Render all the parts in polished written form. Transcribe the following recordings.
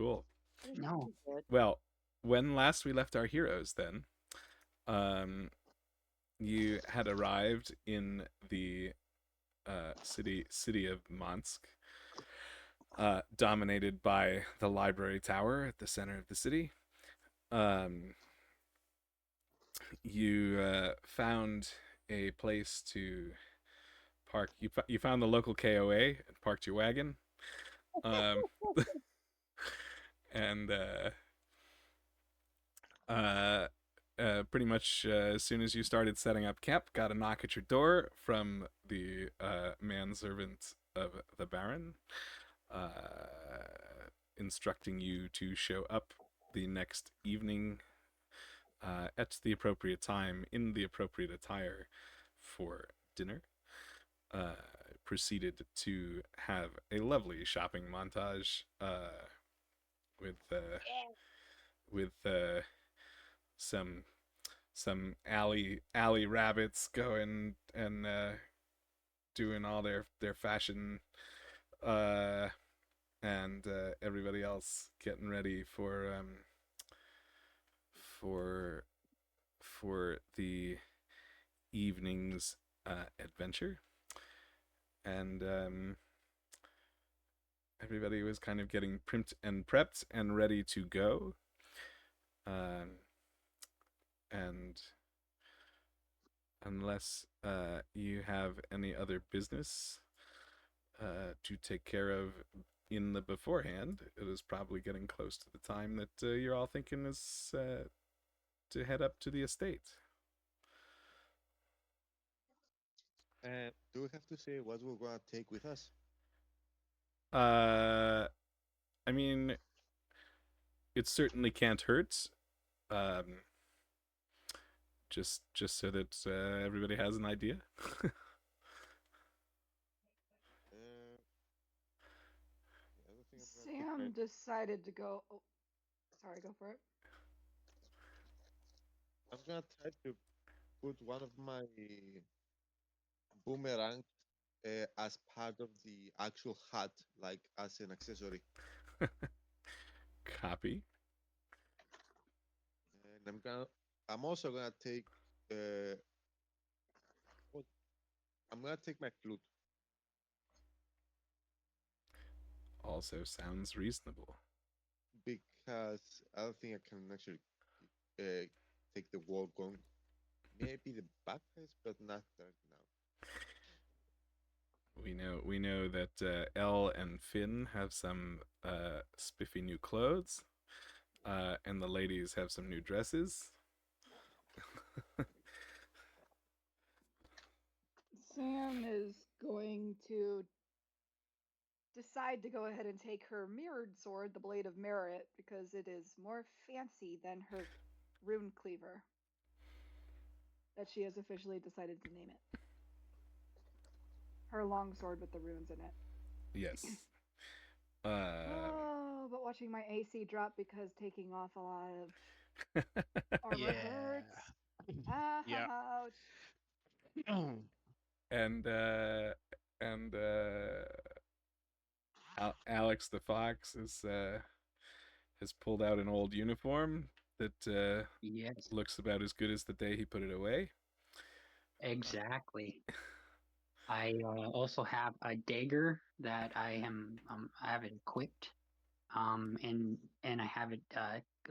Cool. No. Well, when last we left our heroes, then, um, you had arrived in the city of Mansk, dominated by the library tower at the center of the city. Um, you found a place to park. You found the local KOA and parked your wagon. Um, and uh, pretty much as soon as you started setting up camp, got a knock at your door from the manservant of the Baron, instructing you to show up the next evening at the appropriate time in the appropriate attire for dinner. Uh, Proceeded to have a lovely shopping montage with some alley rabbits going and doing all their fashion, uh, and everybody else getting ready for for the evening's adventure, and everybody was kind of getting primped and prepped and ready to go. Um, and unless you have any other business to take care of in the beforehand, it is probably getting close to the time that you're all thinking is to head up to the estate. Do we have to say what we're gonna take with us? Uh, I mean, it certainly can't hurt. Um, just so that everybody has an idea. Uh, the other thing I'm gonna take Sam decided to go. Oh, sorry, go for it. I'm gonna try to put one of my boomerang as part of the actual hat, like as an accessory. Copy. And I'm also gonna take uh, what? I'm gonna take my flute. Also sounds reasonable. Because I don't think I can actually uh, take the war gong. Maybe the bagpipes, but not right now. We know that Elle and Fynn have some spiffy new clothes, and the ladies have some new dresses. Sam is going to decide to go ahead and take her mirrored sword, the Blade of Merit, because it is more fancy than her rune cleaver that she has officially decided to name it. Her long sword with the runes in it. Yes. Oh, but watching my AC drop because taking off a lot of armor hurts. Yeah. Ouch. and and Alex the Fox has pulled out an old uniform that Yes, looks about as good as the day he put it away. exactly. I also have a dagger that I have it equipped, and I have it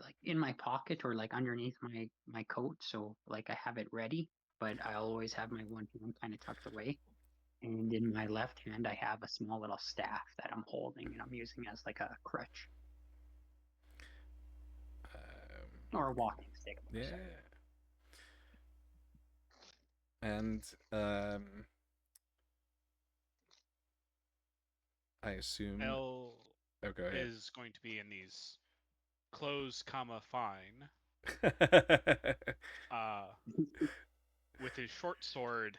like in my pocket or like underneath my coat, so like I have it ready, but I always have my one hand kind of tucked away. And in my left hand, I have a small little staff that I'm holding and I'm using as like a crutch or a walking stick. Yeah, Sorry. and I assume. L Oh, go ahead. is going to be in these clothes, comma fine, uh, with his short sword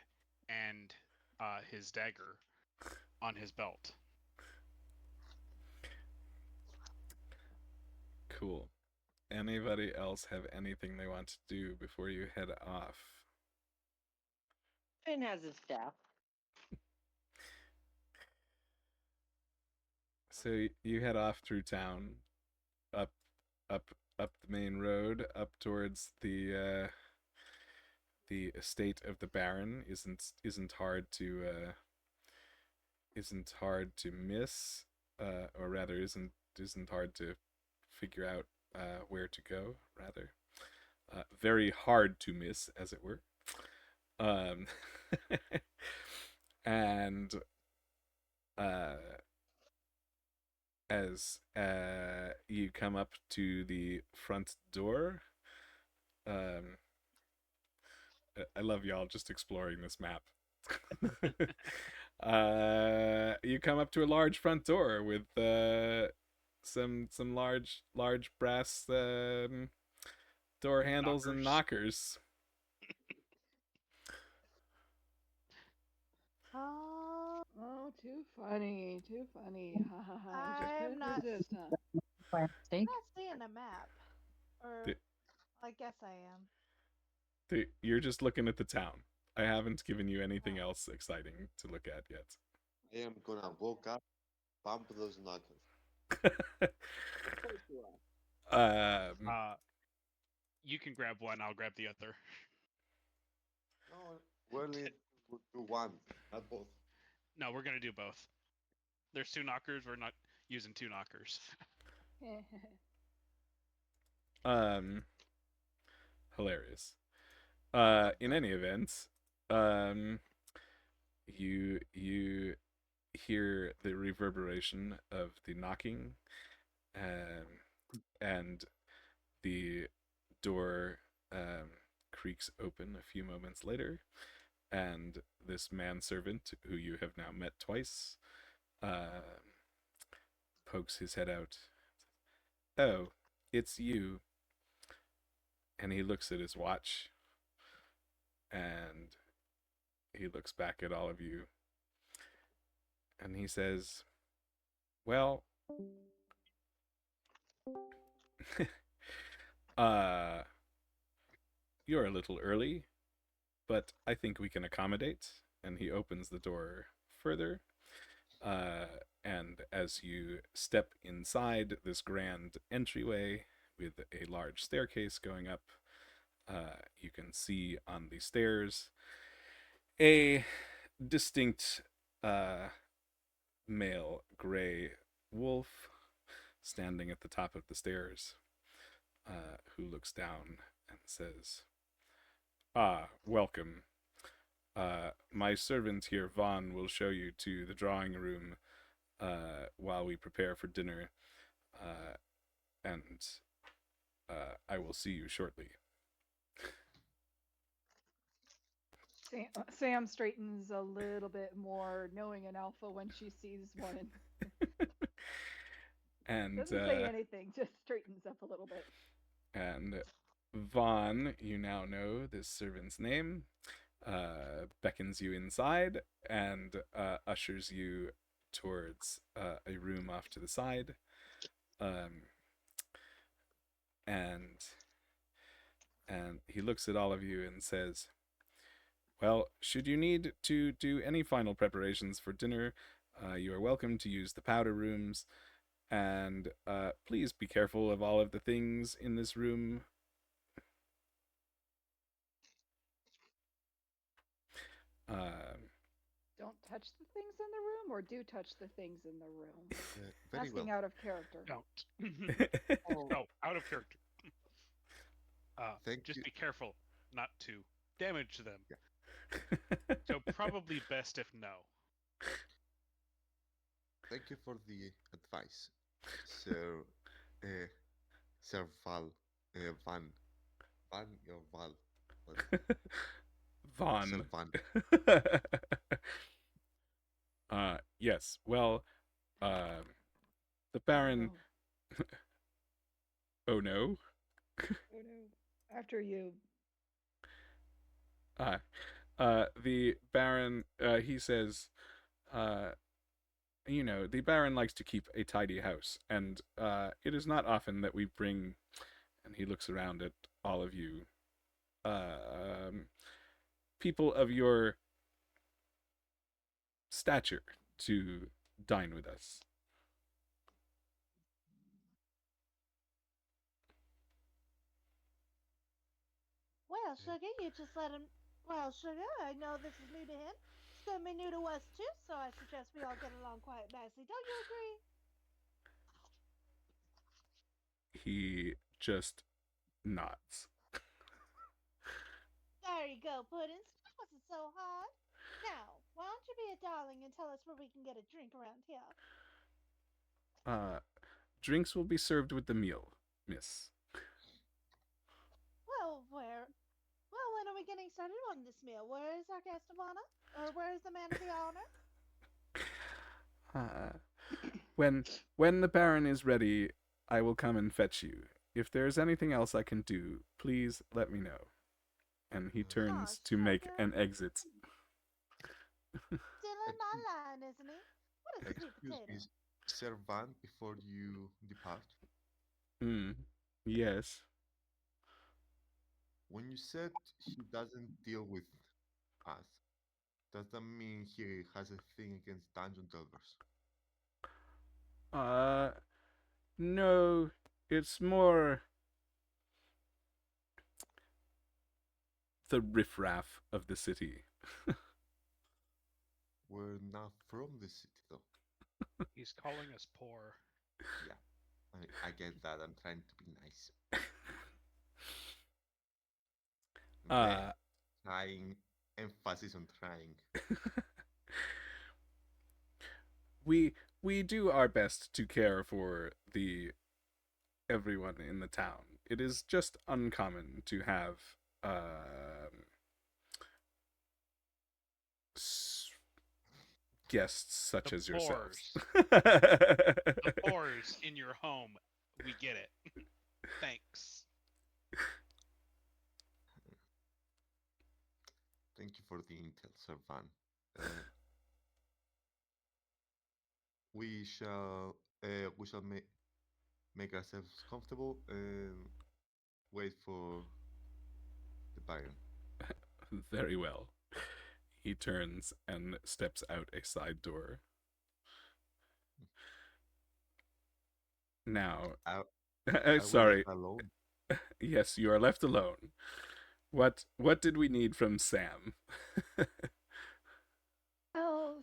and his dagger on his belt. Cool. Anybody else have anything they want to do before you head off? Finn has his staff. So you head off through town, up up up the main road up towards the estate of the Baron isn't hard to miss, or rather isn't hard to figure out where to go. Rather, very hard to miss, as it were. Um, and as you come up to the front door, um, I love y'all just exploring this map. You come up to a large front door with some large brass door handles and knockers. Oh, too funny. Too funny. Ha ha ha. Just I'm couldn't not resist, huh? By I'm mistake. not seeing a map. Or The- I guess I am. You're just looking at the town. I haven't given you anything Oh. else exciting to look at yet. I am gonna walk up, bump those knockers. You can grab one. I'll grab the other. No, we'll need to do one, not both. No, we're gonna do both. There's 2 knockers. We're not using 2 knockers. Hilarious. In any event, you hear the reverberation of the knocking, and the door creaks open a few moments later, and this manservant, who you have now met twice, pokes his head out. Oh, it's you. And he looks at his watch, and he looks back at all of you, and he says, well, you're a little early, but I think we can accommodate. And he opens the door further, and as you step inside this grand entryway with a large staircase going up, you can see on the stairs a distinct male gray wolf standing at the top of the stairs, who looks down and says, welcome. My servant here, Vaughn, will show you to the drawing room while we prepare for dinner, and I will see you shortly. Sam straightens a little bit more, knowing an alpha when she sees one. And doesn't say anything, just straightens up a little bit. And Vaughn, you now know this servant's name, beckons you inside and ushers you towards a room off to the side. And he looks at all of you and says, well, should you need to do any final preparations for dinner, you are welcome to use the powder rooms, and please be careful of all of the things in this room. Don't touch the things in the room, or do touch the things in the room? Very Asking well. out of character. Don't. Oh, out of character. Thank Just you. be careful not to damage them. Yeah. So probably best if no. Thank you for the advice. So, Sir Val, Van, or Val, Sir Vaughn. Van. Yes. Well, the Baron. Oh no. Oh no. After you. The Baron. He says, you know, the Baron likes to keep a tidy house, and it is not often that we bring. And he looks around at all of you. People of your stature to dine with us. Well, Sugar, you just let him. Well, Sugar, I know this is new to him. It's gonna be new to us too, so I suggest we all get along quite nicely. Don't you agree? He just nods. There you go, Puddins. That wasn't so hard. Now, why don't you be a darling and tell us where we can get a drink around here? Drinks will be served with the meal, miss. Well, where? Well, when are we getting started on this meal? Where is our guest of honor? Or where is the man of the honor? When the Baron is ready, I will come and fetch you. If there is anything else I can do, please let me know. And he turns to make an exit. Still in my line, isn't he? What a sweet Excuse potato. me, servant, before you depart. Yes. When you said he doesn't deal with us, does that mean he has a thing against dungeon delvers? No, it's more the riffraff of the city. We're not from the city, though. He's calling us poor. Yeah, I get that. I'm trying to be nice. Trying, emphasis on trying. we do our best to care for everyone in the town. It is just uncommon to have guests such The as yourselves. The pores in your home. We get it. Thanks. Thank you for the intel, Sir Van. We shall make ourselves comfortable and wait for the Baron. Very well. He turns and steps out a side door. Now, sorry. Alone. Yes, you are left alone. What did we need from Sam? Well,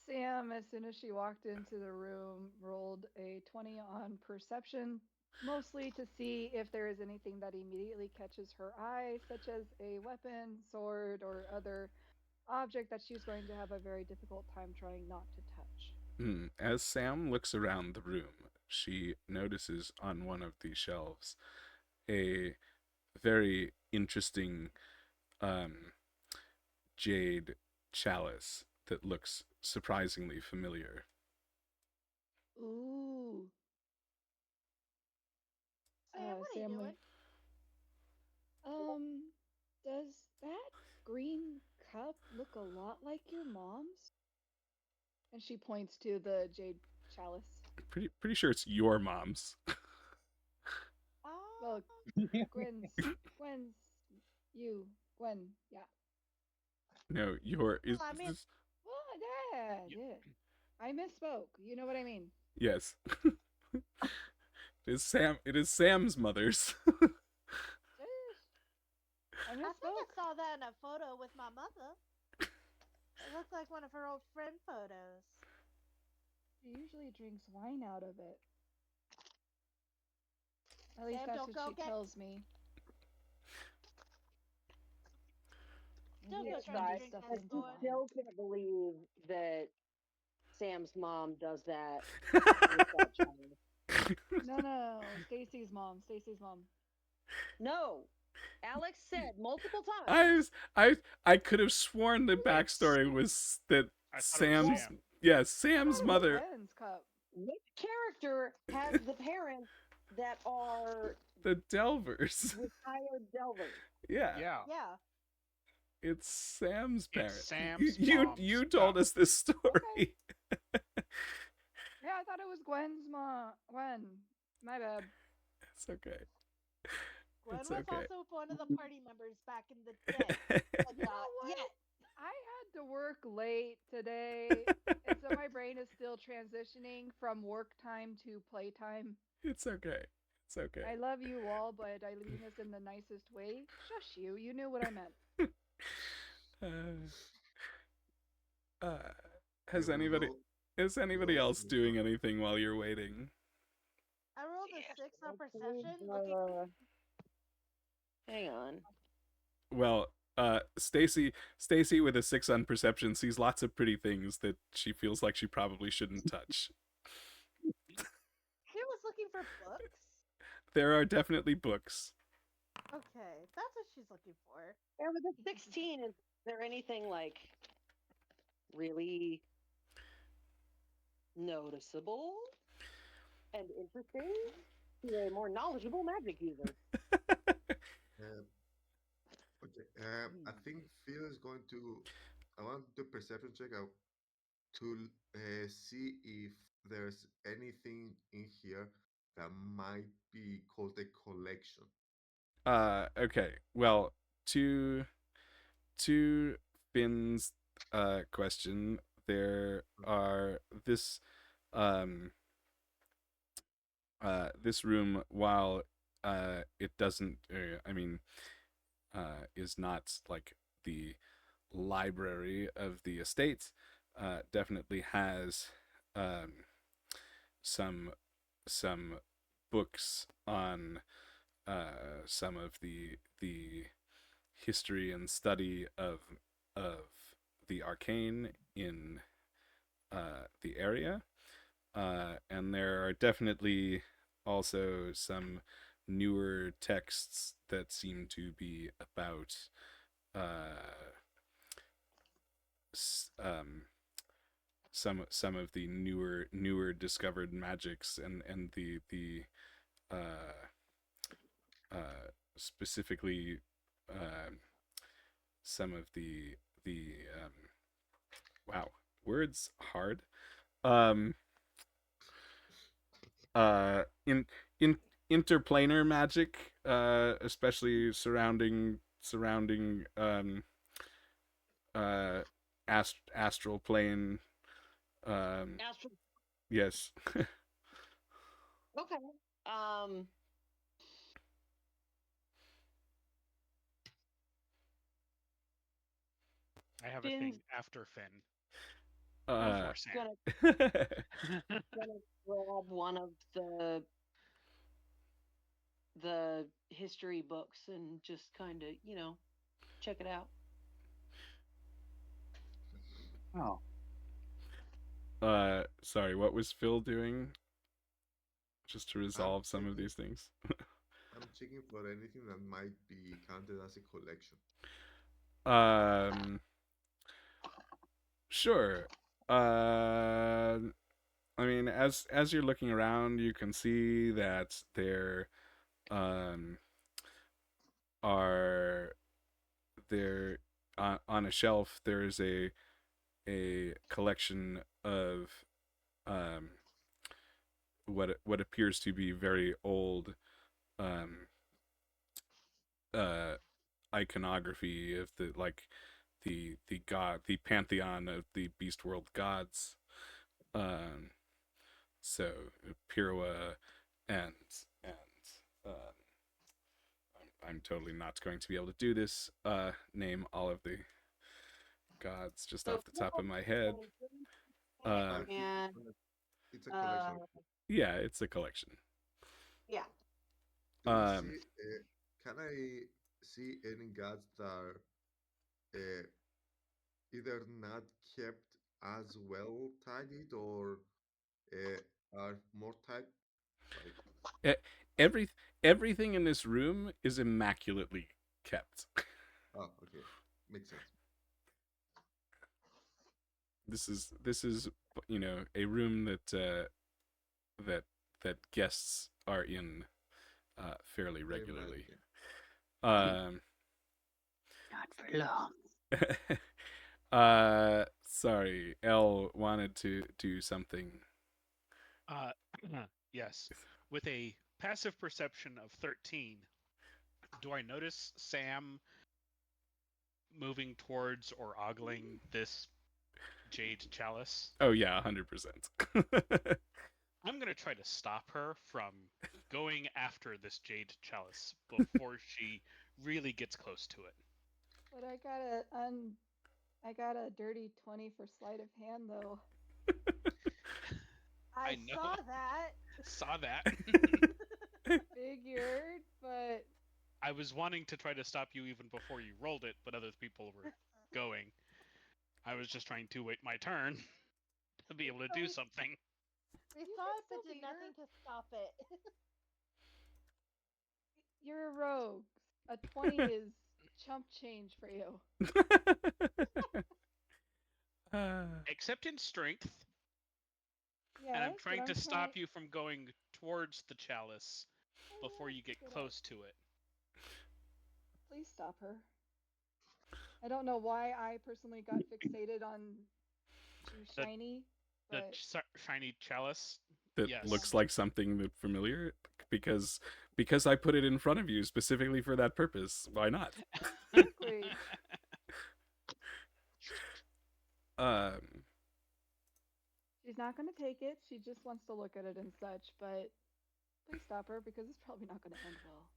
Sam, as soon as she walked into the room, rolled a 20 on perception, mostly to see if there is anything that immediately catches her eye, such as a weapon, sword, or other object that she's going to have a very difficult time trying not to touch. As Sam looks around the room, she notices on one of the shelves a very interesting jade chalice that looks surprisingly familiar. Ooh. Sam, what are you doing? Does that green cup look a lot like your mom's? And she points to the jade chalice. Pretty sure it's your mom's. Well, Gwen's, Gwen, yeah. No, your is. Well, I mean- this... Well, yeah. I misspoke. You know what I mean? Yes. It is Sam's mother's. I I think I saw that in a photo with my mother. It looked like one of her old friend photos. She usually drinks wine out of it. At least Sam, that's don't what go she get- tells me. Don't Maybe go it's trying to fried drink stuff that into sword. wine. Still can't believe that Sam's mom does that with that child. No. Stacy's mom. No, Alex said multiple times. I could have sworn the backstory was that I thought it was Sam's Sam. Sam's mother. Gwen's cup. Which character has the parents that are The Delvers. retired delvers? Yeah. Yeah. Yeah. It's Sam's parents. It's Sam's You mom's told cup. us this story. Yeah, I thought it was Gwen's mom. Gwen. My bad. It's okay. Gwen It's was okay. also one of the party members back in the day. But You know not what? yet. I had to work late today, and so my brain is still transitioning from work time to playtime. It's okay. It's okay. I love you all, but I mean this in the nicest way. Shush you. You knew what I meant. Uh, has You will anybody know. is anybody You else will doing know. anything while you're waiting? I rolled a Yeah, 6 on okay, perception. Looking. Hang on. Well, Stacy with a 6 on perception sees lots of pretty things that she feels like she probably shouldn't touch. She was looking for books. There are definitely books. Okay, that's what she's looking for. Yeah, with a 16, is there anything like really noticeable and interesting to a more knowledgeable magic user? Uh, okay. I think Phil is going to. I want the perception check out to see if there's anything in here that might be called a collection. Okay. Well, to Finn's question, there are um this room, while it doesn't is not like the library of the estate, definitely has some books on some of the history and study of the arcane in the area, and there are definitely also some newer texts that seem to be about some of the newer discovered magics, and the specifically some of the wow, words hard, in interplanar magic, especially surrounding astral plane. Astral. Yes. Okay. I have a Finn's thing after Finn. Uh, Before Sam. gonna grab one of the history books and just kind of, check it out. Oh, sorry, what was Phil doing? Just to I'm resolve some of checking. these things. I'm checking for anything that might be counted as a collection. Sure. I mean, as you're looking around, you can see that there are there on a shelf there's a collection of what appears to be very old um, iconography of the pantheon of the beast world gods. So Pirwa and um, I'm totally not going to be able to do this. Name all of the gods just off the top of my head. Uh, And it's a collection. Yeah, it's a collection. yeah. Can I see any gods that are either not kept as well tidied or are more tight? Like, Every everything in this room is immaculately kept. oh, okay, makes sense. This is a room that guests are in fairly regularly. not for long. Sorry, Elle wanted to do something. Yes. With a passive perception of 13, do I notice Sam moving towards or ogling this jade chalice? Oh yeah, 100%. I'm gonna try to stop her from going after this jade chalice before she really gets close to it. But I got a dirty 20 for sleight of hand though. I know. saw that. Saw that. Figured, but I was wanting to try to stop you even before you rolled it, but other people were going. I was just trying to wait my turn to be able to do something. We You saw can it, but still did beat her. nothing to stop it. You're a rogue. A 20 is chump change for you. Except in strength, Yes, and I'm but trying to stop you from going towards the chalice before you get close to it. Please stop her. I don't know why I personally got fixated on shiny, The but shiny chalice That yes. looks like something familiar because I put it in front of you specifically for that purpose. Why not? Exactly. She's not going to take it. She just wants to look at it and such, but please stop her because it's probably not going to end well.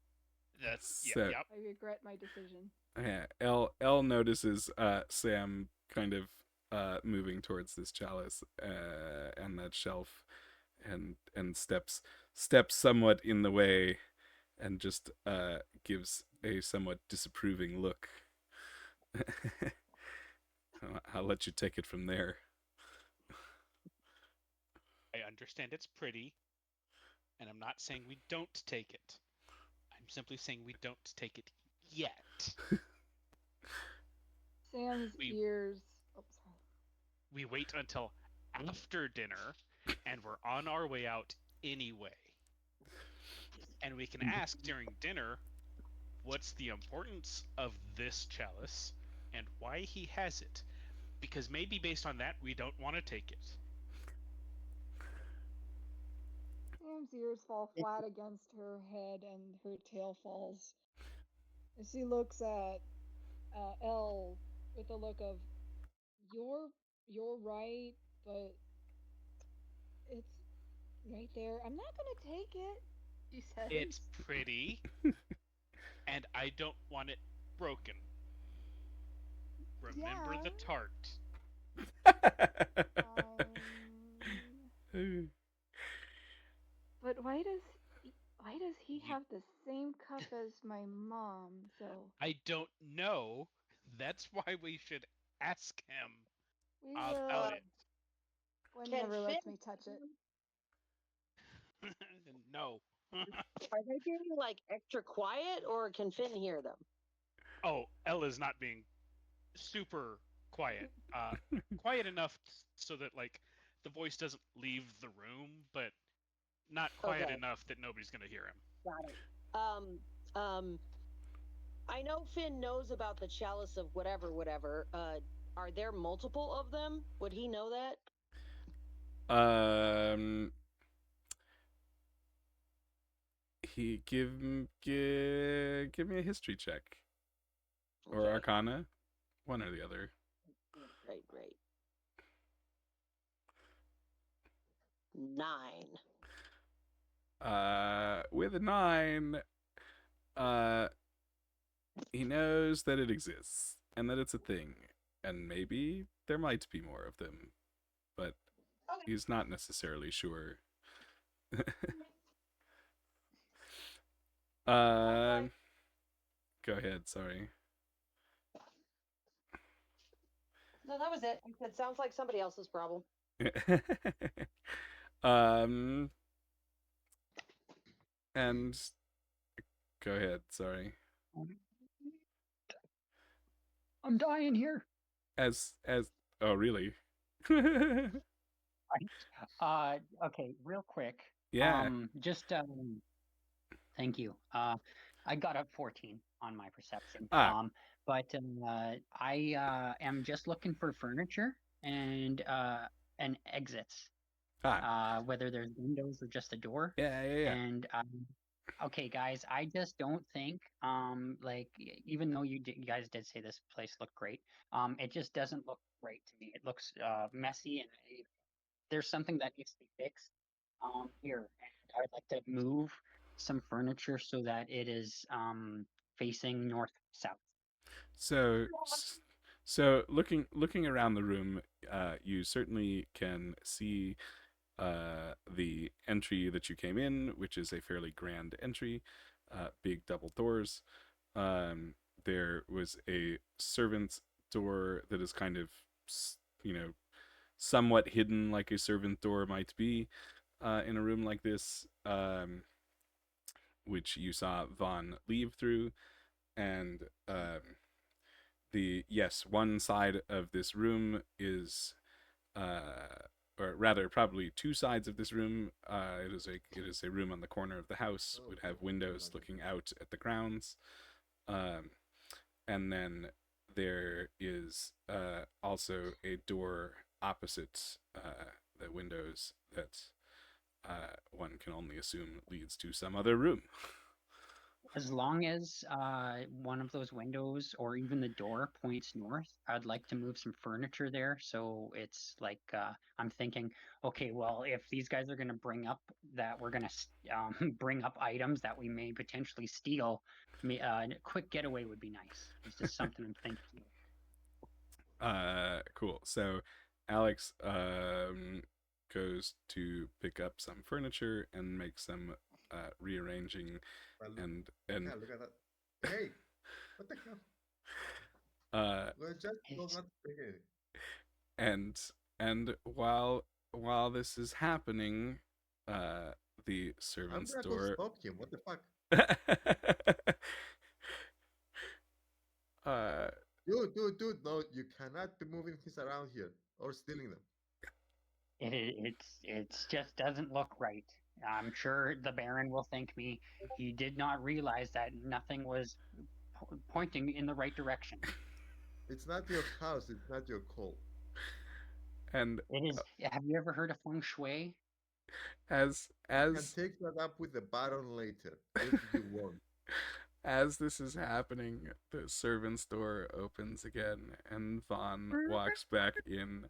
That's So- yep. I regret my decision. Yeah, L notices Sam kind of moving towards this chalice and that shelf, and steps somewhat in the way, and just gives a somewhat disapproving look. I'll let you take it from there. I understand it's pretty, and I'm not saying we don't take it. I'm simply saying we don't take it yet. Sam's ears. Oh, sorry. We wait until after dinner, and we're on our way out anyway. And we can ask during dinner, what's the importance of this chalice, and why he has it. Because maybe based on that, we don't want to take it. Sam's ears fall flat against her head and her tail falls. And she looks at Elle with a look of, you're right, but it's right there. I'm not gonna take it, she says. It's pretty, and I don't want it broken. Remember the tart. But why does he have the same cup as my mom? So I don't know. That's why we should ask him we about will. it. Gwen Can never lets Fynn- me touch it. No. Are they being like extra quiet, or can Fynn hear them? Oh, Ella's not being super quiet. Quiet enough so that like the voice doesn't leave the room, but not quiet Okay. enough that nobody's gonna hear him. Got it. I know Fynn knows about the chalice of whatever. Are there multiple of them? Would he know that? He give me a history check or Okay. arcana, one or the other. Great. 9. With a 9, he knows that it exists and that it's a thing, and maybe there might be more of them, but he's not necessarily sure. Go ahead, sorry. No, that was it. It sounds like somebody else's problem. And go ahead, sorry. I'm dying here. As oh really? Okay, real quick. Yeah. Thank you. I got a 14 on my perception. Ah. But I am just looking for furniture and exits. Whether there's windows or just a door. Yeah. And okay, guys, I just don't think like even though you guys did say this place looked great, it just doesn't look great to me. It looks messy, and there's something that needs to be fixed here, and I'd like to move some furniture so that it is facing north-south. So looking around the room, you certainly can see the entry that you came in, which is a fairly grand entry, big double doors. There was a servant's door that is kind of, somewhat hidden, like a servant door might be in a room like this, which you saw Vaughn leave through. And one side of this room is, or rather, probably two sides of this room. It is a room on the corner of the house, would have windows looking out at the grounds, and then there is also a door opposite the windows that one can only assume leads to some other room. As long as one of those windows or even the door points north, I'd like to move some furniture there. So it's like I'm thinking, okay, well, if these guys are going to bring up that we're going to bring up items that we may potentially steal, a quick getaway would be nice. It's just something I'm thinking. Cool. So Alex goes to pick up some furniture and make some rearranging. And yeah, look at that. Hey, what the hell? We're just not thinking. And while this is happening, the servant's I'm gonna door. go stop him. What the fuck? Dude, no, you cannot be moving things around here or stealing them. It's just doesn't look right. I'm sure the Baron will thank me. He did not realize that nothing was pointing in the right direction. It's not your house. It's not your call. And it is. Have you ever heard of feng shui? As You can take that up with the Baron later if you want. As this is happening, the servant's door opens again, and Vaughn walks back in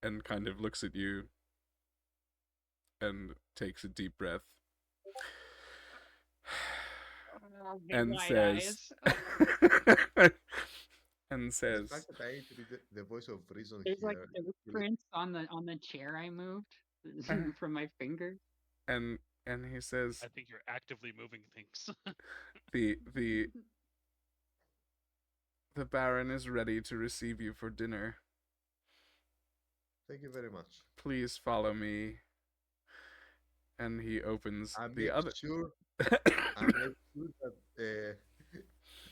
and kind of looks at you and takes a deep breath and says, The fact that I need to be the voice of reason There's here. like the prints on the chair I moved from my finger. And he says, I think you're actively moving things. the Baron is ready to receive you for dinner. Thank you very much. Please follow me. And he opens the other. I make sure that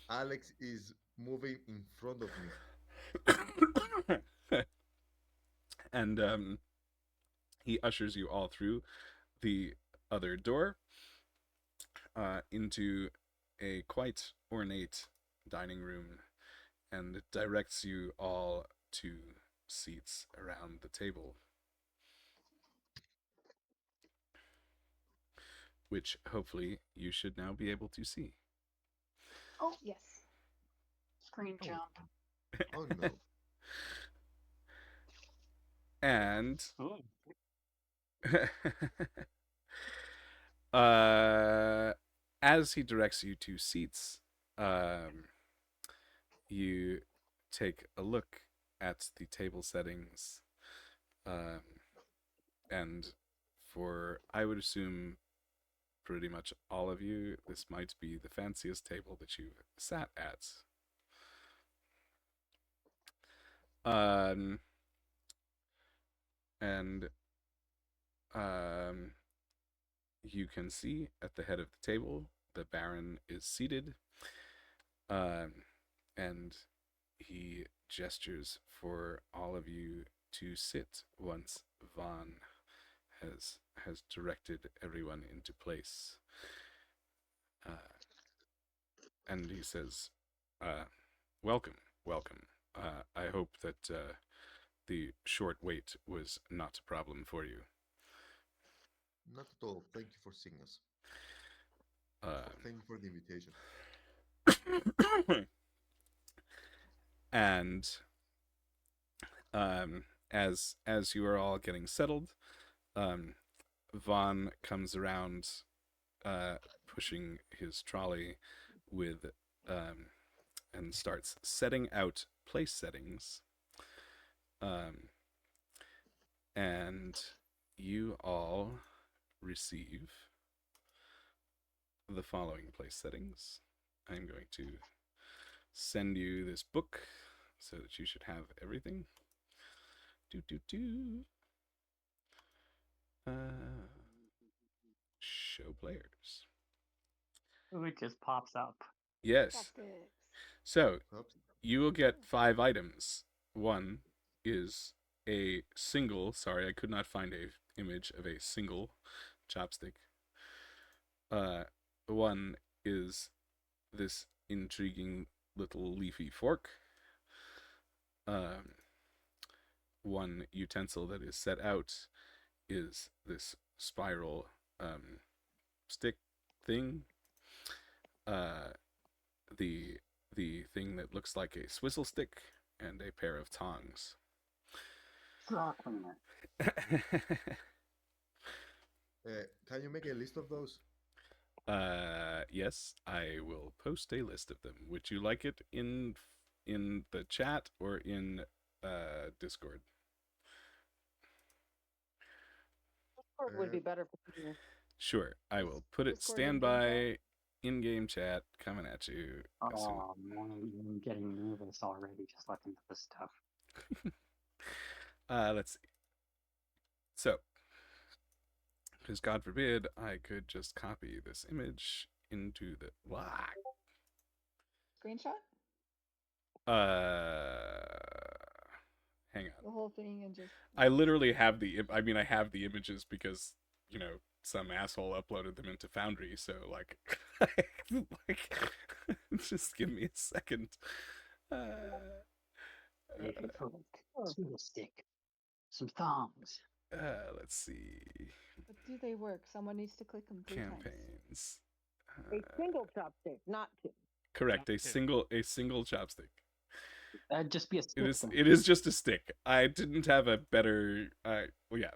Alex is moving in front of me. And he ushers you all through the other door into a quite ornate dining room and directs you all to seats around the table, which hopefully you should now be able to see. Oh, yes. Screen jump. Oh no. And as he directs you to seats, you take a look at the table settings, and for, I would assume, pretty much all of you, this might be the fanciest table that you've sat at. You can see at the head of the table, the Baron is seated, and he gestures for all of you to sit once Vaughn has directed everyone into place. And he says, welcome. I hope that the short wait was not a problem for you. Not at all. Thank you for seeing us. Thank you for the invitation. And as you are all getting settled, Vaughn comes around pushing his trolley with and starts setting out place settings. And you all receive the following place settings. I'm going to send you this book so that you should have everything. Show players. Ooh, it just pops up. Yes. Tactics. So Oops. you will get 5 items. One is a single. Sorry, I could not find a image of a single chopstick. One is this intriguing little leafy fork. One utensil that is set out is this spiral stick thing. The thing that looks like a swizzle stick, and a pair of tongs. Straw cleaner. Can you make a list of those? Yes, I will post a list of them. Would you like it in the chat or in Discord? Discord would be better for me. Sure, I will put it Discord in-game standby in-game chat coming at you. as soon- Oh man, I'm getting nervous already just looking at this stuff. Let's see. So, because God forbid I could just copy this image into the Screenshot hang on. the whole thing and just. I literally have I have the images because, some asshole uploaded them into Foundry, so like just give me a second. Single stick. Some thongs. Let's see. But do they work? Someone needs to click them 3 times. Campaigns. A single chopstick, not two. Correct, Not a two. single chopstick. That'd just be a stick. It is just a stick. I didn't have a better well, yeah.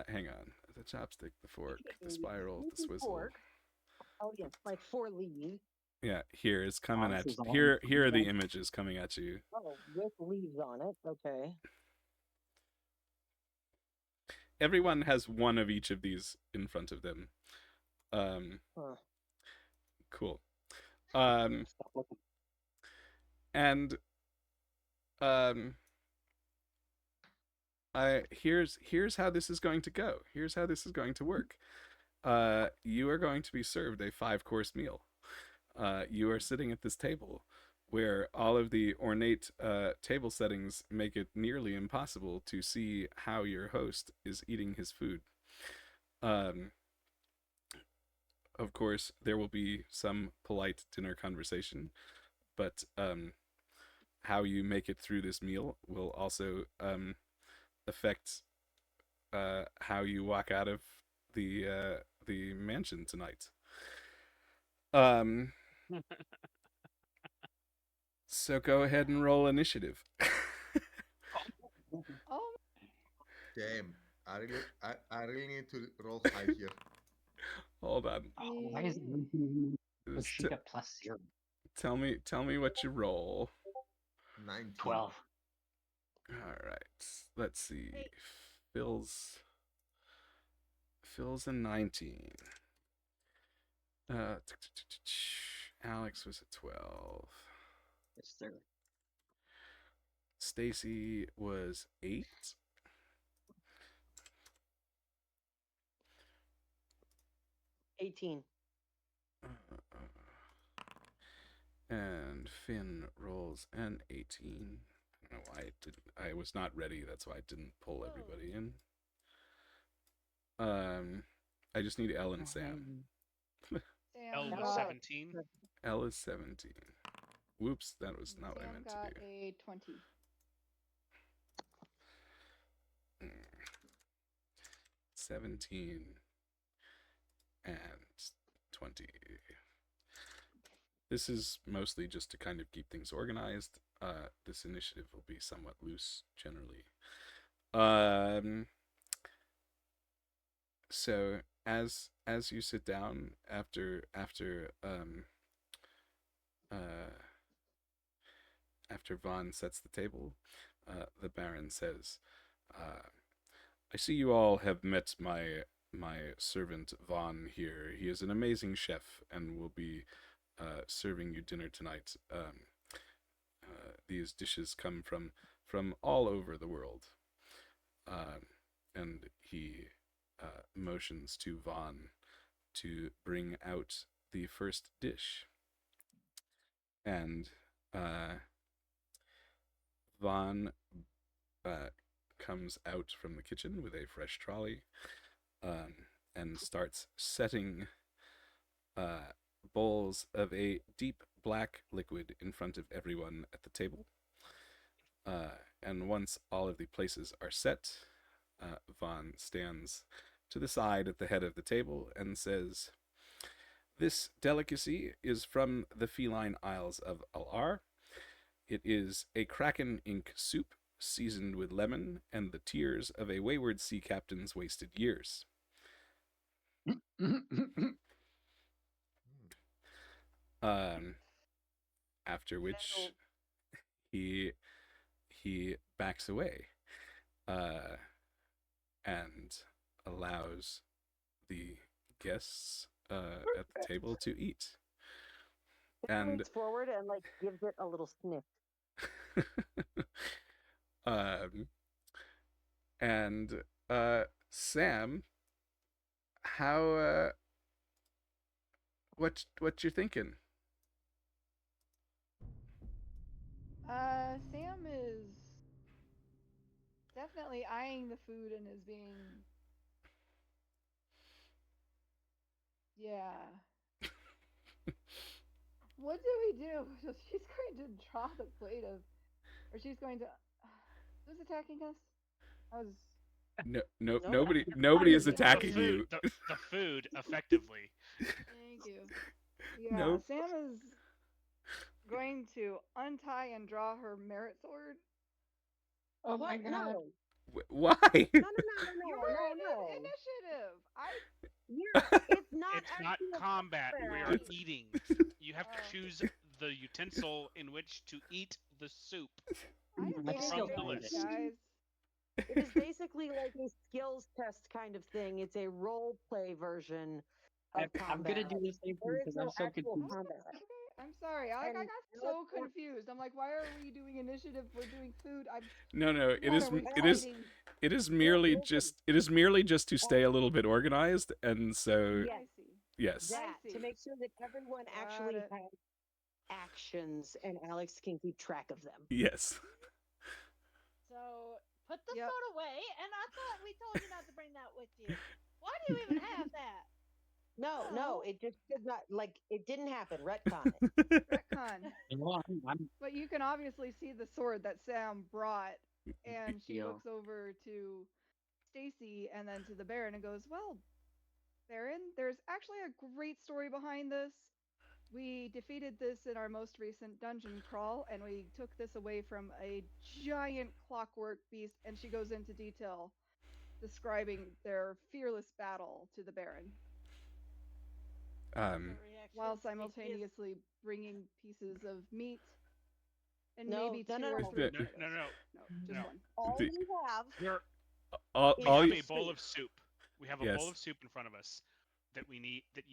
Hang on. The chopstick, the fork, the spiral, the swizzle. Fork. Oh yes, like 4 leaves. Yeah, here is coming this at is all here are the okay. images coming at you. Oh, with leaves on it. Okay. Everyone has one of each of these in front of them. Cool. Stop looking. And here's how this is going to go. Here's how this is going to work. You are going to be served a 5-course meal. You are sitting at this table where all of the ornate table settings make it nearly impossible to see how your host is eating his food. Of course, there will be some polite dinner conversation, but how you make it through this meal will also affect how you walk out of the mansion tonight. So go ahead and roll initiative. Oh, Damn. I really need to roll high here. Hold on. Oh, why is it Just she got +0? tell me what you roll. 19. 12. All right. Let's see. Hey. Phil's a 19. Alex was a 12. Yes, sir. Stacy was 8. 18. And Fynn rolls an 18. I don't know why I was not ready. That's why I didn't pull everybody in. I just need Elle and Sam. Sam L got, was 17. Elle is 17. Whoops, that was not what I Sam meant got to do. a 20. 17 and 20. This is mostly just to kind of keep things organized. This initiative will be somewhat loose generally. So as you sit down after Vaughn sets the table, the Baron says, "I see you all have met my servant Vaughn here. He is an amazing chef and will be serving you dinner tonight. These dishes come from all over the world." And he motions to Vaughn to bring out the first dish. And Vaughn comes out from the kitchen with a fresh trolley and starts setting bowls of a deep black liquid in front of everyone at the table. And once all of the places are set, Vaughn stands to the side at the head of the table and says, "This delicacy is from the feline isles of Al-Ar. It is a kraken ink soup seasoned with lemon and the tears of a wayward sea captain's wasted years." After which he backs away and allows the guests at the table to eat. And leans forward and like gives it a little sniff. And Sam, how what you thinking? Sam is definitely eyeing the food and is being, yeah. What do we do? So she's going to draw the plate of, or she's going to. Who's attacking us? I was. No, Nobody. nobody is The attacking the you. food, the food, effectively. Thank you. Yeah, Nope. Sam is going to untie and draw her merit sword. Oh my What? god. No. Why? No. You're in initiative. It's not. It's not actually a combat. We combat. are eating. You have to Oh. choose the utensil in which to eat the soup. I I'm didn't still think the of list. this, guys. It is basically like a skills test kind of thing. It's a role play version of I'm combat. gonna do the same thing There is because no I'm so actual confused. combat. Okay, I'm sorry. I And got so Alex- confused. I'm like, why are we doing initiative? We're doing food. No, it What is are we it is fighting? it is merely just to stay a little bit organized, and so Yeah. I see. yes. That I to see. make sure that everyone Got actually it. has actions and Alex can keep track of them. Yes. So put the Yep. sword away, and I thought we told you not to bring that with you. Why do you even have that? No, No. it just did not it didn't happen. Retcon it. Retcon. Well, I'm But you can obviously see the sword that Sam brought, and she Yeah. looks over to Stacy and then to the Baron and goes, "Well, Baron, there's actually a great story behind this. We defeated this in our most recent dungeon crawl, and we took this away from a giant clockwork beast." And she goes into detail describing their fearless battle to the Baron, The reaction while Stacy is- simultaneously bringing pieces of meat and No, maybe no, two no, or no. three No, potatoes. no. Just No. one. All The- you have You're, all, we all have you, a bowl of soup. We have a Yes. bowl of soup in front of us that you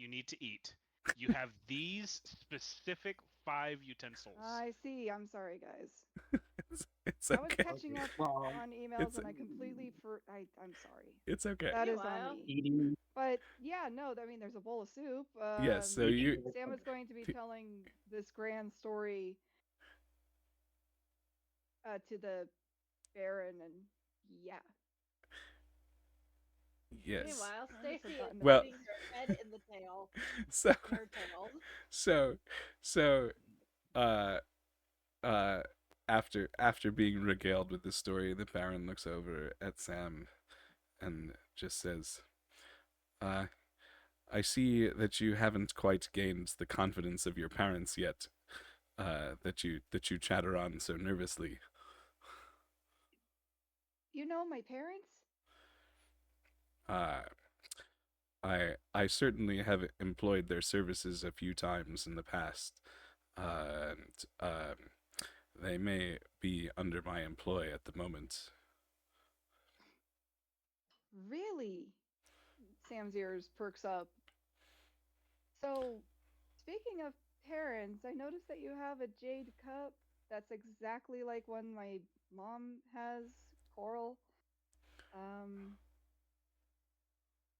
need to eat. You have these specific 5 utensils. I see. I'm sorry, guys. it's I was okay. catching up well, on emails and I completely I'm sorry. It's okay. That is Meanwhile- on me. eating. But yeah, no, I mean, there's a bowl of soup. Yes, so you Sam is going to be telling this grand story to the Baron, and yeah. yes. Meanwhile, I've Stacy is forgotten Well- putting her head in the tail. So In her tail. after being regaled with the story, the Baron looks over at Sam and just says, "I see that you haven't quite gained the confidence of your parents yet, that you chatter on so nervously." You know my parents? I certainly have employed their services a few times in the past, and they may be under my employ at the moment. Really? Sam's ears perks up. So, speaking of parents, I noticed that you have a jade cup that's exactly like one my mom has, coral.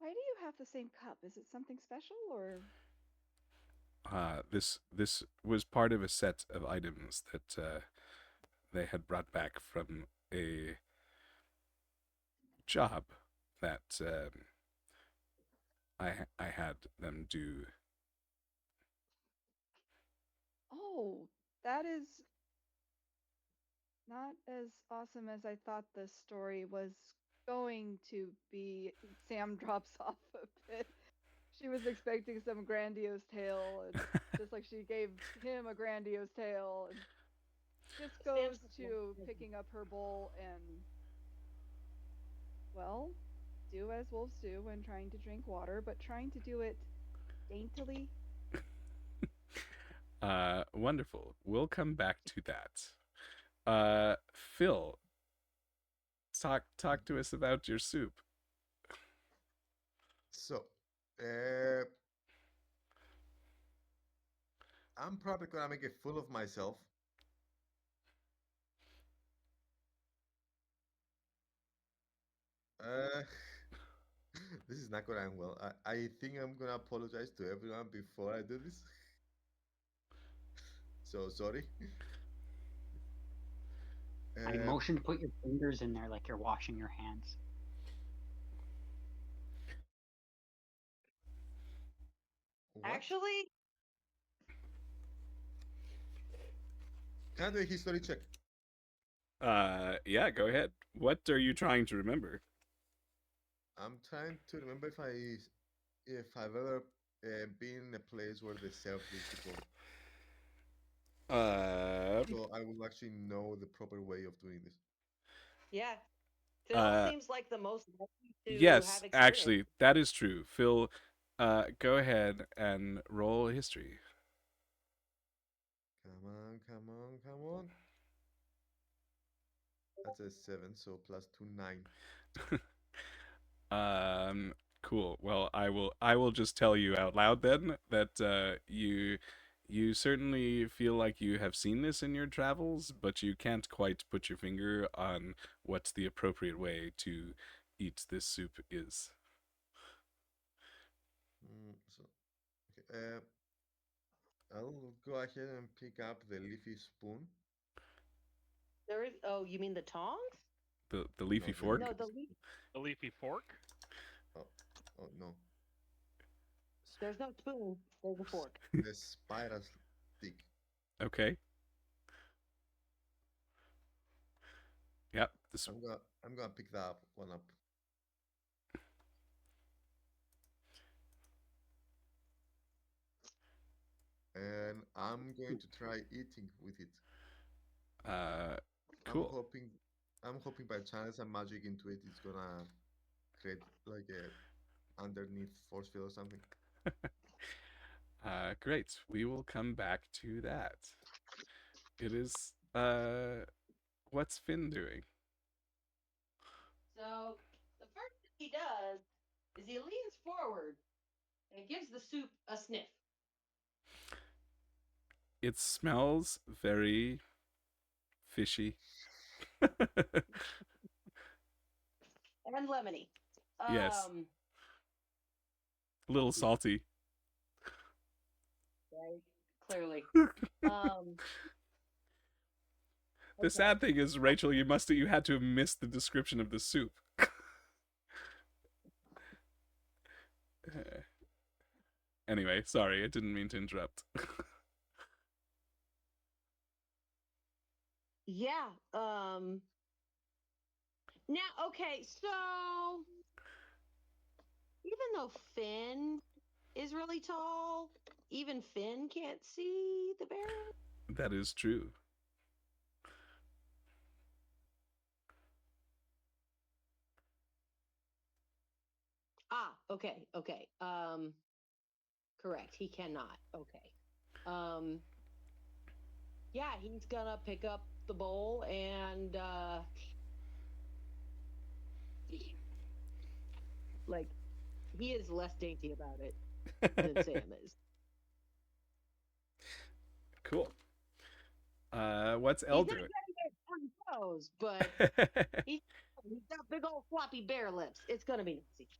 Why do you have the same cup? Is it something special or? This was part of a set of items that they had brought back from a job that I had them do. Oh, that is not as awesome as I thought the story was going to be. Sam drops off a bit. She was expecting some grandiose tale, and just like she gave him a grandiose tale, and just goes to picking up her bowl and, well, do as wolves do when trying to drink water, but trying to do it daintily. Wonderful. We'll come back to that. Phil, talk to us about your soup. So, I'm probably gonna make a fool of myself. This is not gonna end well. I think I'm gonna apologize to everyone before I do this. So sorry. I motion to put your fingers in there like you're washing your hands. What? Actually, Can I do a history check? Yeah, go ahead. What are you trying to remember? I'm trying to remember if I've ever been in a place where they served this before, so I will actually know the proper way of doing this. yeah. Phil Uh, seems like the most likely to yes, have experience. actually, that is true. Phil, go ahead and roll history. Come on, come on, come on. That's a 7, so plus 2, 9. Cool. Well, I will just tell you out loud then that you certainly feel like you have seen this in your travels, but you can't quite put your finger on what the appropriate way to eat this soup is. So, okay, I'll go ahead and pick up the leafy spoon. There is. Oh, you mean the tongs? The leafy No, fork? No, the leaf. A leafy fork? Oh no, There's no spoon. There's a fork. the spiral stick. Okay. Yep. I'm gonna pick that one up. And I'm going to try eating with it. Cool. I'm hoping by channels and magic into it, it's gonna create like a underneath force field or something. Great. We will come back to that. It is what's Fynn doing? So the first thing he does is he leans forward and gives the soup a sniff. It smells very fishy. And lemony. Yes. A little salty. Right, clearly. The sad thing is, Rachel, you had to have missed the description of the soup. Anyway, sorry, I didn't mean to interrupt. Yeah. Now, okay, so even though Fynn is really tall, even Fynn can't see the Baron. That is true. Okay. Correct. He cannot. Okay. Yeah, he's gonna pick up the bowl and like he is less dainty about it than Sam is. Cool. What's He's Elle not doing? gonna get 3 toes, but he's got big old floppy bear lips. It's gonna be nasty.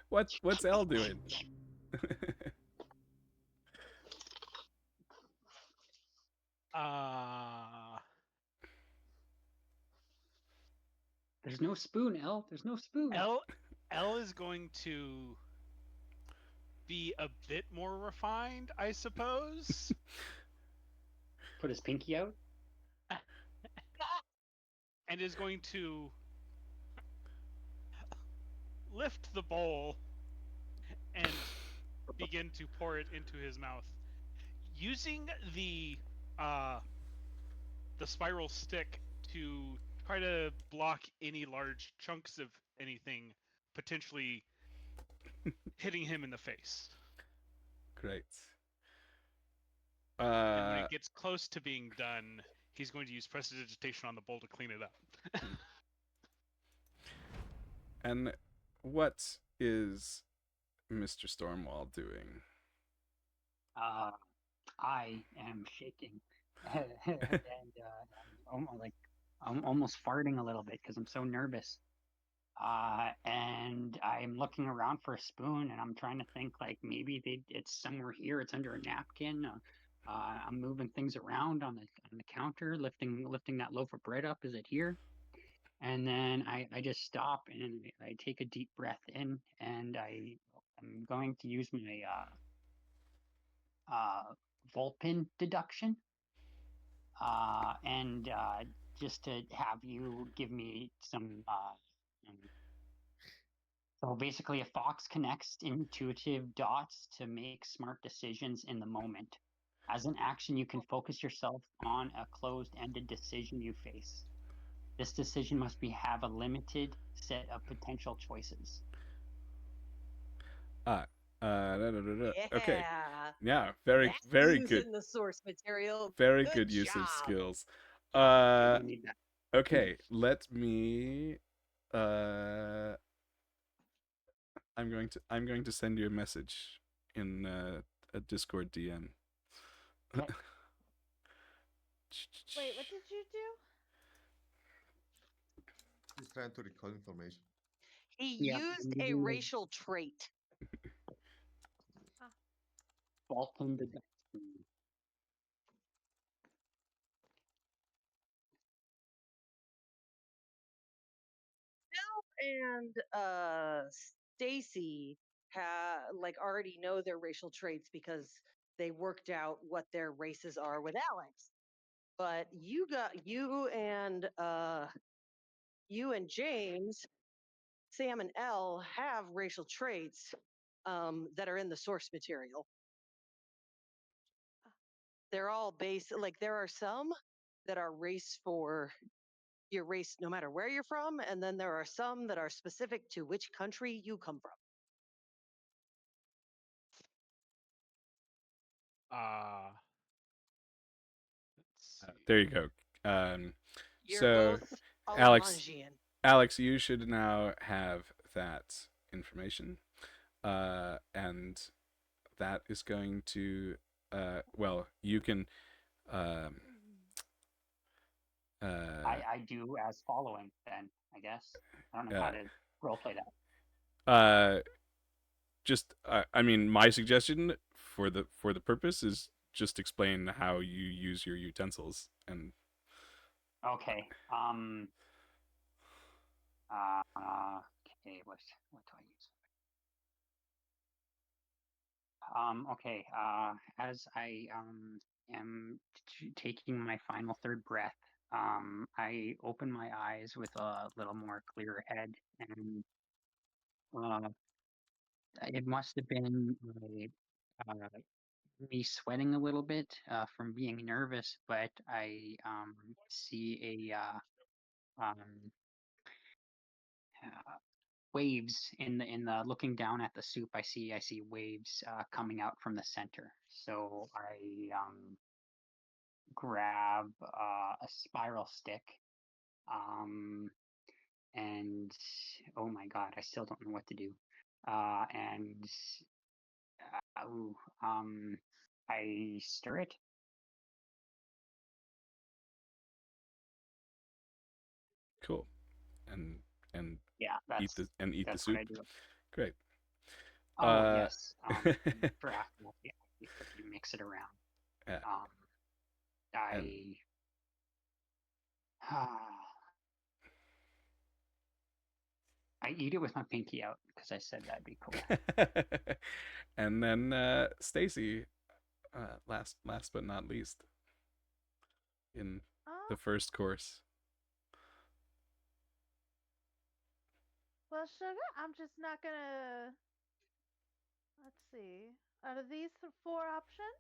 What's Elle doing? There's no spoon, Elle. There's no spoon. Elle is going to be a bit more refined, I suppose. Put his pinky out. And is going to lift the bowl and begin to pour it into his mouth, using the spiral stick to try to block any large chunks of anything potentially hitting him in the face. Great. And when it gets close to being done, he's going to use prestidigitation on the bowl to clean it up. And what is Mr. Stormwall doing? I am shaking, and I'm almost farting a little bit because I'm so nervous. And I'm looking around for a spoon, and I'm trying to think like maybe it's somewhere here. It's under a napkin. I'm moving things around on the counter, lifting that loaf of bread up. Is it here? And then I just stop and I take a deep breath in, and I'm going to use my Vulpin deduction, and just to have you give me some. So basically, a fox connects intuitive dots to make smart decisions in the moment. As an action, you can focus yourself on a closed-ended decision you face. This decision must have a limited set of potential choices. Okay. Yeah. Yeah, very That's good. using the source material. Very Good good use of job. skills. I need that. Okay, let me I'm going to send you a message in a Discord DM. Okay. Wait, what did you do? He's trying to recall information. He Yeah, used I'm a using the racial trait. Vulpin deduction. And Stacy already know their racial traits because they worked out what their races are with Alex. But you and James, Sam and Elle have racial traits that are in the source material. They're all based, like there are some that are race for your race no matter where you're from, and then there are some that are specific to which country you come from. Let's see. There you go. You're So both Alex, Alemannian. you should now have that information, and that is going to well, you can I do as following then, I guess. I don't know how to roleplay that. just I mean, my suggestion for the purpose is just explain how you use your utensils and Okay. Okay. What do I use? Okay. As I am taking my final third breath, I open my eyes with a little more clear head, and it must have been me sweating a little bit from being nervous, but I see a waves in the looking down at the soup. I see waves coming out from the center. So I grab a spiral stick, and oh my god, I still don't know what to do. And I stir it. Cool. And Yeah, eat the that's soup. what I do. Great. Oh yes. For after, yeah, you mix it around. Yeah. I I eat it with my pinky out because I said that'd be cool. And then Stacy, last but not least, in the first course. Well, sugar, I'm just not gonna. Let's see. Out of these 4 options.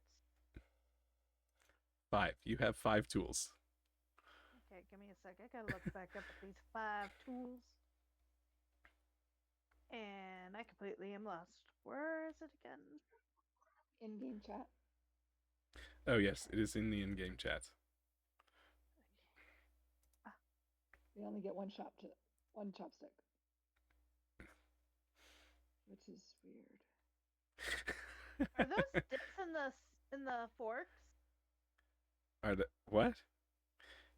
5. You have 5 tools. Okay, give me a sec. I gotta look back up at these 5 tools. And I completely am lost. Where is it again? In-game chat. Oh yes, it is in the in-game chat. We only get one chopstick, which is weird. Are those dips in the forks? Are the what?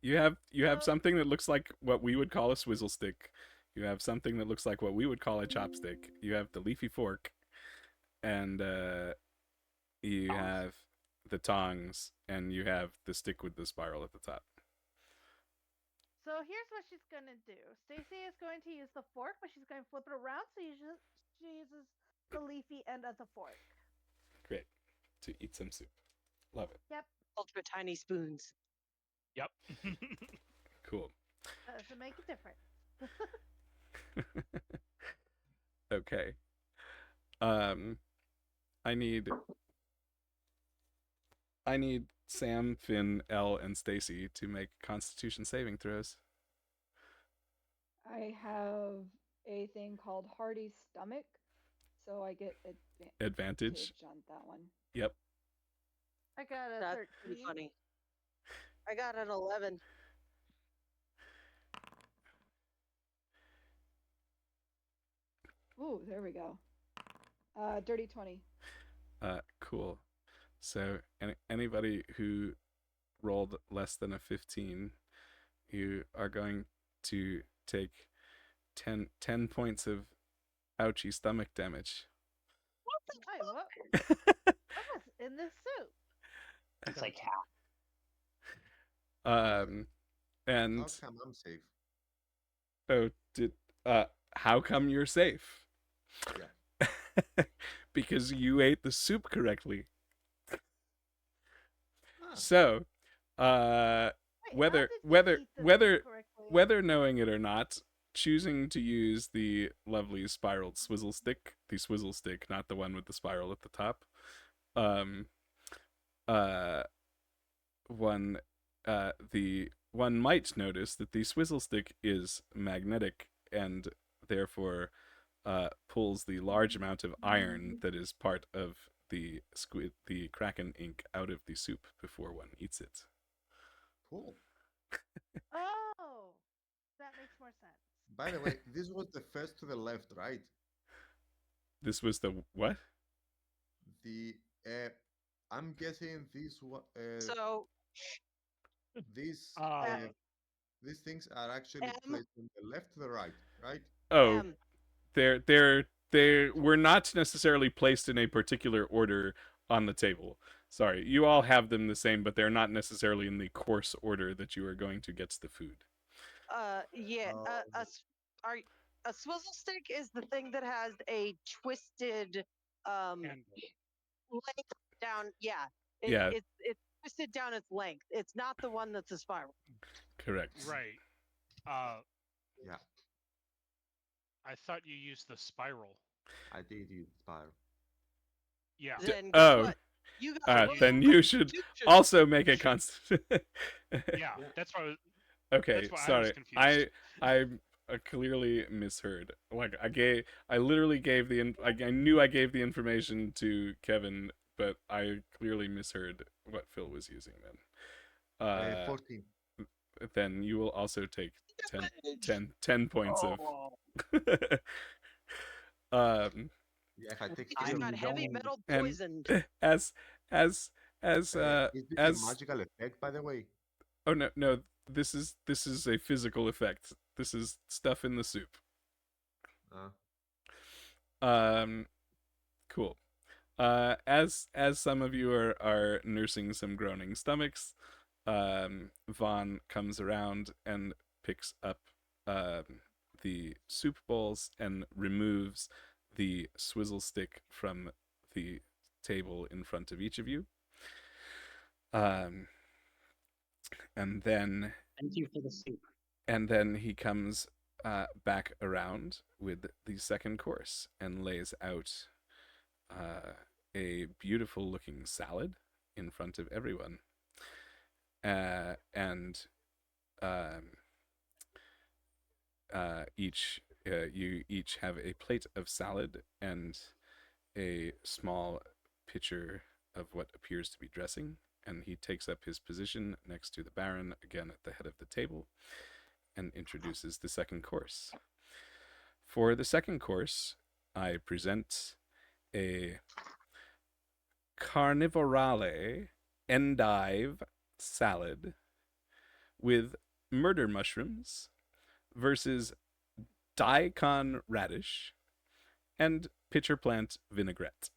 You have something that looks like what we would call a swizzle stick. You have something that looks like what we would call a chopstick. You have the leafy fork, and you have the tongs, and you have the stick with the spiral at the top. So here's what she's gonna do. Stacy is going to use the fork, but she's going to flip it around, so she uses the leafy end of the fork. Great. To eat some soup. Love it. Yep. Ultra tiny spoons. Yep. Cool. Doesn't make a difference. Okay. I need Sam, Fynn, Elle, and Stacy to make Constitution saving throws. I have a thing called Hardy Stomach, so I get Advantage on that one. Yep. I got a That's 13. pretty funny. I got an 11. Ooh, there we go. Dirty 20. Cool. So anybody who rolled less than a 15, you are going to take 10 points of ouchy stomach damage. What was in this soup? It's like half. And How come I'm safe? how come you're safe? Yeah. Because you ate the soup correctly. Ah. So, Wait, whether knowing it or not, choosing to use the lovely spiraled swizzle stick, not the one with the spiral at the top, one might notice that the swizzle stick is magnetic and therefore pulls the large amount of iron that is part of the kraken ink out of the soup before one eats it. Cool. Oh, that makes more sense. By the way, this was the first to the left, right? This was the what? The I'm guessing this So these these things are actually placed from the left to the right, right? Oh, they were not necessarily placed in a particular order on the table. Sorry, you all have them the same, but they're not necessarily in the course order that you are going to get the food. A swizzle stick is the thing that has a twisted length down. Yeah, it's twisted down its length. It's not the one that's a spiral. Correct. Right. Yeah. I thought you used the spiral. I did use spiral. Yeah. Then what? You then you should also make a Yeah, that's why. Okay, that's why sorry. I was confused. clearly misheard. Like I literally gave I knew I gave the information to Kevin, but I clearly misheard what Phil was using. Then, 14. then you will also take 10 points of. Oh, um, Yeah, if I take He's three of got these, heavy going- metal and poisoned. as as as is this a as magical effect, by the way? oh no, this is a physical effect. This is stuff in the soup. Um, cool. As some of you are nursing some groaning stomachs, Vaughn comes around and picks up the soup bowls and removes the swizzle stick from the table in front of each of you. And then Thank you for the soup. he comes back around with the second course and lays out a beautiful looking salad in front of everyone. And you each have a plate of salad and a small pitcher of what appears to be dressing, and he takes up his position next to the Baron, again at the head of the table, and introduces the second course. For the second course, I present a carnivorale endive salad with murder mushrooms versus daikon radish and pitcher plant vinaigrette.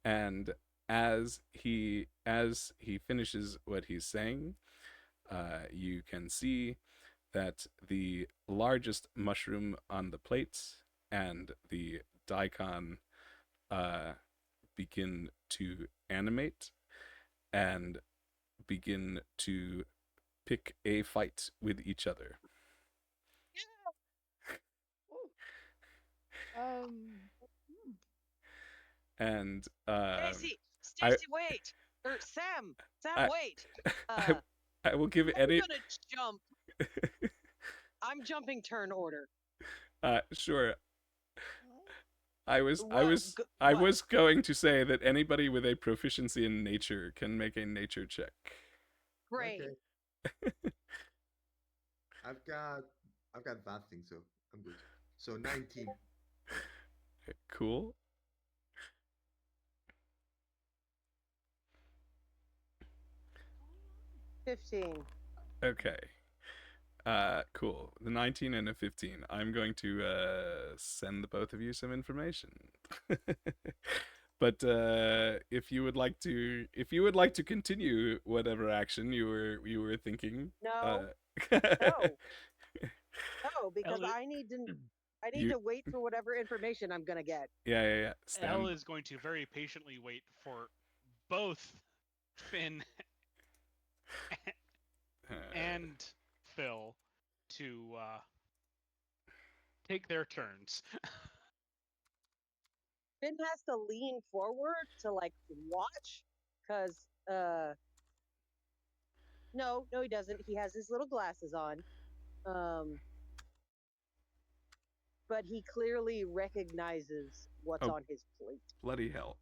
And as he finishes what he's saying, you can see that the largest mushroom on the plate and the daikon begin to animate and begin to pick a fight with each other. And Stacy, wait. Or Sam, I- wait. I will give I'm any. gonna jump. I'm jumping turn order. Sure. I was What? going to say that anybody with a proficiency in nature can make a nature check. Great. Okay. I've got bad things, so I'm good. So 19. Cool. $15. Okay. Cool. The 19 and a 15. I'm going to send the both of you some information. But if you would like to continue whatever action you were thinking, No. no, No, because Ella- I need You- to wait for whatever information I'm gonna get. yeah. Elle is going to very patiently wait for both Fynn and Phil to take their turns. Finn has to lean forward to like watch, cause no, he doesn't. He has his little glasses on. But he clearly recognizes what's Oh. on his plate. Bloody hell.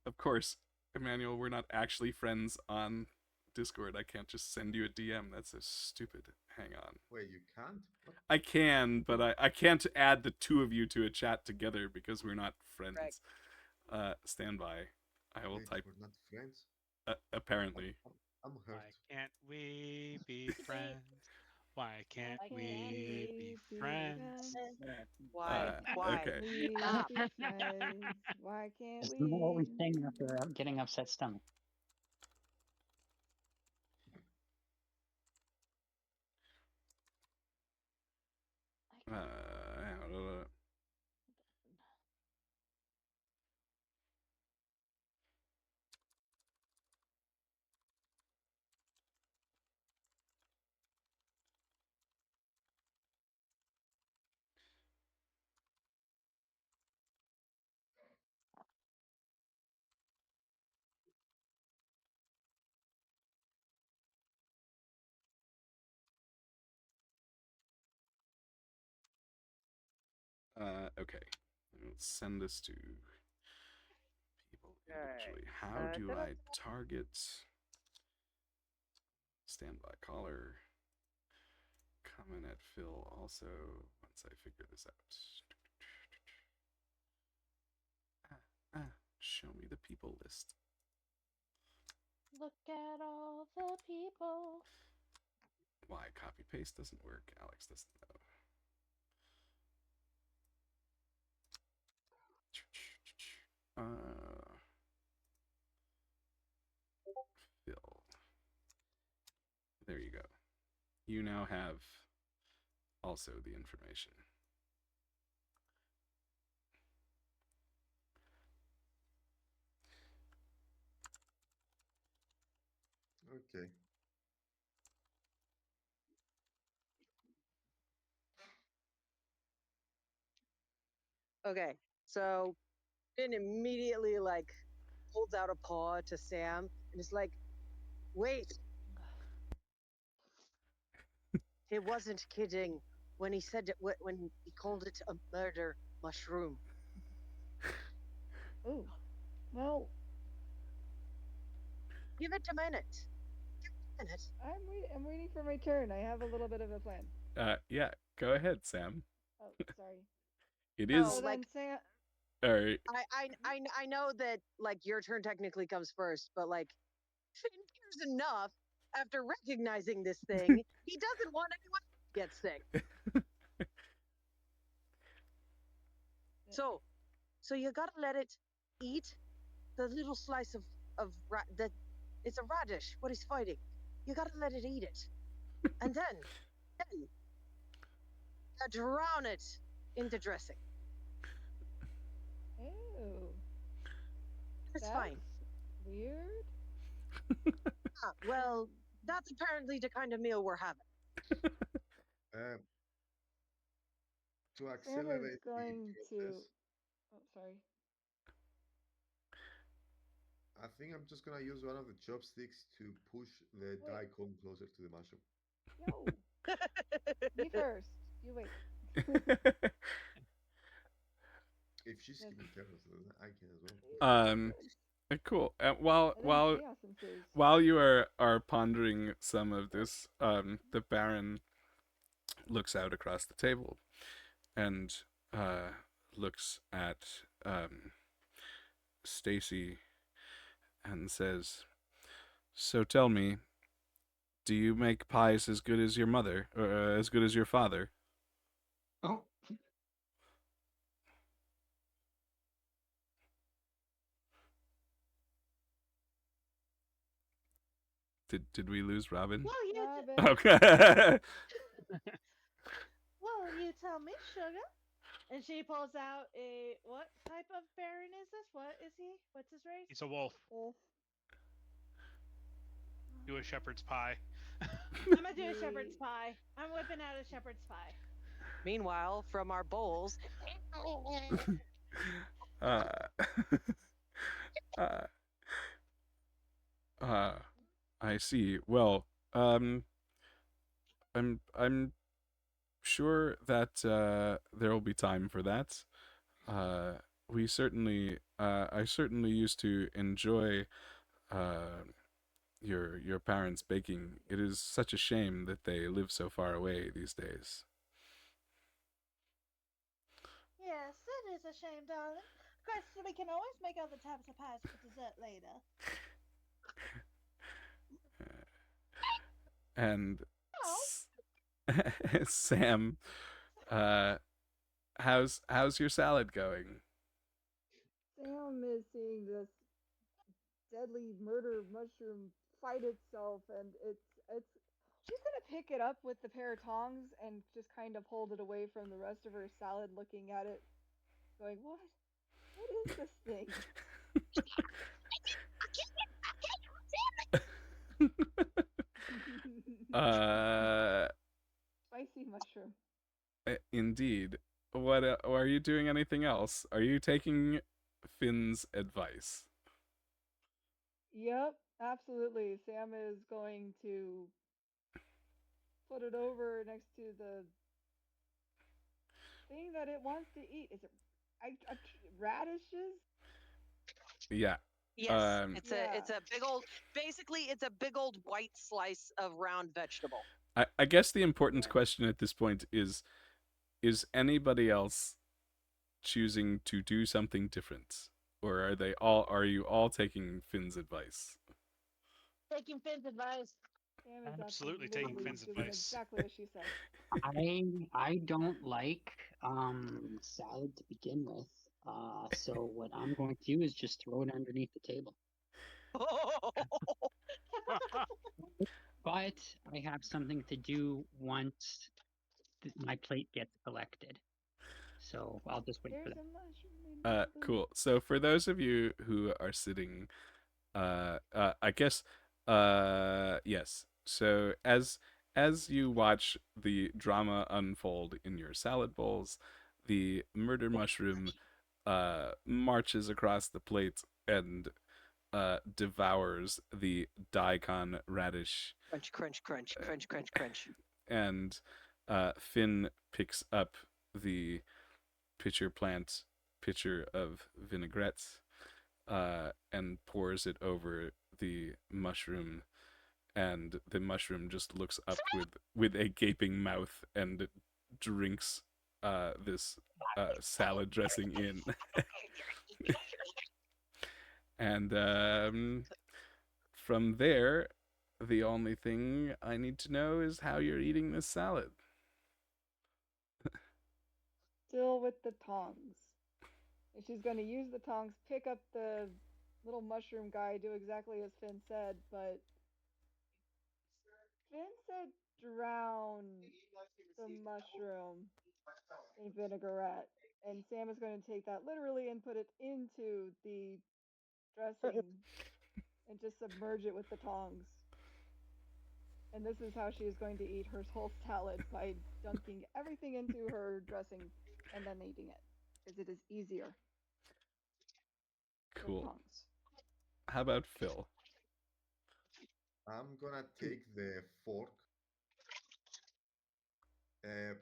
Of course, Emmanuel, we're not actually friends on Discord. I can't just send you a DM. That's so stupid. Hang on. Wait, you can't? What? I can, but I can't add the two of you to a chat together because we're not friends. Stand by. I will Wait, type. we're not friends? Apparently. I'm hurt. Why can't we be friends? Why can't we be friends? Why? Okay. We Stop. be friends. Why can't This we? is what we sing after getting upset stomach. Okay. Let's send this to people individually. Alright. How do ta-da. I target standby caller? Comment at Phil also once I figure this out. Show me the people list. Look at all the people. Why copy paste doesn't work? Alex doesn't know. Phil. There you go. You now have also the information. Okay. Okay, so Finn immediately like holds out a paw to Sam and is like, "Wait, he wasn't kidding when he said it, when he called it a murder mushroom." Oh, well, Give it a minute. Give it a minute. I'm waiting for my turn. I have a little bit of a plan. Yeah, go ahead, Sam. Oh, sorry. It No, is. So like then Sam, I know that like your turn technically comes first, but like Finn cares enough after recognizing this thing, he doesn't want anyone to get sick. So you gotta let it eat the little slice of that. It's a radish. What he's fighting. You gotta let it eat it, and then drown it into dressing. oh, It's that's fine. weird. Well, that's apparently the kind of meal we're having. To Sam is accelerate the going to. process, Oh, sorry. I think I'm just gonna use one of the chopsticks to push the Wait. daikon closer to the mushroom. Yo, me first. You wait. If she's Yes. keeping careless, then I can as well. Cool. And then chaos ensues. While you are pondering some of this, the Baron looks out across the table and looks at Stacy and says, "So tell me, do you make pies as good as your mother, or as good as your father?" Oh, Did we lose Robin? Well, you Robin. Okay. well, you tell me, sugar. And she pulls out a what type of baron is this? What is he? What's his race? He's a wolf. Wolf. Do a shepherd's pie. I'm gonna do a shepherd's pie. I'm whipping out a shepherd's pie. Meanwhile, from our bowls, uh, uh, I see. Well, I'm sure that there will be time for that. We certainly, I certainly used to enjoy your parents baking. It is such a shame that they live so far away these days. Yes, it is a shame, darling. Of course, we can always make other types of pies for dessert later. And Oh. Sam, how's your salad going? Sam is seeing this deadly murder mushroom fight itself, and it's. She's gonna pick it up with the pair of tongs and just kind of hold it away from the rest of her salad, looking at it, going, "What? What is this thing?" Spicy mushroom. Indeed. What are you doing anything else? Are you taking Finn's advice? Yep, absolutely. Sam is going to put it over next to the thing that it wants to eat? Is it radishes? Yeah. Yes, Um, it's a big old. Basically, it's a big old white slice of round vegetable. I guess the important Okay. question at this point is anybody else choosing to do something different? Or are you all taking Finn's advice? Taking Finn's advice. Sam is Absolutely taking absolutely Finn's doing advice. exactly as she said. I don't like salad to begin with. So what I'm going to do is just throw it underneath the table. But I have something to do once my plate gets collected. So I'll just wait for There's that. a mushroom in my boot. Cool. So for those of you who are sitting, I guess, yes. So as you watch the drama unfold in your salad bowls, the murder mushroom marches across the plate and devours the daikon radish, Crunch, crunch, crunch, crunch, crunch, crunch. and Fynn picks up the pitcher of vinaigrette, and pours it over the mushroom, and the mushroom just looks up with a gaping mouth and drinks this salad dressing in. And from there, the only thing I need to know is how you're eating this salad. Still with the tongs. And she's going to use the tongs, pick up the little mushroom guy, do exactly as Fynn said, but Fynn said drown the mushroom in vinaigrette. And Sam is going to take that literally and put it into the dressing and just submerge it with the tongs. And this is how she is going to eat her whole salad, by dunking everything into her dressing and then eating it, because it is easier with Cool. tongs. How about Phil? I'm gonna take the fork. Uh,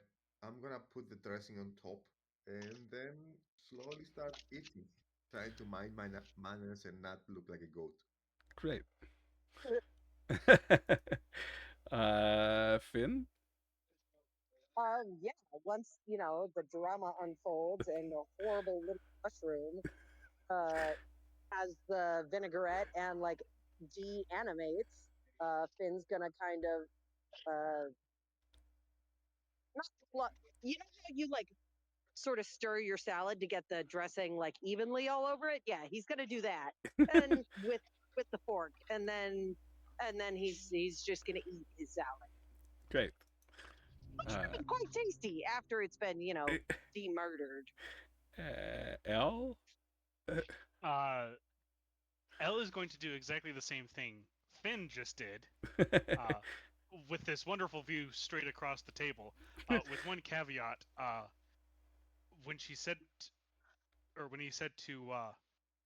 I'm gonna put the dressing on top and then slowly start eating, trying to mind my manners and not look like a goat. Great. Fynn? Yeah, once, the drama unfolds and the horrible little mushroom has the vinaigrette and like de-animates, Finn's gonna kind of not you know how you like sort of stir your salad to get the dressing like evenly all over it? Yeah, he's gonna do that. And with the fork, and then he's just gonna eat his salad. Great. Which would have been quite tasty after it's been, de-murdered. L? Elle is going to do exactly the same thing Fynn just did, with this wonderful view straight across the table, with one caveat. When he said to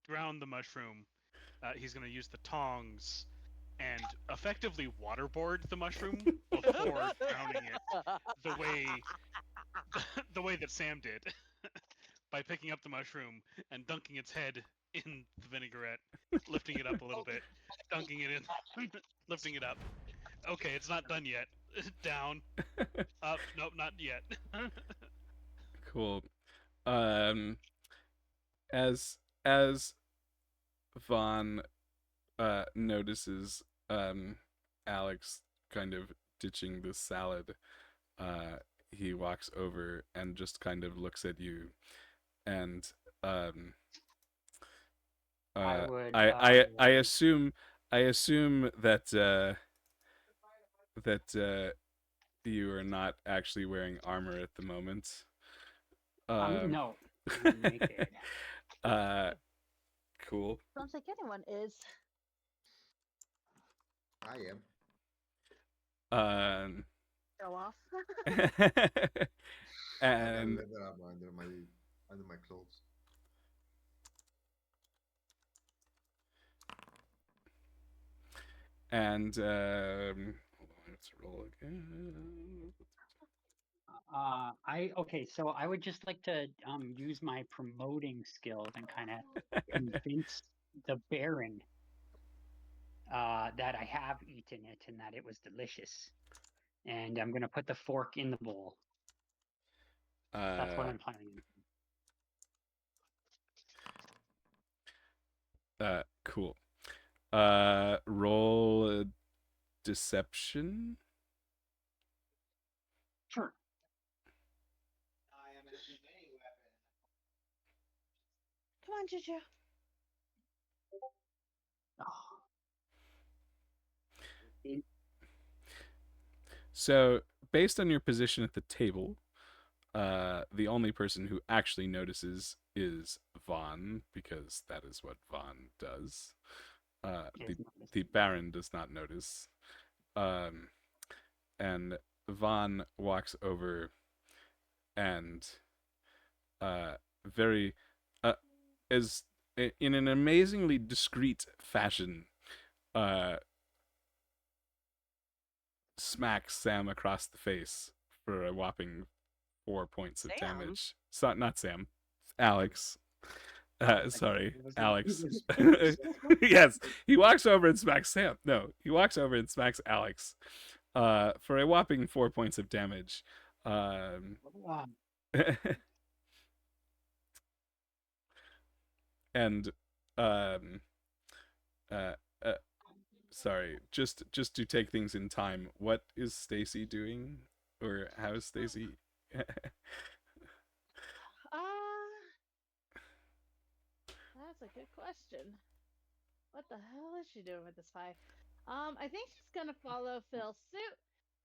drown the mushroom, he's going to use the tongs and effectively waterboard the mushroom before drowning it, the way that Sam did, by picking up the mushroom and dunking its head in the vinaigrette, lifting it up a little bit, dunking it in, lifting it up. Okay, it's not done yet. Down, up, nope, not yet. Cool. As Vaughn notices Alex kind of ditching the salad, he walks over and just kind of looks at you, and I assume that you are not actually wearing armor at the moment. No, I'm naked. Cool. Don't think anyone is. I am. Show off. I got And leather armor under my clothes. hold on, let's roll again. So I would just like to use my promoting skills and kind of convince the Baron that I have eaten it and that it was delicious. And I'm gonna put the fork in the bowl. That's what I'm planning. Cool. Roll deception. Sure. Come on, Juju. Oh. So, based on your position at the table, the only person who actually notices is Vaughn, because that is what Vaughn does. The Baron does not notice. And Vaughn walks over and as in an amazingly discreet fashion, smacks Sam across the face for a whopping 4 points of damage. So, not Sam, Alex. Sorry, Alex. Yes, he walks over and smacks Sam. No, he walks over and smacks Alex for a whopping 4 points of damage. And sorry, just to take things in time, what is Stacy doing, or how is Stacy? That's a good question. What the hell is she doing with this pie? I think she's gonna follow Phil's suit,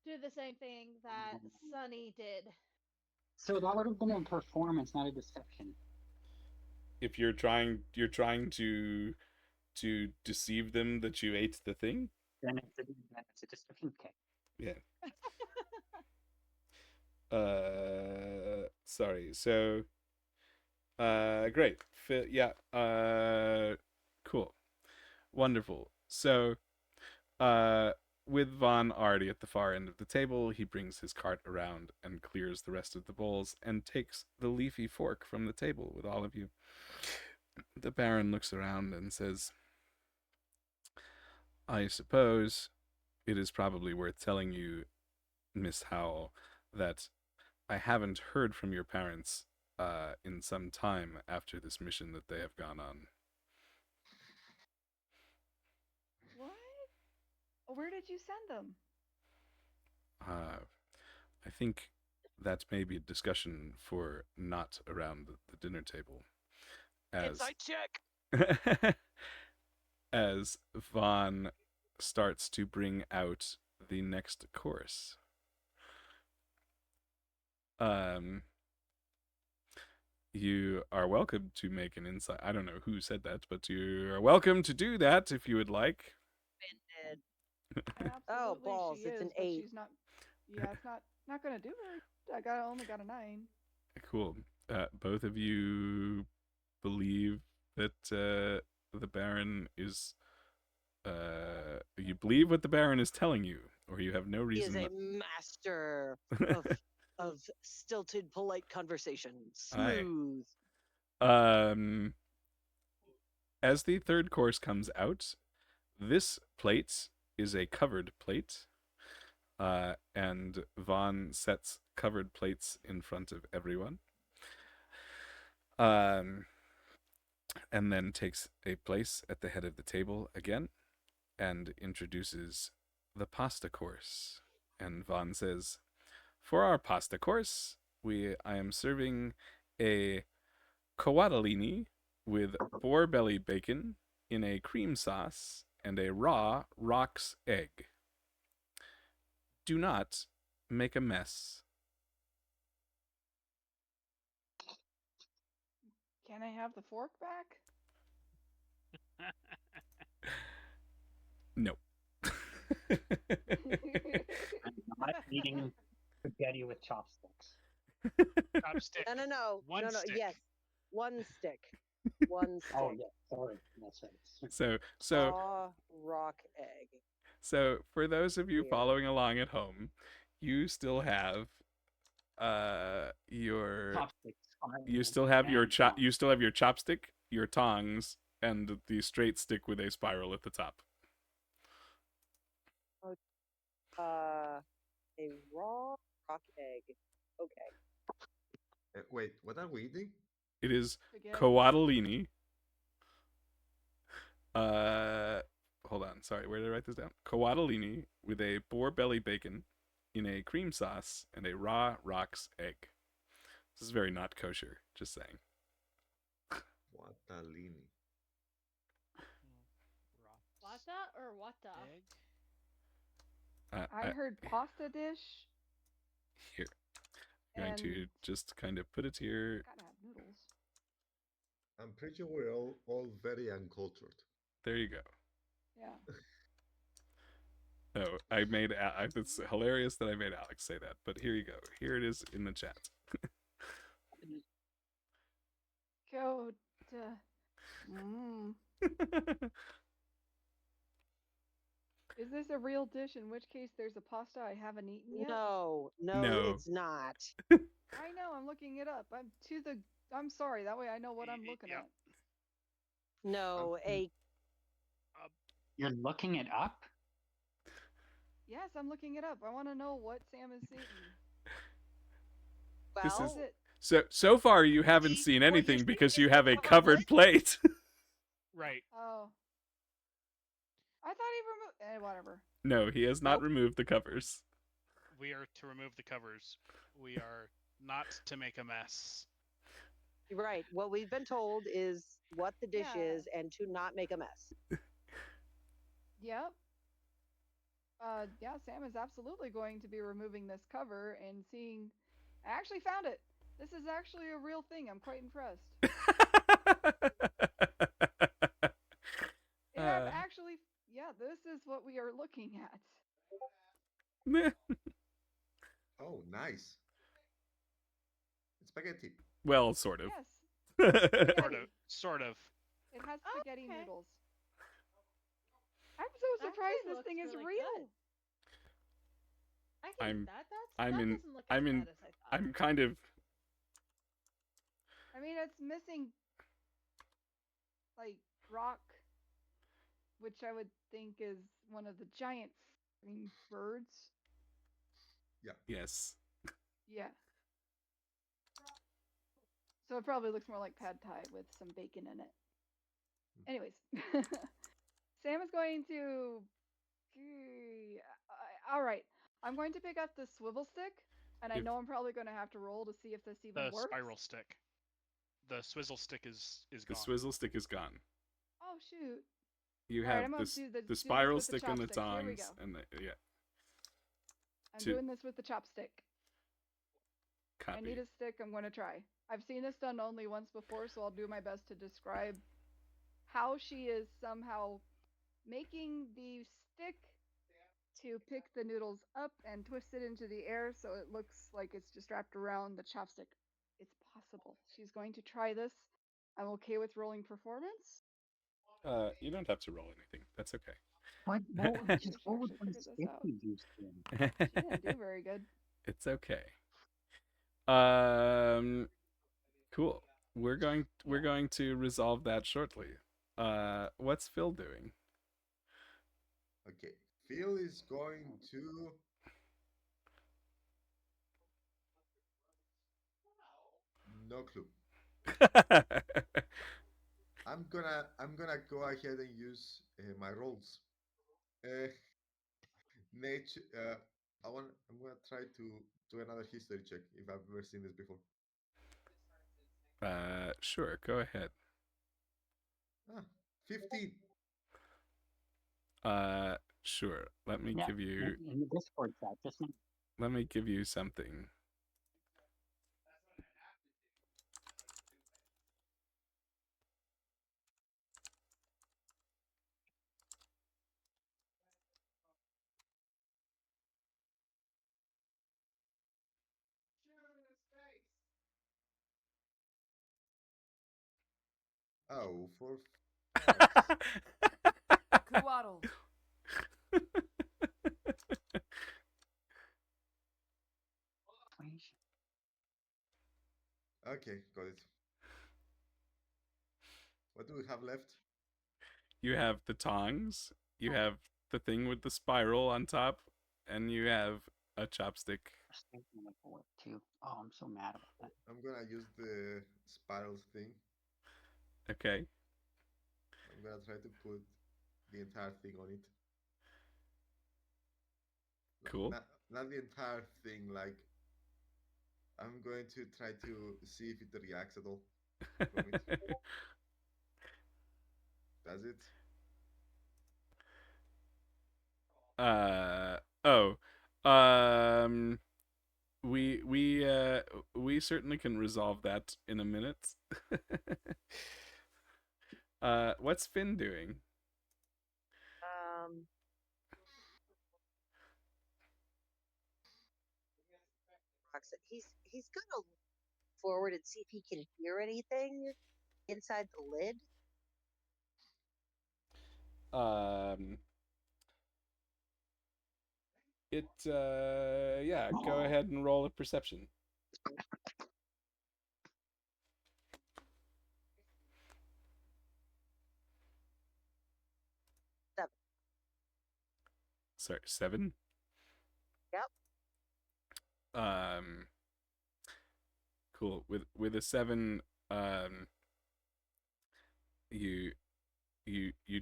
do the same thing that Sunny did. So that would have been a performance, not a deception. If you're trying to deceive them that you ate the thing, then it's a deception. Okay. Yeah. Sorry. So, great. Yeah. Cool. Wonderful. So, with Vaughn already at the far end of the table, he brings his cart around and clears the rest of the bowls and takes the leafy fork from the table with all of you. The Baron looks around and says, I suppose it is probably worth telling you, Miss Howell, that I haven't heard from your parents in some time after this mission that they have gone on. What? Where did you send them? I think that may be a discussion for not around the dinner table. Inside check! As Vaughn starts to bring out the next course. You are welcome to make an insight. I don't know who said that, but you are welcome to do that if you would like. Fynn did. Absolutely, Oh, balls, she it's is, an but 8. she's not. Yeah, it's not gonna do it. Only got a 9. Cool. Both of you believe that the Baron is. You believe what the Baron is telling you, or you have no reason. He is a master of stilted, polite conversation. Smooth. As the third course comes out, this plate is a covered plate, and Vaughn sets covered plates in front of everyone, and then takes a place at the head of the table again, and introduces the pasta course. And Vaughn says, for our pasta course, I am serving a coatellini with boar belly bacon in a cream sauce and a raw roc's egg. Do not make a mess. Can I have the fork back? No. I'm not eating spaghetti with chopsticks. Chopstick. No. One no. stick. Yes, one stick. One stick. Oh yeah, sorry, that's right. So raw rock egg. So for those of you Weird. following along at home, you still have your Chopsticks. you still have your and tongs. you still have your chopstick, your tongs, and the straight stick with a spiral at the top. A raw rock egg. Okay. Wait, what are we eating? It is Spaghetti. coatellini. Hold on. Sorry, where did I write this down? Coatellini with a boar belly bacon in a cream sauce and a raw rocks egg. This is very not kosher. Just saying. Guatalini. Wata or wata? Egg. I heard pasta dish. Here. I'm going to and just kind of put it here. gotta have noodles. I'm pretty sure we're all very uncultured. There you go. Yeah. Oh, I made. It's hilarious that I made Alex say that, but here you go. Here it is in the chat. Go to. Mm. Is this a real dish? In which case, there's a pasta I haven't eaten yet. No, No. it's not. I know. I'm looking it up. I'm sorry. That way I know what I'm looking Yeah. at. No, You're looking it up? Yes, I'm looking it up. I want to know what Sam is eating. This well, is- Is it? So far you haven't Eat seen what you're anything because seeing you is have a covered covered plate. Right. Oh. I thought he removed. Whatever. No, he has not Nope. removed the covers. We are to remove the covers. We are not to make a mess. right. What we've been told is what the dish Yeah. is and to not make a mess. Yep. Yeah, Sam is absolutely going to be removing this cover and seeing. I actually found it. This is actually a real thing. I'm quite impressed. Actually, yeah, this is what we are looking at. Oh, nice. Spaghetti. Well, sort of. Yes, Sort of. it has spaghetti Okay. noodles. I'm so That surprised actually this thing looks is really real. good. I can I'm- eat that. I'm that in- doesn't look I'm as in- bad as I thought. I'm kind of. I mean, it's missing like rock, which I would think is one of the giant birds. Yes. Yeah. So it probably looks more like pad thai with some bacon in it. Anyways, Sam is going to. All right, I'm going to pick up the swivel stick, and I If- know I'm probably going to have to roll to see if this even The works. spiral stick. The swizzle stick is The gone. swizzle stick is gone. Oh shoot! You All right, have I'm gonna this, do the- do the this spiral with the stick and the chopsticks. Here we tongs, go. and yeah, I'm Two. doing this with the chopstick. I copy. need a stick. I'm going to try. I've seen this done only once before, so I'll do my best to describe how she is somehow making the stick to pick the noodles up and twist it into the air so it looks like it's just wrapped around the chopstick. It's possible. She's going to try this. I'm okay with rolling performance. You don't have to roll anything. That's okay. What She would actually one figured this stick out. be used in? She didn't do very good. It's okay. Cool. We're going to resolve that shortly. What's Phil doing? Okay. Phil is going to. No clue. I'm gonna go ahead and use my rolls. Nature. I'm gonna try to do another history check if I've ever seen this before. Sure. Go ahead. 15. Sure. Let me Yeah, give you. in the Discord chat just now. Let me give you something. Oh, for Kuwaddle. Okay, got it. What do we have left? You have the tongs, you have the thing with the spiral on top, and you have a chopstick. Just thinking of what too. Oh, I'm so mad about that. I'm gonna use the spirals thing. Okay. I'm gonna try to put the entire thing on it. Cool. Not the entire thing, like I'm going to try to see if it reacts at all from it. Does it? Oh. Um we certainly can resolve that in a minute. What's Fynn doing? He's gonna look forward and see if he can hear anything inside the lid. Yeah, go ahead and roll a perception. Sorry, 7? Yep. Cool. With a 7, you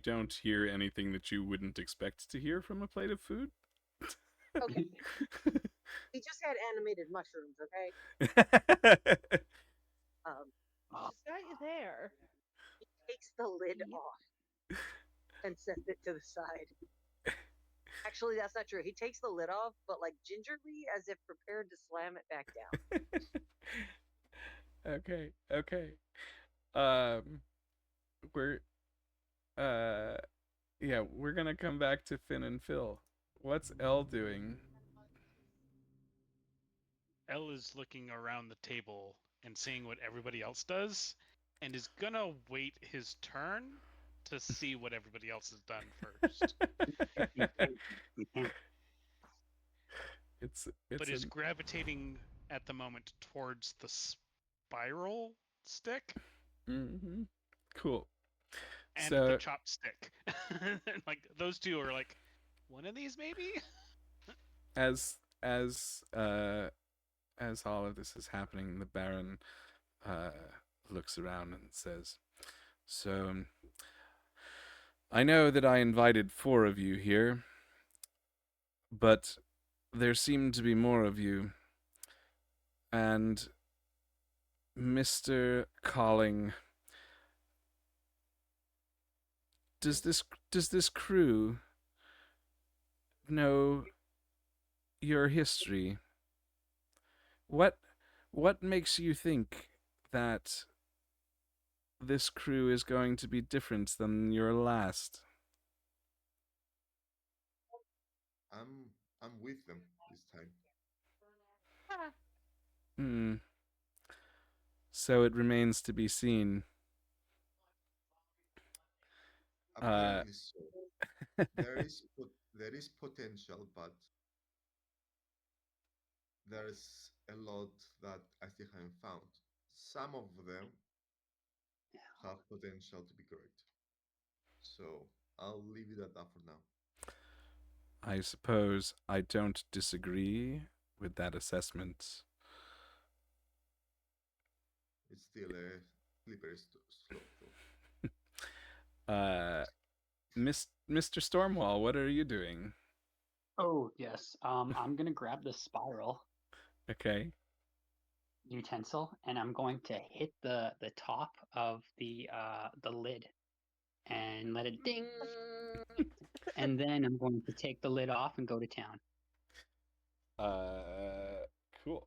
don't hear anything that you wouldn't expect to hear from a plate of food. Okay. He just had animated mushrooms, okay? She's got you there. He takes the lid Yep. off and sets it to the side. Actually, that's not true. He takes the lid off, but like gingerly, as if prepared to slam it back down. Okay. We're gonna come back to Fynn and Phil. What's Elle doing? Elle is looking around the table and seeing what everybody else does, and is gonna wait his turn to see what everybody else has done first. You can't. But is gravitating at the moment towards the spiral stick Mm-hmm. Cool. and So- the chopstick. Like those two are like one of these maybe. As all of this is happening, the Baron looks around and says, "So, I know that I invited 4 of you here, but there seem to be more of you, and Mr. Calling, does this crew know your history? What makes you think that this crew is going to be different than your last?" I'm with them this time. So it remains to be seen. Apparently so. There is potential, but there's a lot that I still haven't found. Some of them have potential to be correct. So I'll leave it at that for now. I suppose I don't disagree with that assessment. It's still a slippery slope, though. Mr. Stormwall, what are you doing? Oh yes. I'm gonna grab the spiral Okay. utensil and I'm going to hit the top of the lid and let it ding. And then I'm going to take the lid off and go to town. Cool.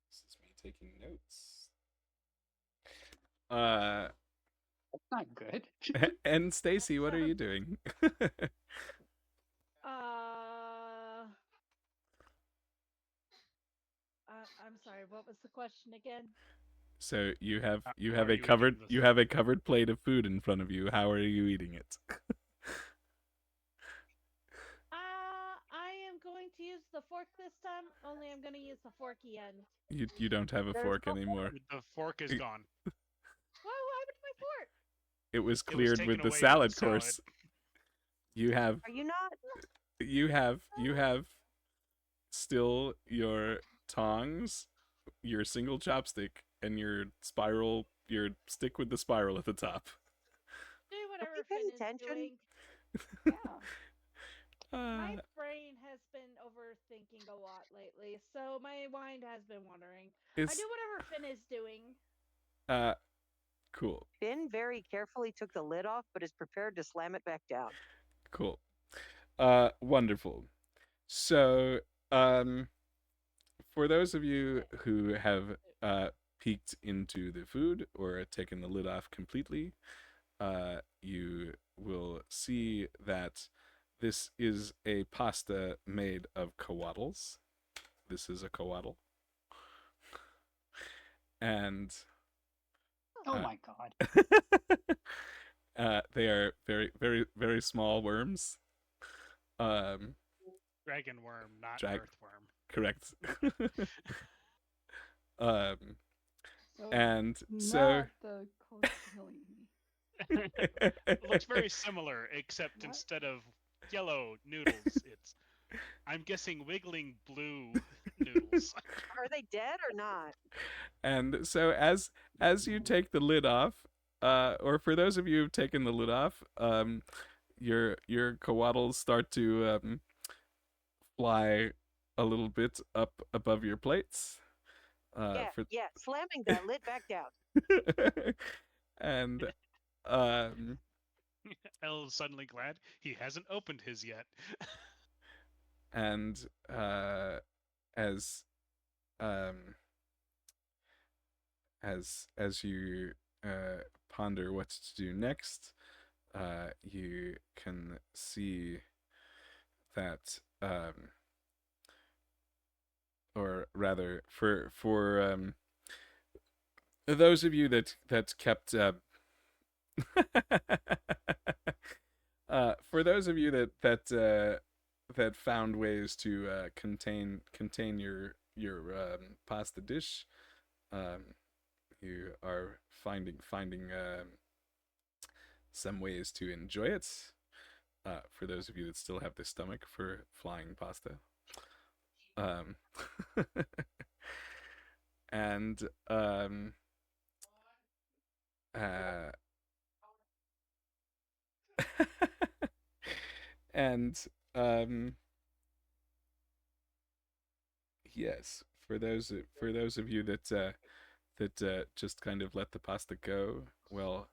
This is me taking notes. That's not good. And Stacy, what are you doing? I'm sorry. What was the question again? So you have How a are you covered eating this? you have a covered plate of food in front of you. How are you eating it? I am going to use the fork this time. Only I'm gonna use the forky end. You don't have a There's fork no anymore. The fork is gone. What happened to my fork? It was It was cleared taken with the away salad with the salad. course. You have Are you not? you have still your tongs, your single chopstick, and your stick with the spiral at the top. Do Are whatever we Fynn paying is attention? doing. Yeah. My brain has been overthinking a lot lately, so my mind has been wandering. I Is do whatever Fynn is doing. cool. Fynn very carefully took the lid off, but is prepared to slam it back down. Cool. Wonderful. So, for those of you who have peeked into the food or taken the lid off completely, you will see that this is a pasta made of coatls. This is a coatl. And Oh my god. they are very, very, very small worms. Dragon worm, not Drag- earthworm. Correct. So And not so the constellation. It looks very similar, except What? instead of yellow noodles, it's I'm guessing wiggling blue noodles. Are they dead or not? And so as you take the lid off, or for those of you who've taken the lid off, your coatls start to fly a little bit up above your plates. Yeah, slamming that lid back down. And Elle is suddenly glad he hasn't opened his yet. and as you ponder what to do next, you can see that, or rather, for those of you that kept for those of you that found ways to contain your pasta dish, you are finding some ways to enjoy it. For those of you that still have the stomach for flying pasta, and and yes, for those of you that just kind of let the pasta go, well,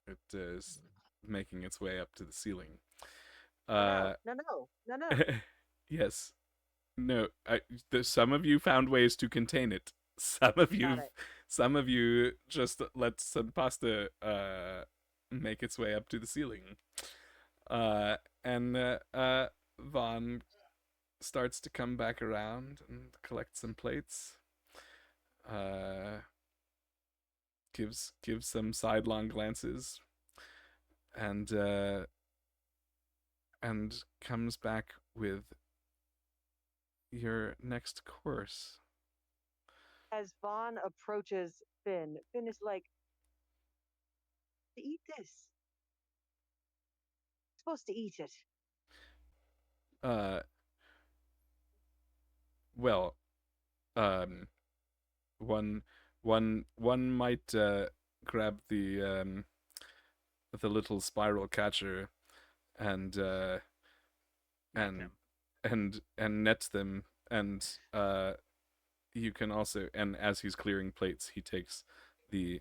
it is making its way up to the ceiling. No. Yes. No, some of you found ways to contain it. Some of you just let some pasta make its way up to the ceiling. And Vaughn starts to come back around and collect some plates. Gives some sidelong glances, and comes back with your next course. As Vaughn approaches Fynn is like, to eat this. You're supposed to eat it. Well, one might grab the little spiral catcher and net them, and you can also, and as he's clearing plates, he takes the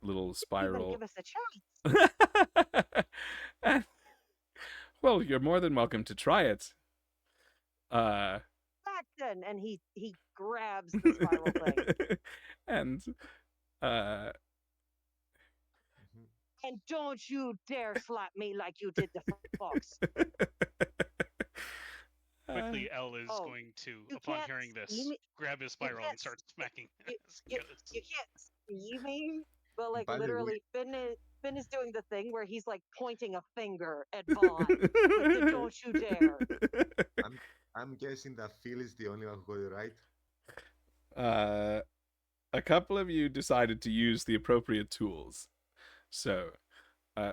little spiral. Give us a chance. Well, you're more than welcome to try it. Back then, and he grabs the spiral thing. And and don't you dare slap me like you did the fox. Quickly, Elle is going to, upon hearing this, grab his spiral and start smacking. You can't see me, but like By the literally, Fynn is doing the thing where he's like pointing a finger at Vaughn with the "don't you dare." I'm guessing that Phil is the only one who got it right. A couple of you decided to use the appropriate tools. So, so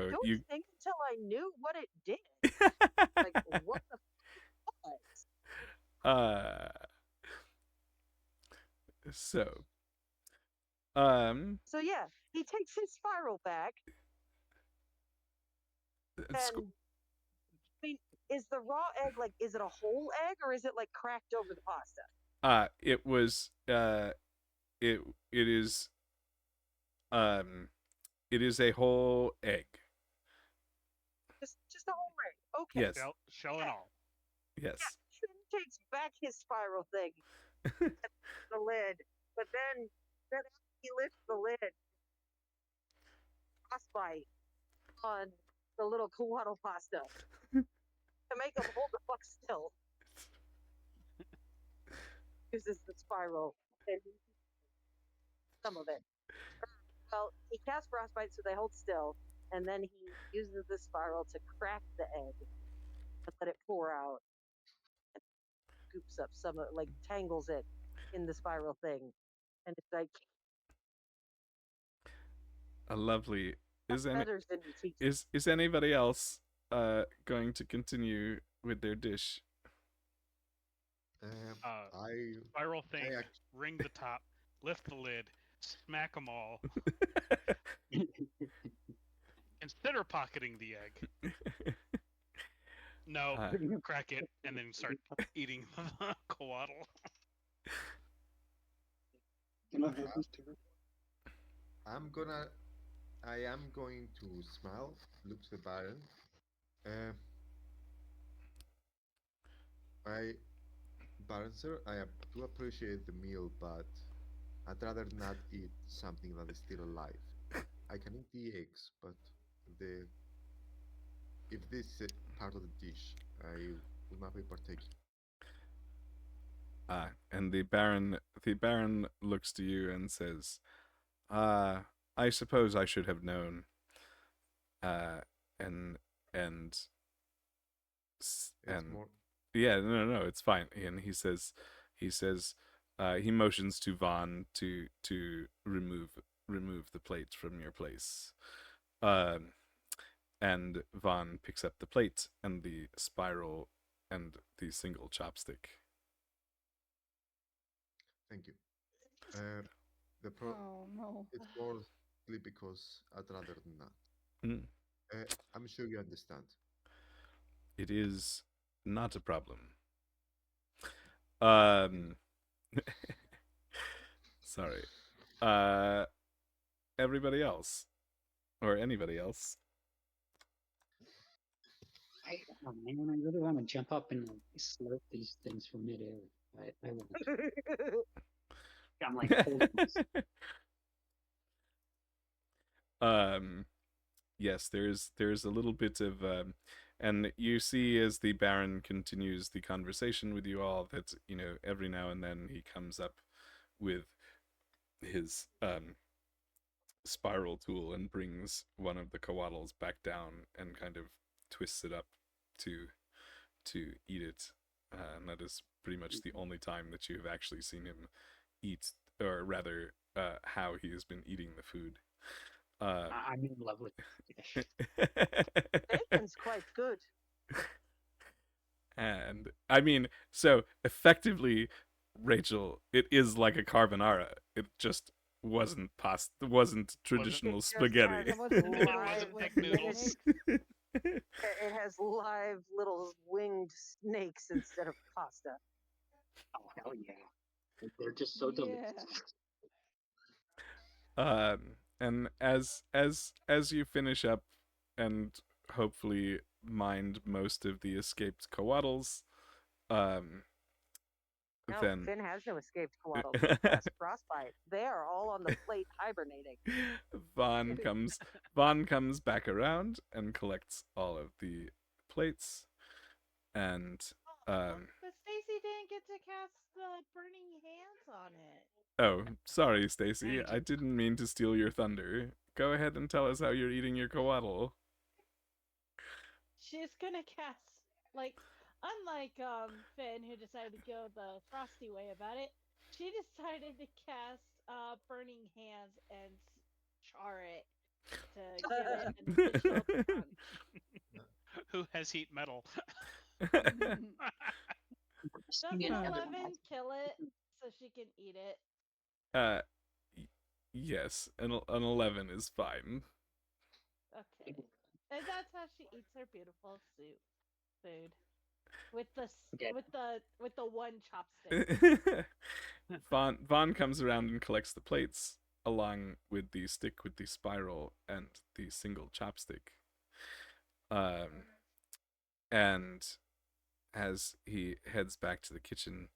Don't you. think until I knew what it did. Like, what the fuck was? So, So yeah, he takes his spiral back, squ- and I mean, is the raw egg like? Is it a whole egg or is it like cracked over the pasta? it was, it is, it is a whole egg. Just a whole egg. Okay. Yes. Shell and all. Yes. Yeah, Fynn takes back his spiral thing, the lid, but then after he lifts the lid, frostbite on the little Kuwaddle pasta to make him hold the fuck still. Uses the spiral and some of it. Well, he casts frostbite so they hold still, and then he uses the spiral to crack the egg and let it pour out. And scoops up some of like tangles it in the spiral thing. And it's like A lovely. feathers in your teeth. Is anybody else going to continue with their dish? Spiral thing, I ring the top, lift the lid, smack them all. Consider pocketing the egg. No, crack it, and then start eating the coatl. I am going to smile, look to the Baron. Baron sir, do appreciate the meal, but I'd rather not eat something that is still alive. I can eat the eggs, but if this is part of the dish, I will not be partaking. And the Baron looks to you and says, I suppose I should have known. And More. yeah, no, it's fine. And he says, he motions to Vaughn to remove the plates from your place. And Vaughn picks up the plate and the spiral and the single chopstick. Thank you. Oh no. It's mostly because I'd rather not. Mm. I'm sure you understand. It is not a problem. Sorry. Everybody else, or anybody else? Oh man, I really want to jump up and slurp these things from midair. I won't. I'm like holding this. Yes, there's a little bit of and you see as the Baron continues the conversation with you all that, you know, every now and then he comes up with his spiral tool and brings one of the coatls back down and kind of twists it up to eat it. And that is pretty much the only time that you have actually seen him eat, or rather, how he has been eating the food. I'm in love with fish. Bacon's quite good. And I mean, so effectively, Rachel, it is like a carbonara. It just wasn't traditional spaghetti. It wasn't It live wasn't with thick noodles. snakes. It has live little winged snakes instead of pasta. Oh hell yeah! They're just so delicious. And as you finish up and hopefully mind most of the escaped coatls, No, then Fynn has no escaped coatl. He has frostbite. They are all on the plate hibernating. Vaughn comes back around and collects all of the plates, and But Stacy didn't get to cast the burning hands on it. oh, sorry, Stacy, I didn't mean to steal your thunder. Go ahead and tell us how you're eating your coatl. She's gonna cast, like, unlike Fynn, who decided to go the frosty way about it, she decided to cast Burning Hands and char it to give it an additional punch. Who has heat metal? Does an 11 kill it so she can eat it? Yes, an 11 is fine. Okay. And that's how she eats her beautiful food. With the one chopstick. Vaughn comes around and collects the plates, along with the stick with the spiral and the single chopstick. And as he heads back to the kitchen,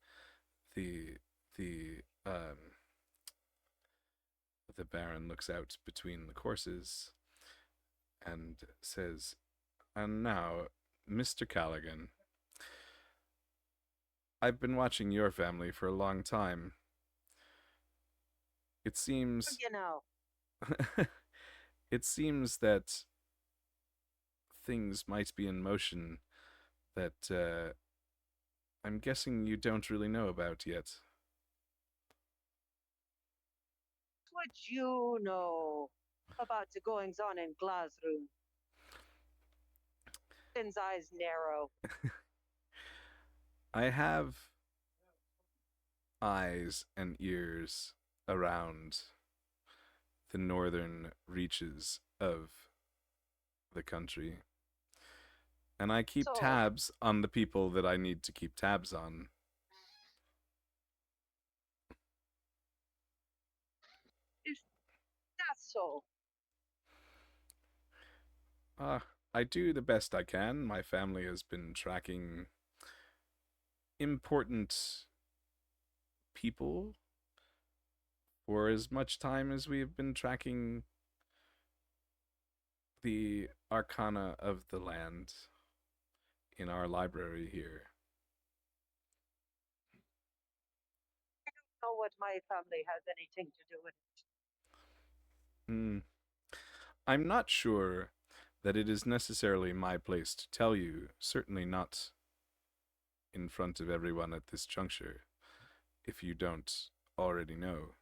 the Baron looks out between the courses and says, "And now, Mr. Callaghan, I've been watching your family for a long time. It seems You know, it seems that things might be in motion that I'm guessing you don't really know about yet." what you know about the goings on in Glasgow? Finn's eyes narrow. I have eyes and ears around the northern reaches of the country, and I keep So- tabs on the people that I need to keep tabs on. Is that so? I do the best I can. My family has been tracking important people for as much time as we have been tracking the arcana of the land in our library here. I don't know what my family has anything to do with it. I'm not sure that it is necessarily my place to tell you, certainly not in front of everyone at this juncture, if you don't already know.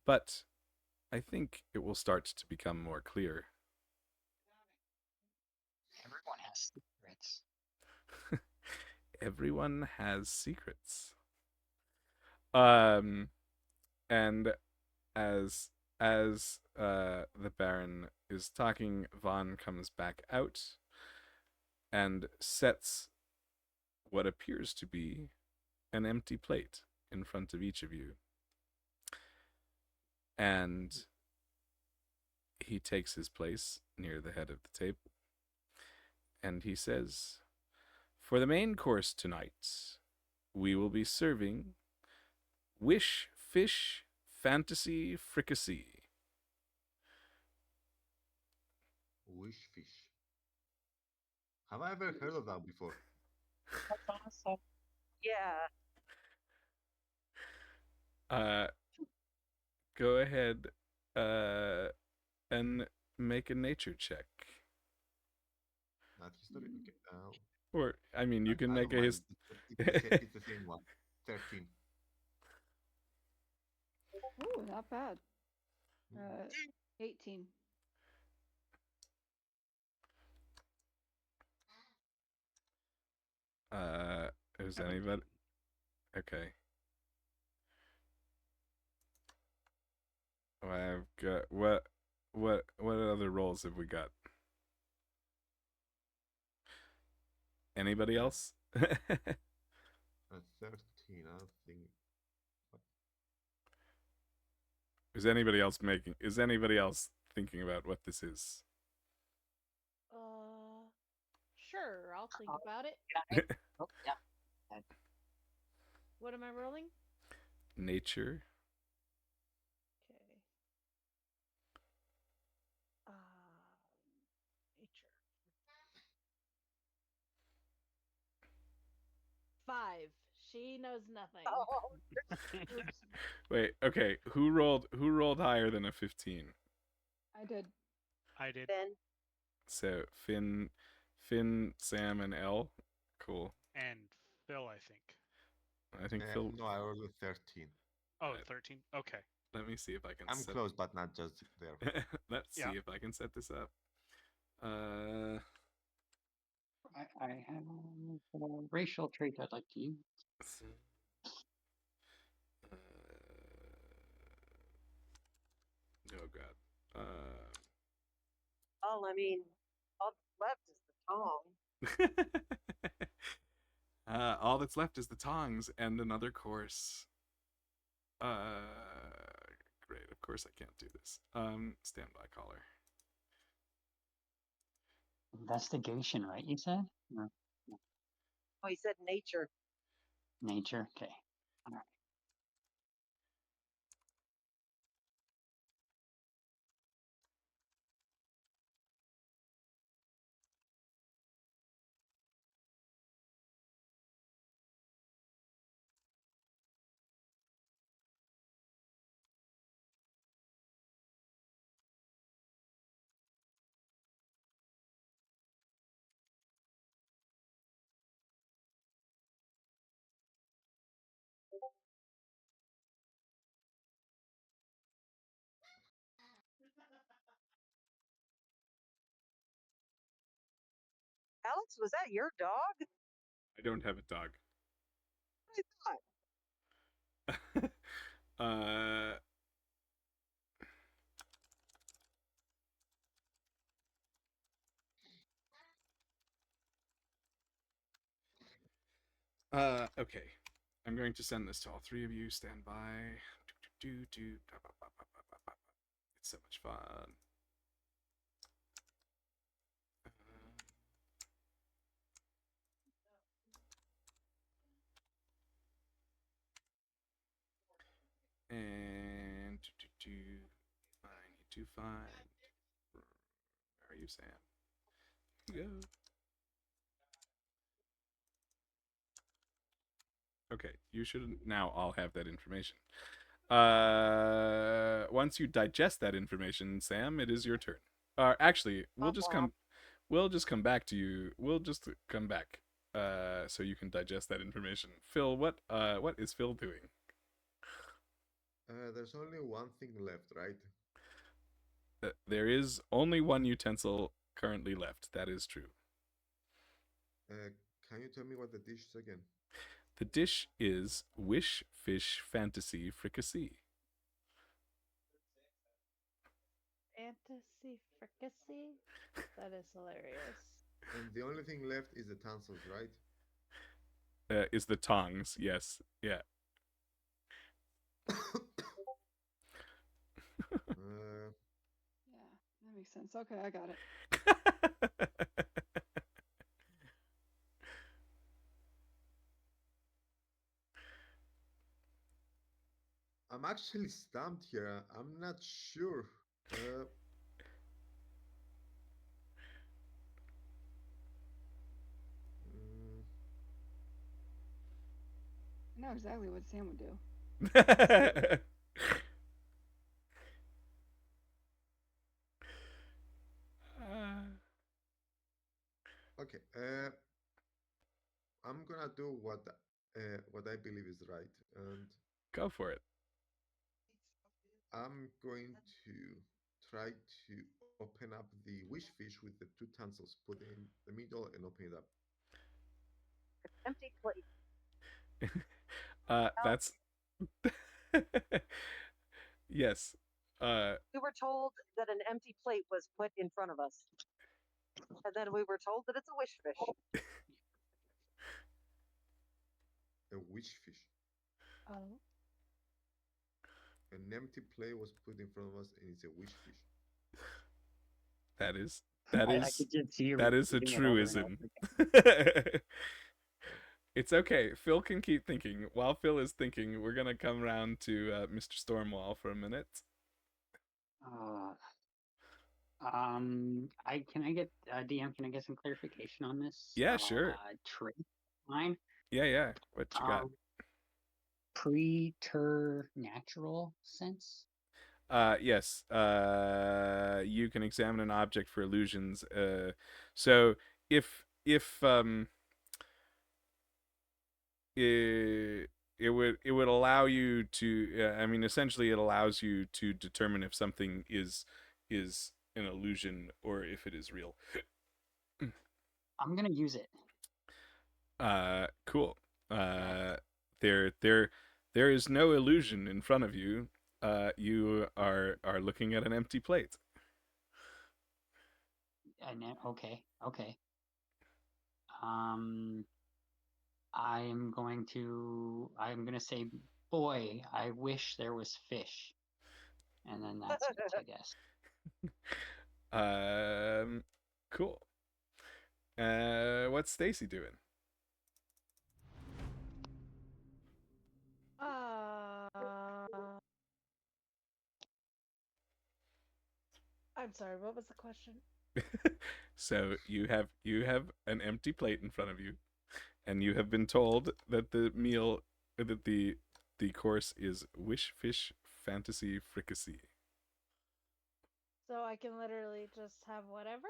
But I think it will start to become more clear. Everyone has secrets. Everyone has secrets. And as the Baron is talking, Vaughn comes back out and sets what appears to be an empty plate in front of each of you. And he takes his place near the head of the table. And he says, "For the main course tonight, we will be serving Wish Fish Fantasy Fricassee." Wish fish. Have I ever heard of that before? That's awesome. Yeah. Go ahead and make a nature check. Not history. Okay. Or, I mean, you can I make don't a mind. It's the same one. 13. Ooh, not bad. 18. Is anybody? Okay. I've got what other roles have we got? Anybody else? A 13. I don't think. Is anybody else thinking about what this is? Sure, I'll think about it. Oh, yeah. What am I rolling? Nature. Okay. Nature. 5. She knows nothing. Oh, Wait, okay. Who rolled higher than a 15? I did. I did. Finn. So Fynn, Sam, and Elle. Cool. And Phil, I think. I think Phil. No, I rolled a 13. Oh, Right. 13? Okay. Let me see if I can. I'm close, but not just there. Let's Yeah. see if I can set this up. I have a racial trait I'd like to use. Oh god. Well, I mean, all that's left is the tongue. All that's left is the tongs and another course. Great. Of course I can't do this. Standby caller. Investigation, right? You said? Or Oh, he said nature. nature. Okay. All right. Alex, was that your dog? I don't have a dog. I thought. Okay. I'm going to send this to all three of you. Stand by. It's so much fun. And I need to find. Where are you, Sam? Here you go. Okay, you should now all have that information. Once you digest that information, Sam, it is your turn. Actually, we'll just come back to you. We'll just come back. So you can digest that information. Phil, what is Phil doing? There's only one thing left, right? There is only one utensil currently left. That is true. Can you tell me what the dish is again? The dish is wish fish fantasy fricassee. Fantasy fricassee? That is hilarious. And the only thing left is the tonsils, right? Is the tongs? Yes. Yeah. Yeah, that makes sense. Okay, I got it. I'm actually stumped here. I'm not sure. I know exactly what Sam would do. Okay. I'm gonna do what I believe is right, and Go for it. I'm going to try to open up the wish fish with the two tonsils, put it in the middle, and open it up. Empty plate. That's yes. We were told that an empty plate was put in front of us. And then we were told that it's a wish fish. A wish fish. Oh. An empty plate was put in front of us, and it's a wish fish. That is I could just see you that is a repeating it over and truism. over It's okay. Phil can keep thinking. While Phil is thinking, we're gonna come around to Mr. Stormwall for a minute. Can I get DM? Can I get some clarification on this? Yeah, sure. Trait line. Yeah. What you got? Preternatural sense. Yes. You can examine an object for illusions. So if it would allow you to. I mean, essentially, it allows you to determine if something is an illusion or if it is real. I'm gonna use it. Cool. There is no illusion in front of you. You are looking at an empty plate. Okay. I'm gonna say, boy, I wish there was fish. And then that's it, I guess. Cool. What's Stacy doing? I'm sorry, what was the question? So you have an empty plate in front of you, and you have been told that the course is wish fish fantasy fricassee. So I can literally just have whatever?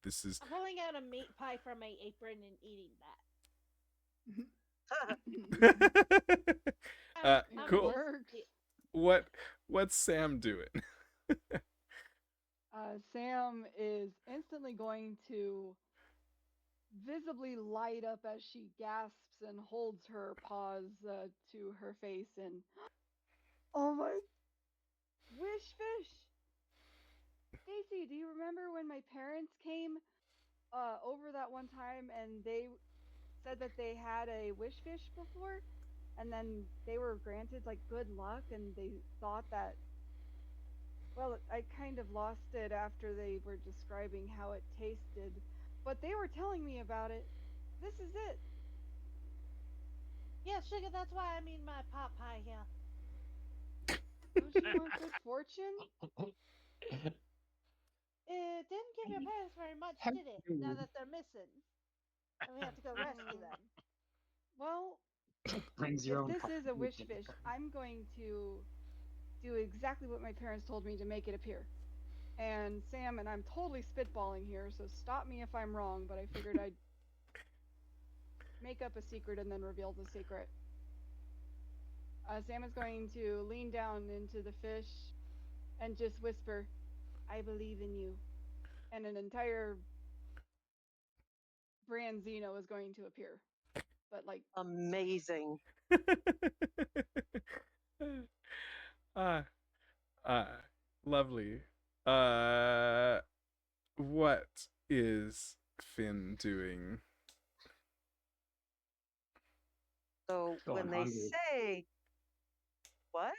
This is I'm pulling out a meat pie from my apron and eating that. cool. Works. What's Sam doing? Sam is instantly going to visibly light up as she gasps and holds her paws to her face and, oh my, wish fish! Stacy, do you remember when my parents came over that one time and they said that they had a wish fish before? And then they were granted like good luck and they thought that, well, I kind of lost it after they were describing how it tasted, but they were telling me about it. This is it. Yeah, sugar, that's why I mean my pot pie here. Don't you want good fortune? It didn't give your parents very much, did it? Now that they're missing. And we have to go rescue them. Well, Brings your own if this is a wish fortune. fish, I'm going to do exactly what my parents told me to make it appear. And Sam, and I'm totally spitballing here, so stop me if I'm wrong, but I figured I'd make up a secret and then reveal the secret. Sam is going to lean down into the fish and just whisper, I believe in you. And an entire Branzino is going to appear. But like Amazing. Lovely. What is Fynn doing? So Going when they hungry. say, what?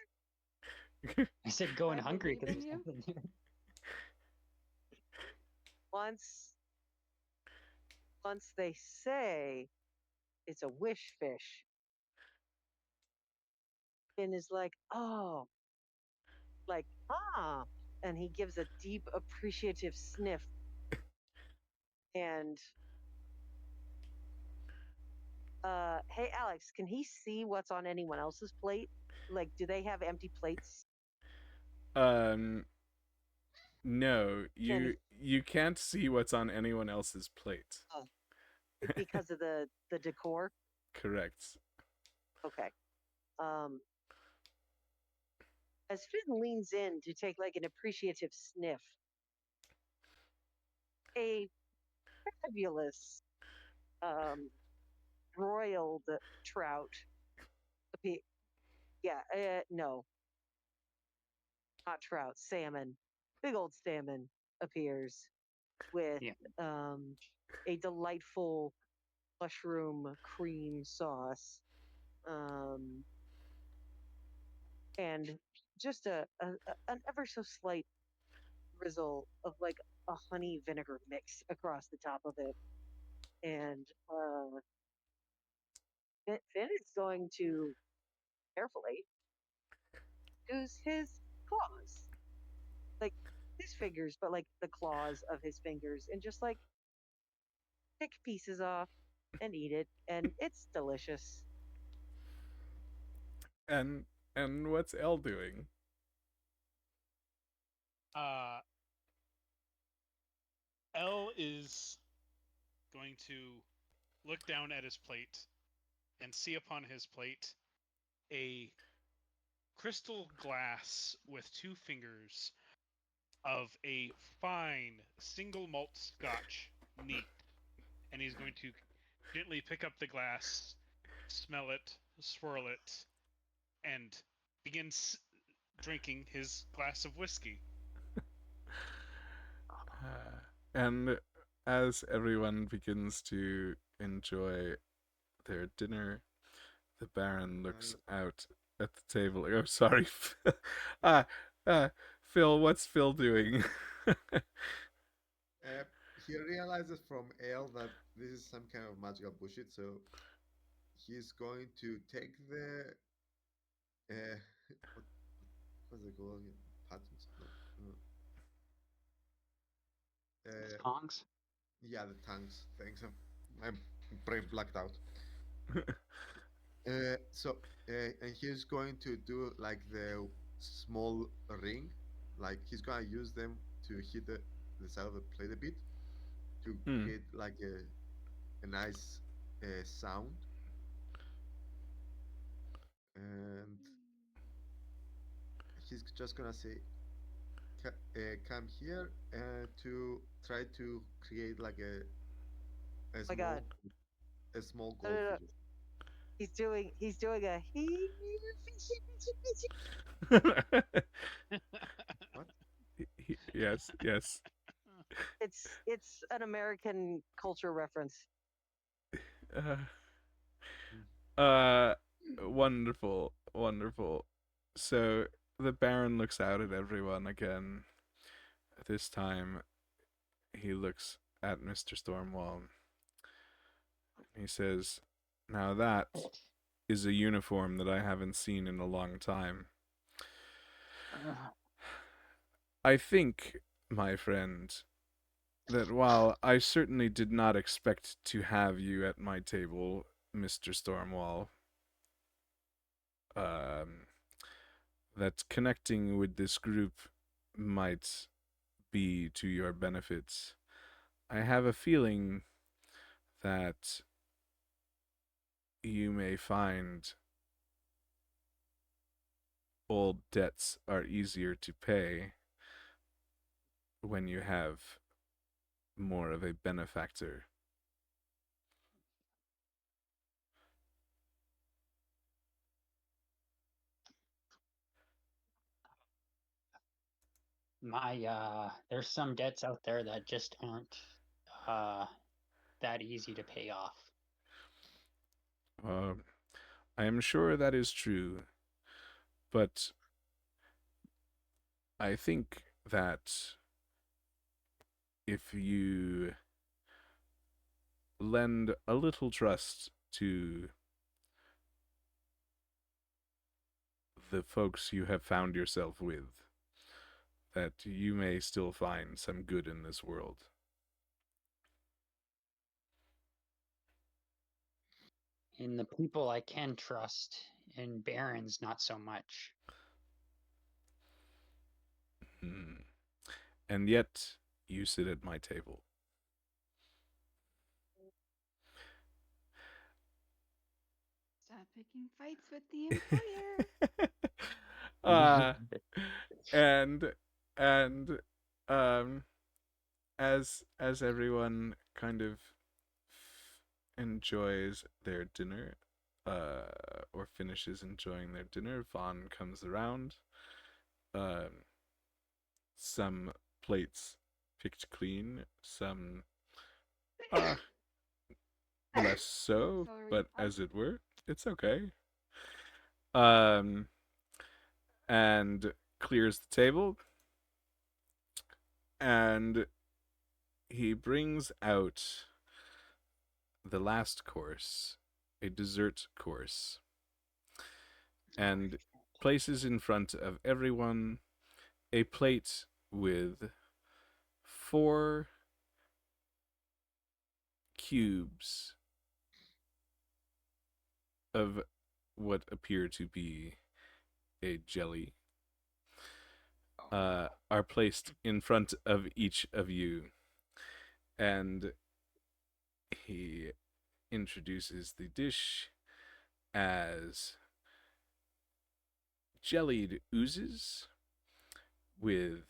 I said going I hungry believe because in there's you. nothing here. Once they say it's a wish fish, Finn is like, oh, like, and he gives a deep appreciative sniff. And hey Alex, can he see what's on anyone else's plate? Like, do they have empty plates? No, Can you can't see what's on anyone else's plate. because of the decor? Correct. Okay. As Finn leans in to take like an appreciative sniff, a fabulous broiled trout no, not trout, salmon, big old salmon appears with a delightful mushroom cream sauce, and just an ever so slight drizzle of like a honey vinegar mix across the top of it. And Finn is going to carefully use his claws, like his fingers, but like the claws of his fingers, and just like pick pieces off and eat it, and it's delicious. And what's Elle doing? Elle is going to look down at his plate and see upon his plate a crystal glass with 2 fingers of a fine single malt scotch neat. And he's going to gently pick up the glass, smell it, swirl it, and begin drinking his glass of whiskey. And as everyone begins to enjoy their dinner, the Baron looks out at the table. Oh, sorry. Phil, what's Phil doing? He realizes from ale that this is some kind of magical bullshit, so he's going to take the what, what's it called again? Patents? No. Tongs. Yeah, the tanks. Thanks. My brain blacked out. And he's going to do like the small ring, like he's gonna use them to hit the side of the plate a bit to create like a nice sound. And he's just gonna say, "Come here," to try to create like a my small God. a small No, no, no. goldfish. He's doing a What? Yes. It's an American culture reference. Wonderful. So the Baron looks out at everyone again. This time, he looks at Mr. Stormwall. He says, "Now that is a uniform that I haven't seen in a long time. I think, my friend, that while I certainly did not expect to have you at my table, Mr. Stormwall, that connecting with this group might be to your benefit. I have a feeling that you may find old debts are easier to pay when you have more of a benefactor." There's some debts out there that just aren't that easy to pay off. I am sure that is true, but I think that if you lend a little trust to the folks you have found yourself with, that you may still find some good in this world. In the people I can trust, in barons not so much. And yet, you sit at my table. Stop picking fights with the employer. And as everyone kind of enjoys their dinner, or finishes enjoying their dinner, Vaughn comes around. Some plates picked clean, some less so, Sorry, but as it were, it's okay. And clears the table, and he brings out the last course, a dessert course, and places in front of everyone a plate with 4 cubes of what appear to be a jelly, are placed in front of each of you, and he introduces the dish as jellied oozes with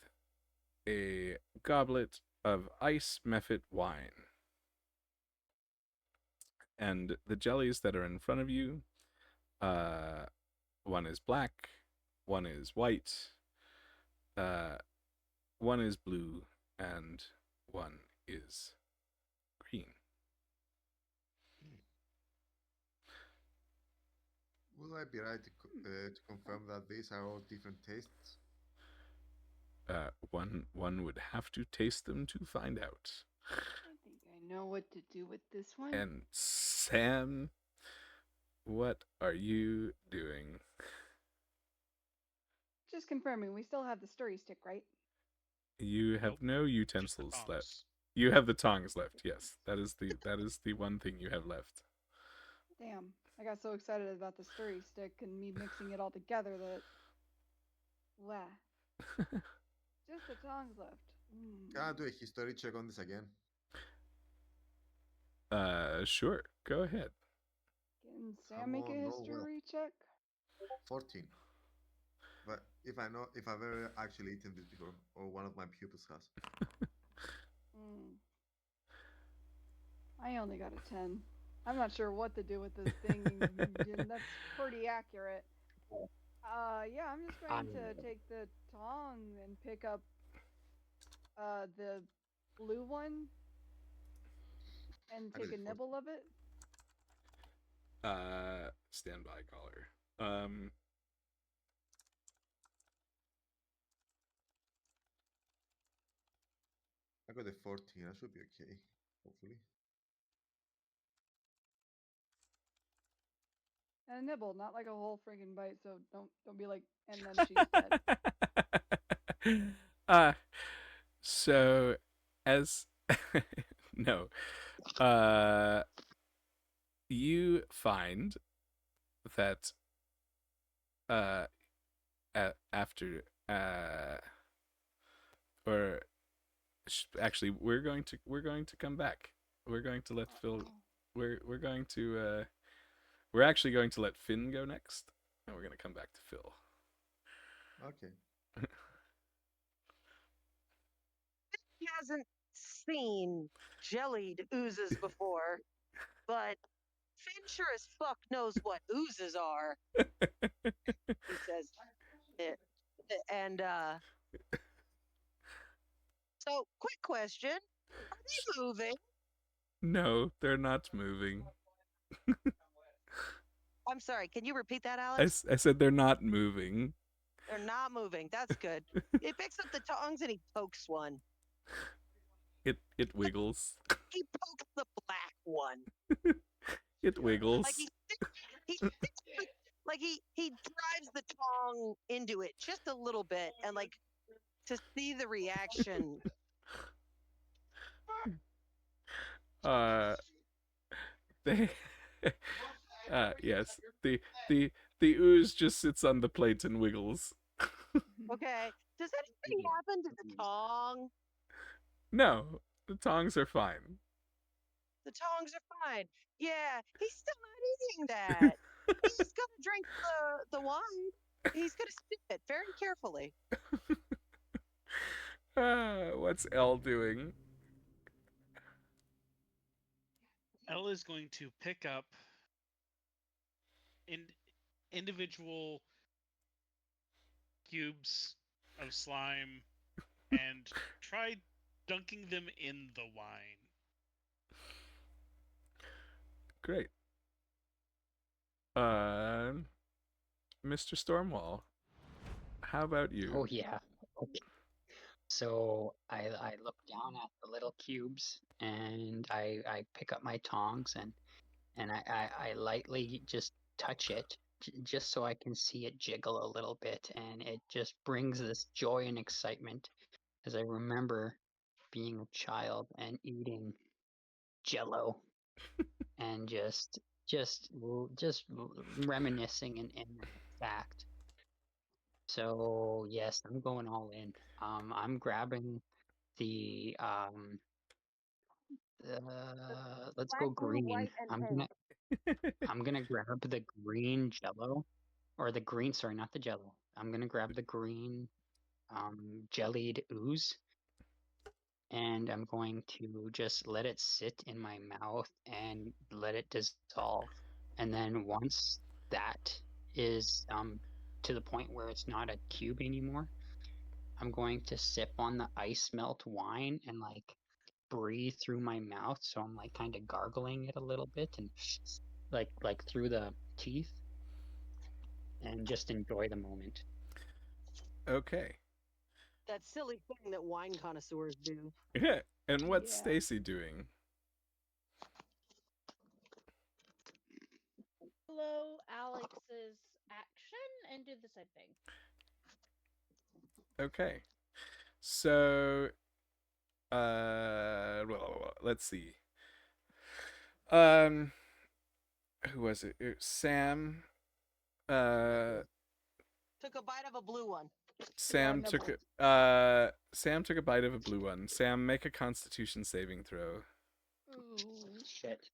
a goblet of ice mephit wine. And the jellies that are in front of you, one is black, one is white, one is blue, and one is green. Will I be right to confirm that these are all different tastes? One would have to taste them to find out. I think I know what to do with this one. And Sam, what are you doing? Just confirming, we still have the stirry stick, right? You have Nope, no just the utensils left. tongs. You have the tongs left. Yes, that is the one thing you have left. Damn, I got so excited about the stirry stick and me mixing it all together that... Wow. Just the tongs left. Can I do a history check on this again? Sure. Go ahead. Can Sam Come make a on, roll well. history check? 14. But if I've ever actually eaten this before, or one of my pupils has. I only got a 10. I'm not sure what to do with this thing. That's pretty accurate. Yeah, I'm just going to take the tong and pick up the blue one and I take got a it, nibble of it. Stand by, caller. I got a 14. I should be okay, hopefully. And a nibble, not like a whole friggin' bite. So don't be like, and then she's dead. So as no, you find that after or actually we're going to come back. We're going to let Phil. We're going to we're actually going to let Fynn go next, and we're going to come back to Phil. Okay. He hasn't seen jellied oozes before, but Fynn sure as fuck knows what oozes are. He says, and so quick question: are they moving? No, they're not moving. I'm sorry. Can you repeat that, Alex? I said they're not moving. They're not moving. That's good. He picks up the tongs and he pokes one. It wiggles. He pokes the black one. It wiggles. Like he drives the tong into it just a little bit, and like to see the reaction. They yes, the ooze just sits on the plate and wiggles. Okay. Does anything happen to the tong? No, the tongs are fine. The tongs are fine. Yeah, he's still not eating that. He's gonna drink the wine. He's gonna sip it very carefully. What's Elle doing? Elle is going to pick up individual cubes of slime and try dunking them in the wine. Great. Mr. Stormwall, how about you? Oh yeah. Okay. So I look down at the little cubes and I pick up my tongs and I lightly just touch it just so I can see it jiggle a little bit, and it just brings this joy and excitement as I remember being a child and eating Jello and just reminiscing in fact. So yes, I'm going all in. I'm grabbing the Let's Black, go blue, green. white, and I'm gonna grab the green jello, or the green. Sorry, not the jello. I'm gonna grab the green, jellied ooze, and I'm going to just let it sit in my mouth and let it dissolve. And then once that is to the point where it's not a cube anymore, I'm going to sip on the ice melt wine and like breathe through my mouth, so I'm like kind of gargling it a little bit and like through the teeth, and just enjoy the moment. Okay. that silly thing that wine connoisseurs do. Yeah. And what's Yeah. Stacy doing? Follow Alex's action and do the same thing. Okay. So let's see. Who was it? Sam. Took a bite of a blue one. Sam Yeah, took Sam took a bite of a blue one. Sam, make a Constitution saving throw. Ooh. Shit.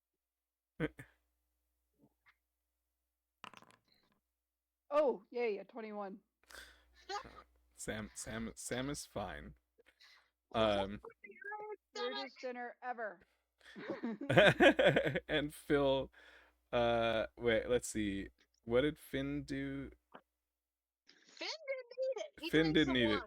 Oh, yay, a 21. Sam is fine. Weirdest dinner ever. And Phil, wait, let's see. What did Fynn do? Fynn didn't eat it. He Fynn drinks didn't the eat wine. it.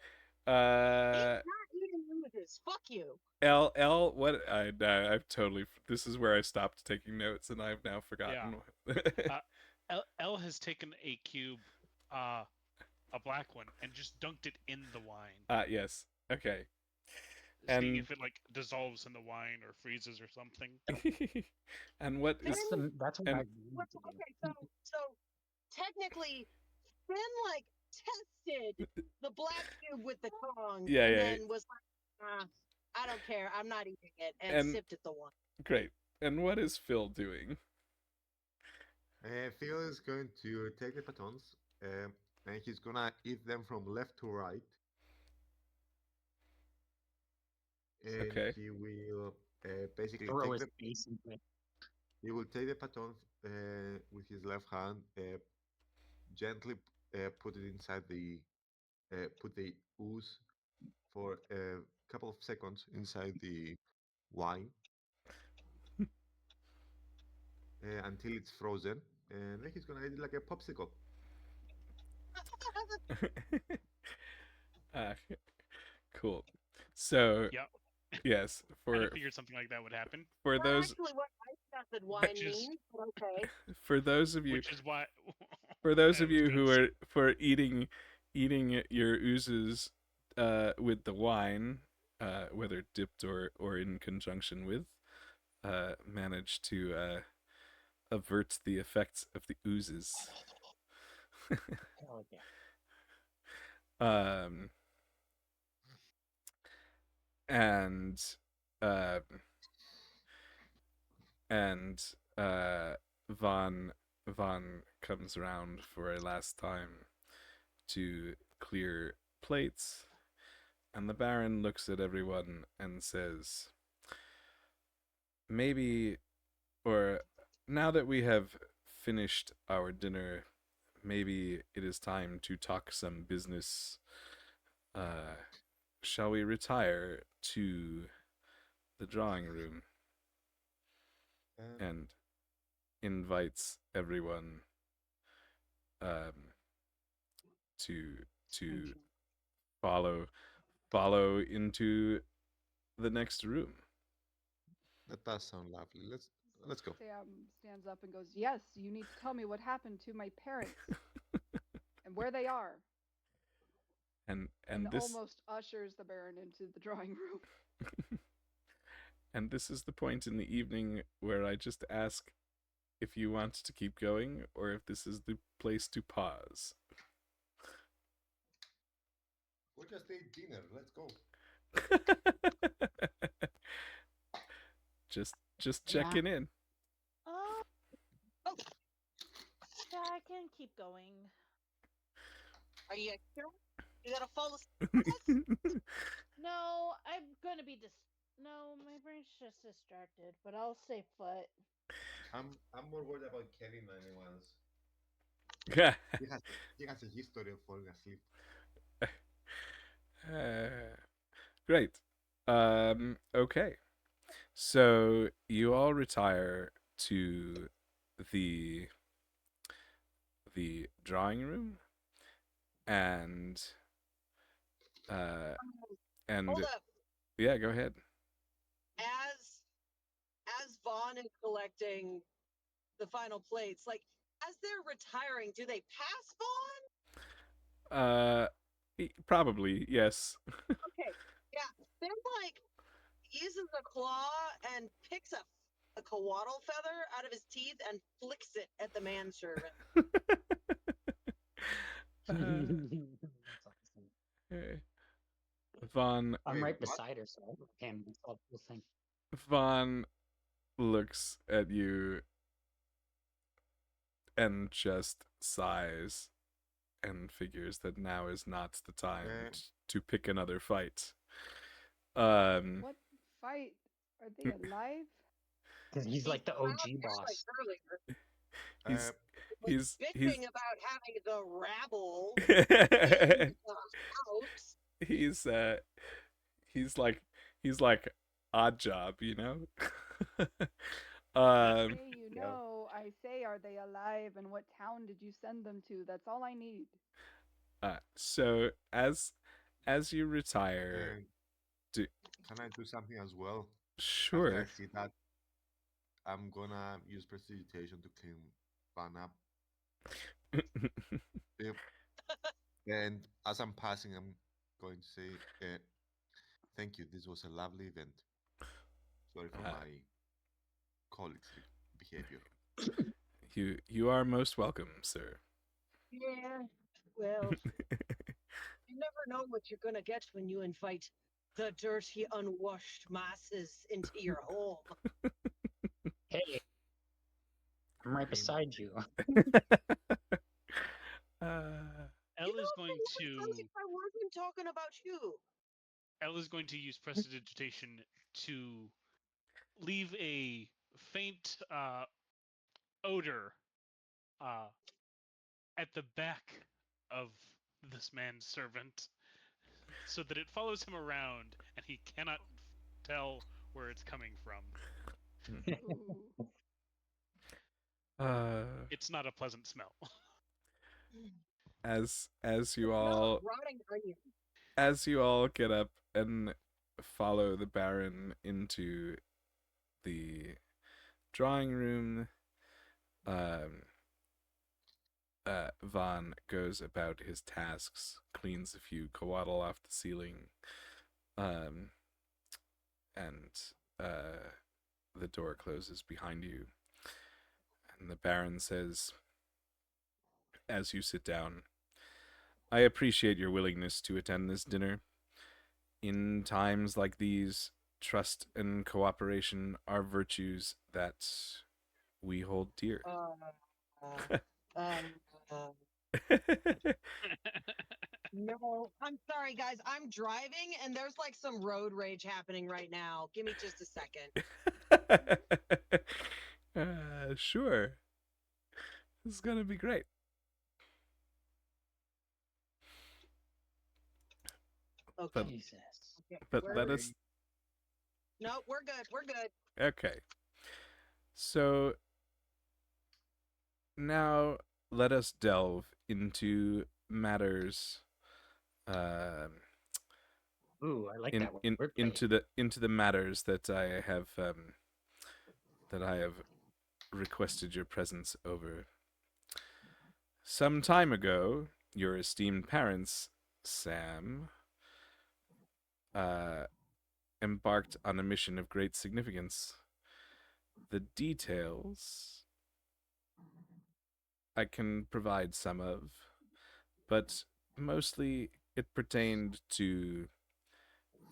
He's not eating oozes. Fuck you. L, what? I've totally. This is where I stopped taking notes, and I've now forgotten. L has taken a cube, a black one, and just dunked it in the wine, Yes. Okay. seeing And if it like dissolves in the wine or freezes or something. and what is That's what and- I wanted to do. Okay, so technically, Finn like tested the black cube with the tongue, Yeah, and yeah. then was like, I don't care, I'm not eating it, and And- sipped at the one. great? And what is Phil doing? Phil is going to take the batons, and he's gonna eat them from left to right. And Okay. he will basically Throw take his the face into it. he will take the baton with his left hand, gently put it inside the put the ooze for a couple of seconds inside the wine until it's frozen, and then he's gonna eat it like a popsicle. Cool. So Yep. yes, I for figured something like that would happen. for Not those actually what ice wine Which is- means, but okay. for those of you Which is why. for those I of was you gonna who say- are for eating your oozes with the wine, whether dipped or in conjunction with, manage to avert the effects of the oozes. Hell yeah. And Vaughn comes around for a last time to clear plates, and the Baron looks at everyone and says, maybe, or now that we have finished our dinner, maybe it is time to talk some business. Shall we retire to the drawing room? And invites everyone to follow into the next room. That does sound lovely. Let's go. Sam stands up and goes, "Yes, you need to tell me what happened to my parents and where they are." And And this almost ushers the Baron into the drawing room. and this is the point in the evening where I just ask if you want to keep going or if this is the place to pause. We just ate dinner. Let's go. just checking in. Oh, yeah, I can keep going. Are you sure? You gotta fall asleep. No, I'm gonna be No, my brain's just distracted, but I'll say foot. I'm more worried about killing anyone. He has a history of falling asleep. Great. Okay. So you all retire to the drawing room, and and Hold up. yeah, go ahead. As Vaughn is collecting the final plates, like as they're retiring, do they pass Vaughn? Probably yes. Okay. Yeah. They're like uses a claw and picks a coatl feather out of his teeth and flicks it at the manservant. That's awesome. Vaughn I'm Wait, right what? beside her, so I can solve the thing. Vaughn looks at you and just sighs and figures that now is not the time to pick another fight. What fight? Are they alive? Because he's like the OG boss. Earlier, He's bitching about having the rabble in the house. he's like Odd Job, you know. Hey, you know, I say, are they alive? And what town did you send them to? That's all I need. So as you retire, can I do something as well? Sure. After I see that, I'm gonna use prestidigitation to clean Van up. Yep. And as I'm passing, I'm going to say, thank you. This was a lovely event. Sorry for my colleagues' behavior. You are most welcome, sir. Yeah, well, you never know what you're gonna get when you invite the dirty, unwashed masses into your home. Hey, I'm right beside you. Elle is going to. I wasn't talking about you. Elle is going to use prestidigitation to leave a faint odor at the back of this man's servant, so that it follows him around and he cannot tell where it's coming from. It's not a pleasant smell. As you all rotting onion. As you all get up and follow the Baron into the drawing room, Vaughn goes about his tasks, cleans a few coatl off the ceiling, and the door closes behind you. And the Baron says, as you sit down, I appreciate your willingness to attend this dinner. In times like these, trust and cooperation are virtues that we hold dear. No, I'm sorry, guys. I'm driving, and there's like some road rage happening right now. Give me just a second. Sure. This is gonna be great. Okay. Jesus. But let us. No, we're good. We're good. Okay. So now let us delve into matters. Ooh, I like that word. Into the matters that I have requested your presence over. Some time ago, your esteemed parents, Sam, embarked on a mission of great significance. The details I can provide some of, but mostly it pertained to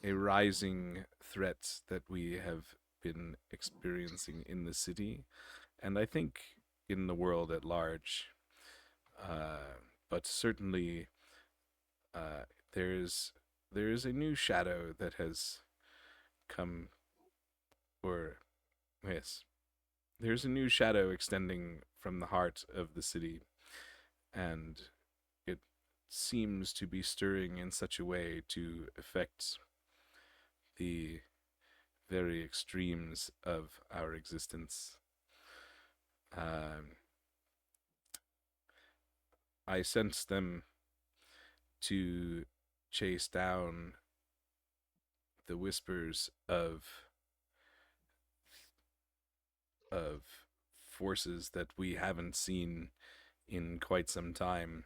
a rising threat that we have been experiencing in the city, and I think in the world at large. But certainly there is a new shadow that has come or, yes, there's a new shadow extending from the heart of the city, and it seems to be stirring in such a way to affect the very extremes of our existence. I sense them to chase down the whispers of forces that we haven't seen in quite some time,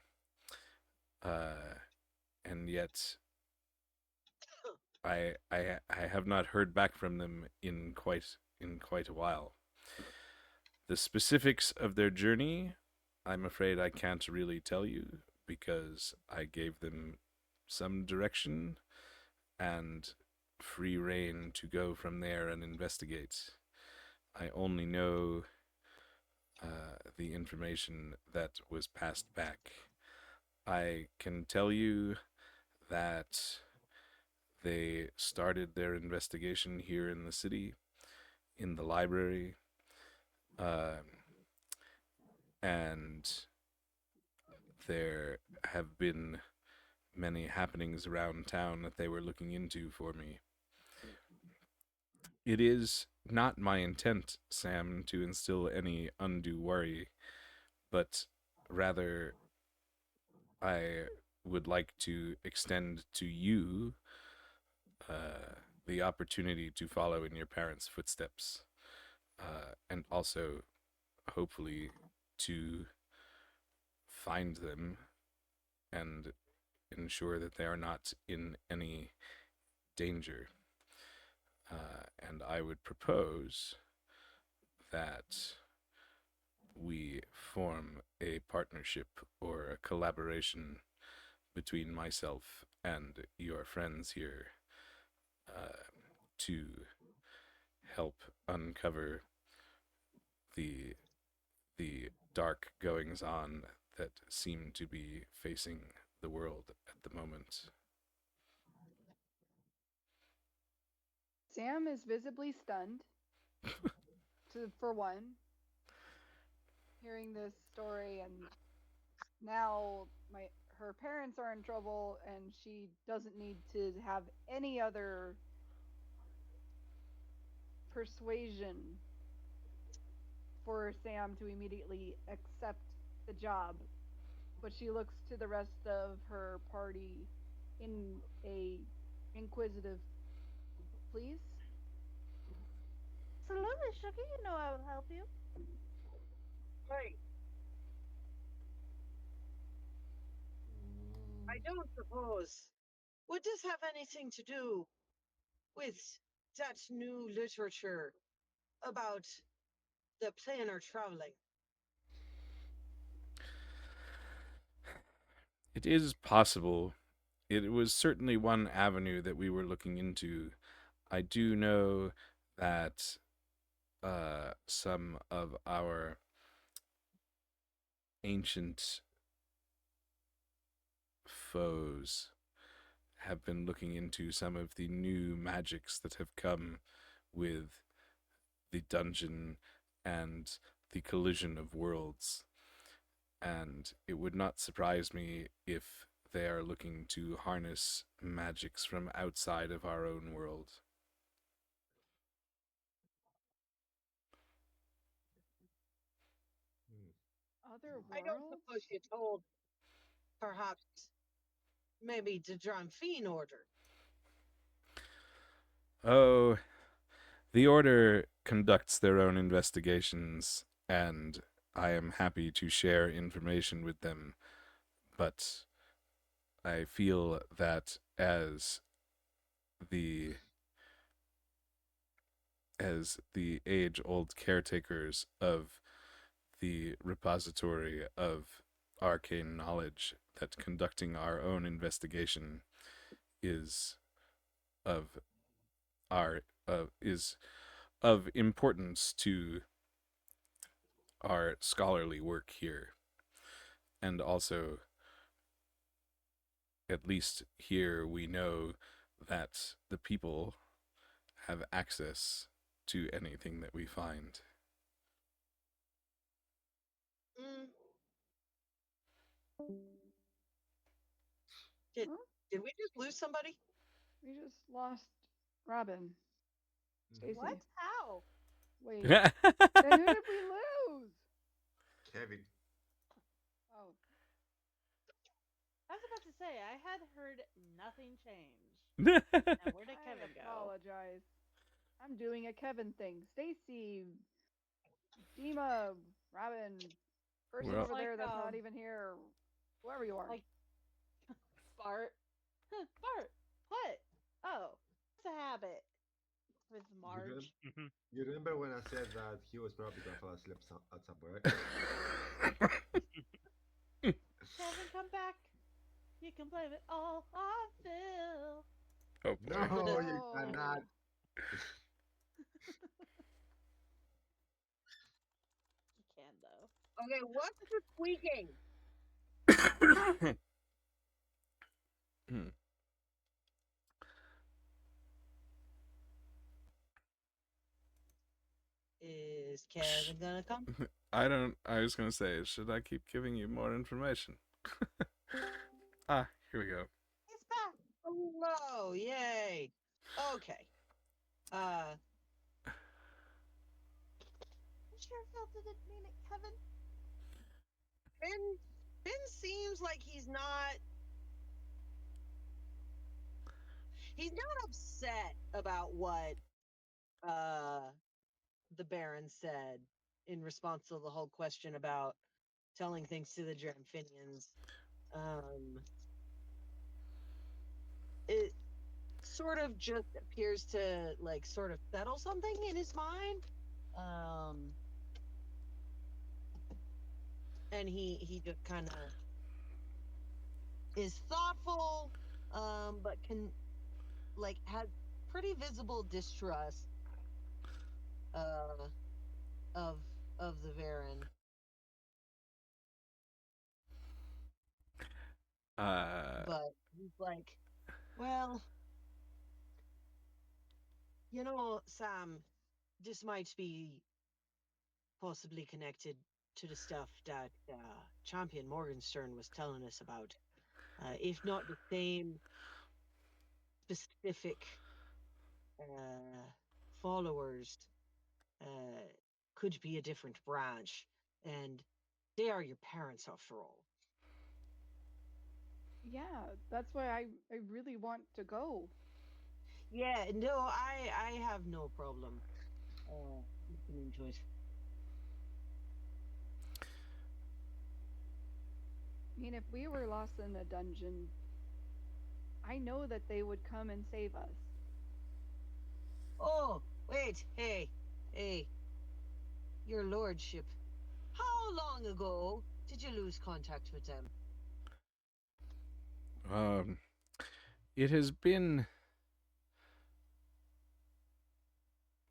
and yet I have not heard back from them in quite a while. The specifics of their journey, I'm afraid I can't really tell you, because I gave them some direction and free rein to go from there and investigate. I only know the information that was passed back. I can tell you that they started their investigation here in the city, in the library, and there have been many happenings around town that they were looking into for me. It is not my intent, Sam, to instill any undue worry, but rather I would like to extend to you the opportunity to follow in your parents' footsteps, and also, hopefully, to find them and ensure that they are not in any danger. And I would propose that we form a partnership or a collaboration between myself and your friends here, to help uncover the dark goings on that seem to be facing the world at the moment. Sam is visibly stunned, for one, hearing this story, and now her parents are in trouble, and she doesn't need to have any other persuasion for Sam to immediately accept the job. But she looks to the rest of her party in a inquisitive, please? Absolutely, Sugar. You know I will help you. Right. I don't suppose. Would this have anything to do with that new literature about the planar traveling? It is possible. It was certainly one avenue that we were looking into. I do know that some of our ancient foes have been looking into some of the new magics that have come with the dungeon and the collision of worlds. And it would not surprise me if they are looking to harness magics from outside of our own world. Other I don't worlds? suppose you told, perhaps, maybe the Dramphine Order. Oh, the Order conducts their own investigations, and I am happy to share information with them, but I feel that as the age-old caretakers of the repository of arcane knowledge, that conducting our own investigation is of is of importance to our scholarly work here. And also, at least here, we know that the people have access to anything that we find. Mm. Huh? Did we just lose somebody? We just lost Robin. Stacy. What? How? Wait. Then who did we lose? Kevin. Oh, I was about to say, I had heard nothing change. Now, where did Kevin I go? apologize. I'm doing a Kevin thing. Stacy, Dima, Robin, person Well- over there Like, that's not even here. Whoever you are. like- Bart. Bart, what? Oh, it's a habit. With Marge. You remember when I said that he was probably gonna fall asleep at some point, right? Kevin, come back. You can blame it all on Phil. Oh boy. No, you Oh. cannot. You can, though. Okay, what's the squeaking? Is Kevin gonna come? I was gonna say, should I keep giving you more information? Here we go. He's back. Hello, yay. Okay. You sure Phil didn't mean it, Kevin? Fynn seems like he's not upset about what the Baron said in response to the whole question about telling things to the Dramphinians. It sort of just appears to like sort of settle something in his mind. And he just kind of is thoughtful, but can like has pretty visible distrust of the Baron. But he's like, well, you know, Sam, this might be possibly connected to the stuff that Champion Morgenstern was telling us about. If not the same specific followers, could be a different branch. And they are your parents, after all. Yeah, that's why I really want to go. Yeah, no, I have no problem listening to it. I mean, if we were lost in a dungeon, I know that they would come and save us. Oh, wait, hey, your lordship. How long ago did you lose contact with them? It has been...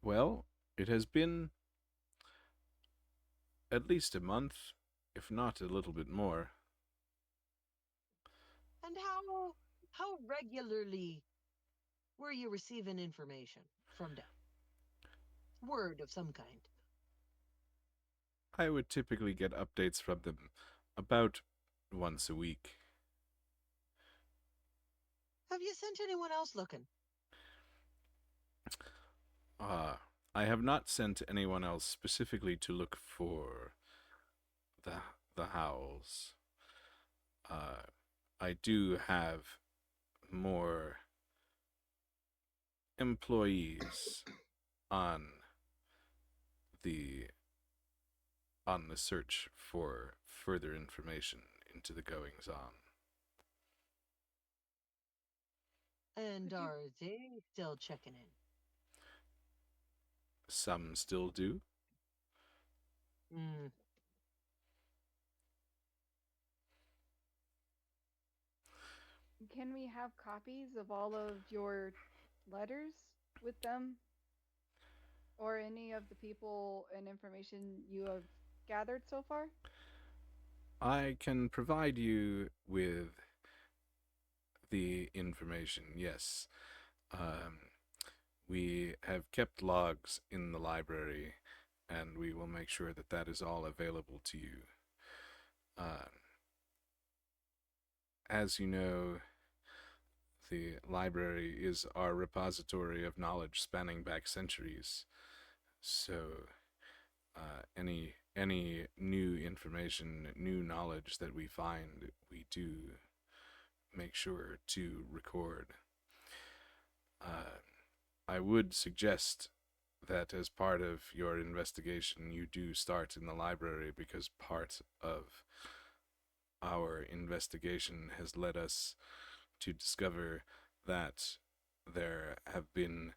Well, it has been at least a month, if not a little bit more. And how regularly were you receiving information from them? Word of some kind. I would typically get updates from them about once a week. Have you sent anyone else looking? I have not sent anyone else specifically to look for the howls. I do have more employees on the search for further information into the goings on. And are they still checking in? Some still do. Hmm. Can we have copies of all of your letters with them? Or any of the people and information you have gathered so far? I can provide you with the information, yes. We have kept logs in the library, and we will make sure that that is all available to you. As you know, the library is our repository of knowledge spanning back centuries. So, any new information, new knowledge that we find, we do make sure to record. I would suggest that as part of your investigation, you do start in the library, because part of our investigation has led us to discover that there have been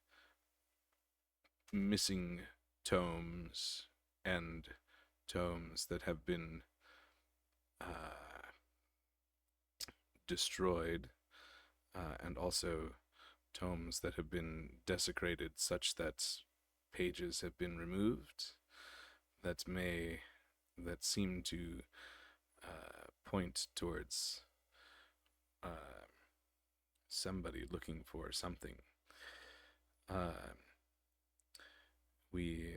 missing tomes and tomes that have been destroyed, and also tomes that have been desecrated such that pages have been removed that seem to point towards somebody looking for something. We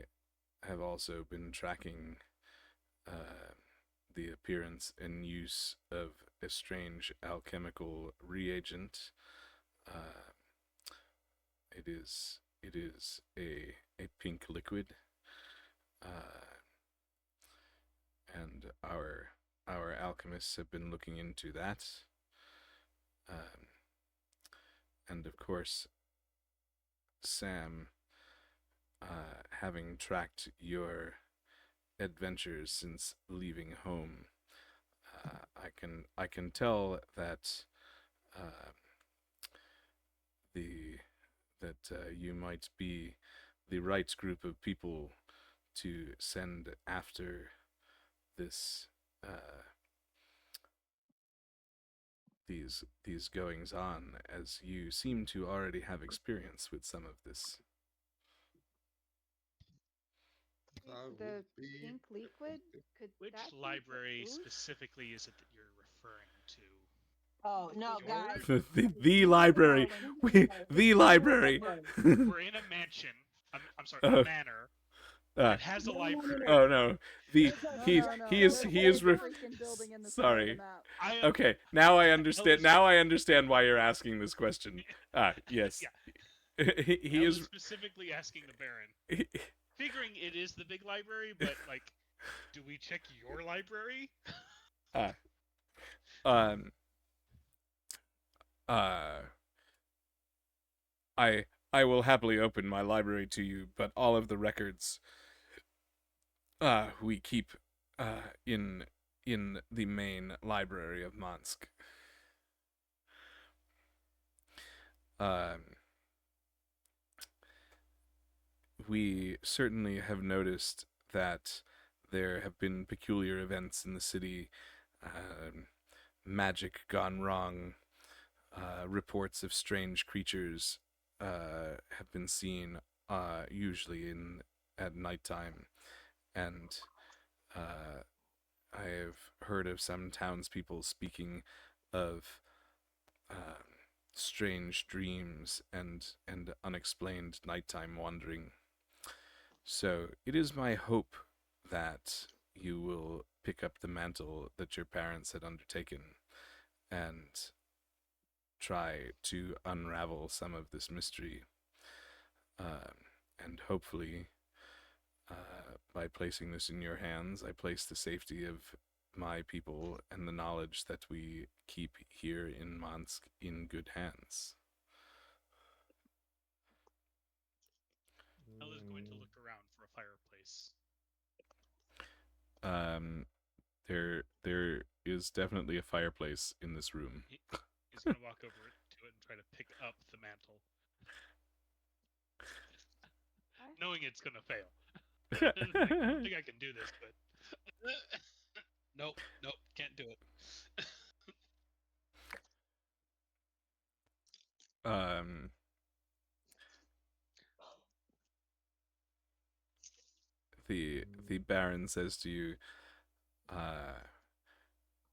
have also been tracking the appearance and use of a strange alchemical reagent. It is a pink liquid, and our alchemists have been looking into that. And of course, Sam, having tracked your adventures since leaving home, I can tell that you might be the right group of people to send after this these goings on, as you seem to already have experience with some of this. That The would be pink liquid, could Which that be library the ooze? specifically is it that you're referring to? Oh no, Yours? guys! The library. The library. We're in a mansion. I'm sorry, a manor that has a library. Oh no. No, He no. is There's a ref- freaking building in the center of the Sorry. map. I am, Okay, now I I understand. was- Now I understand why you're asking this question. Yes. Yeah. he I was is. specifically asking the Baron, figuring it is the big library, but like, do we check your library? Um. I will happily open my library to you, but all of the records we keep in the main library of Mansque. We certainly have noticed that there have been peculiar events in the city, magic gone wrong, reports of strange creatures have been seen, usually at nighttime, and I have heard of some townspeople speaking of strange dreams and unexplained nighttime wandering. So it is my hope that you will pick up the mantle that your parents had undertaken and try to unravel some of this mystery. And hopefully, by placing this in your hands, I place the safety of my people and the knowledge that we keep here in Mansque in good hands. Hell is going to look around for a fireplace. There is definitely a fireplace in this room. He's going to walk over to it and try to pick up the mantle, knowing it's going to fail. Like, I don't think I can do this, but nope, can't do it. The Baron says to you,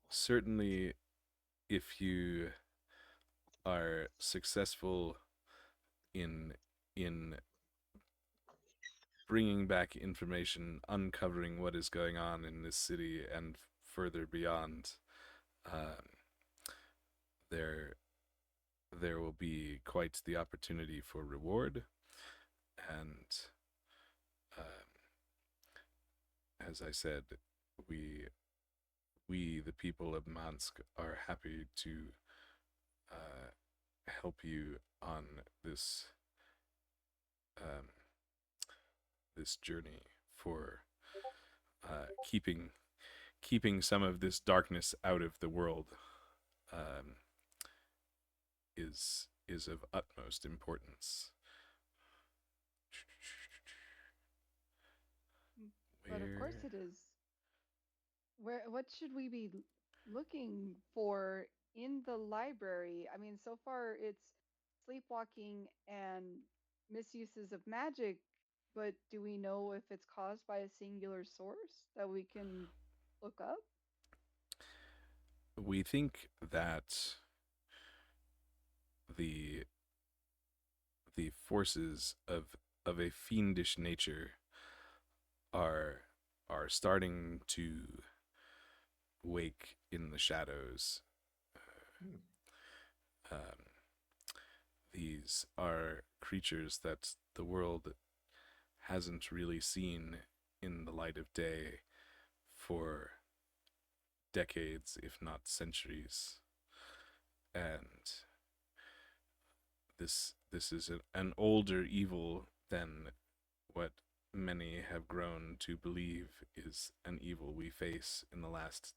certainly, if you are successful in in bringing back information, uncovering what is going on in this city and further beyond. There will be quite the opportunity for reward, and as I said, we the people of Mansque are happy to help you on this this journey for keeping some of this darkness out of the world. Is of utmost importance. But of course it is. What should we be looking for in the library? I mean, so far it's sleepwalking and misuses of magic, but do we know if it's caused by a singular source that we can look up? We think that the forces of a fiendish nature are starting to wake in the shadows. These are creatures that the world hasn't really seen in the light of day for decades, if not centuries. And this is an older evil than what many have grown to believe is an evil we face in the last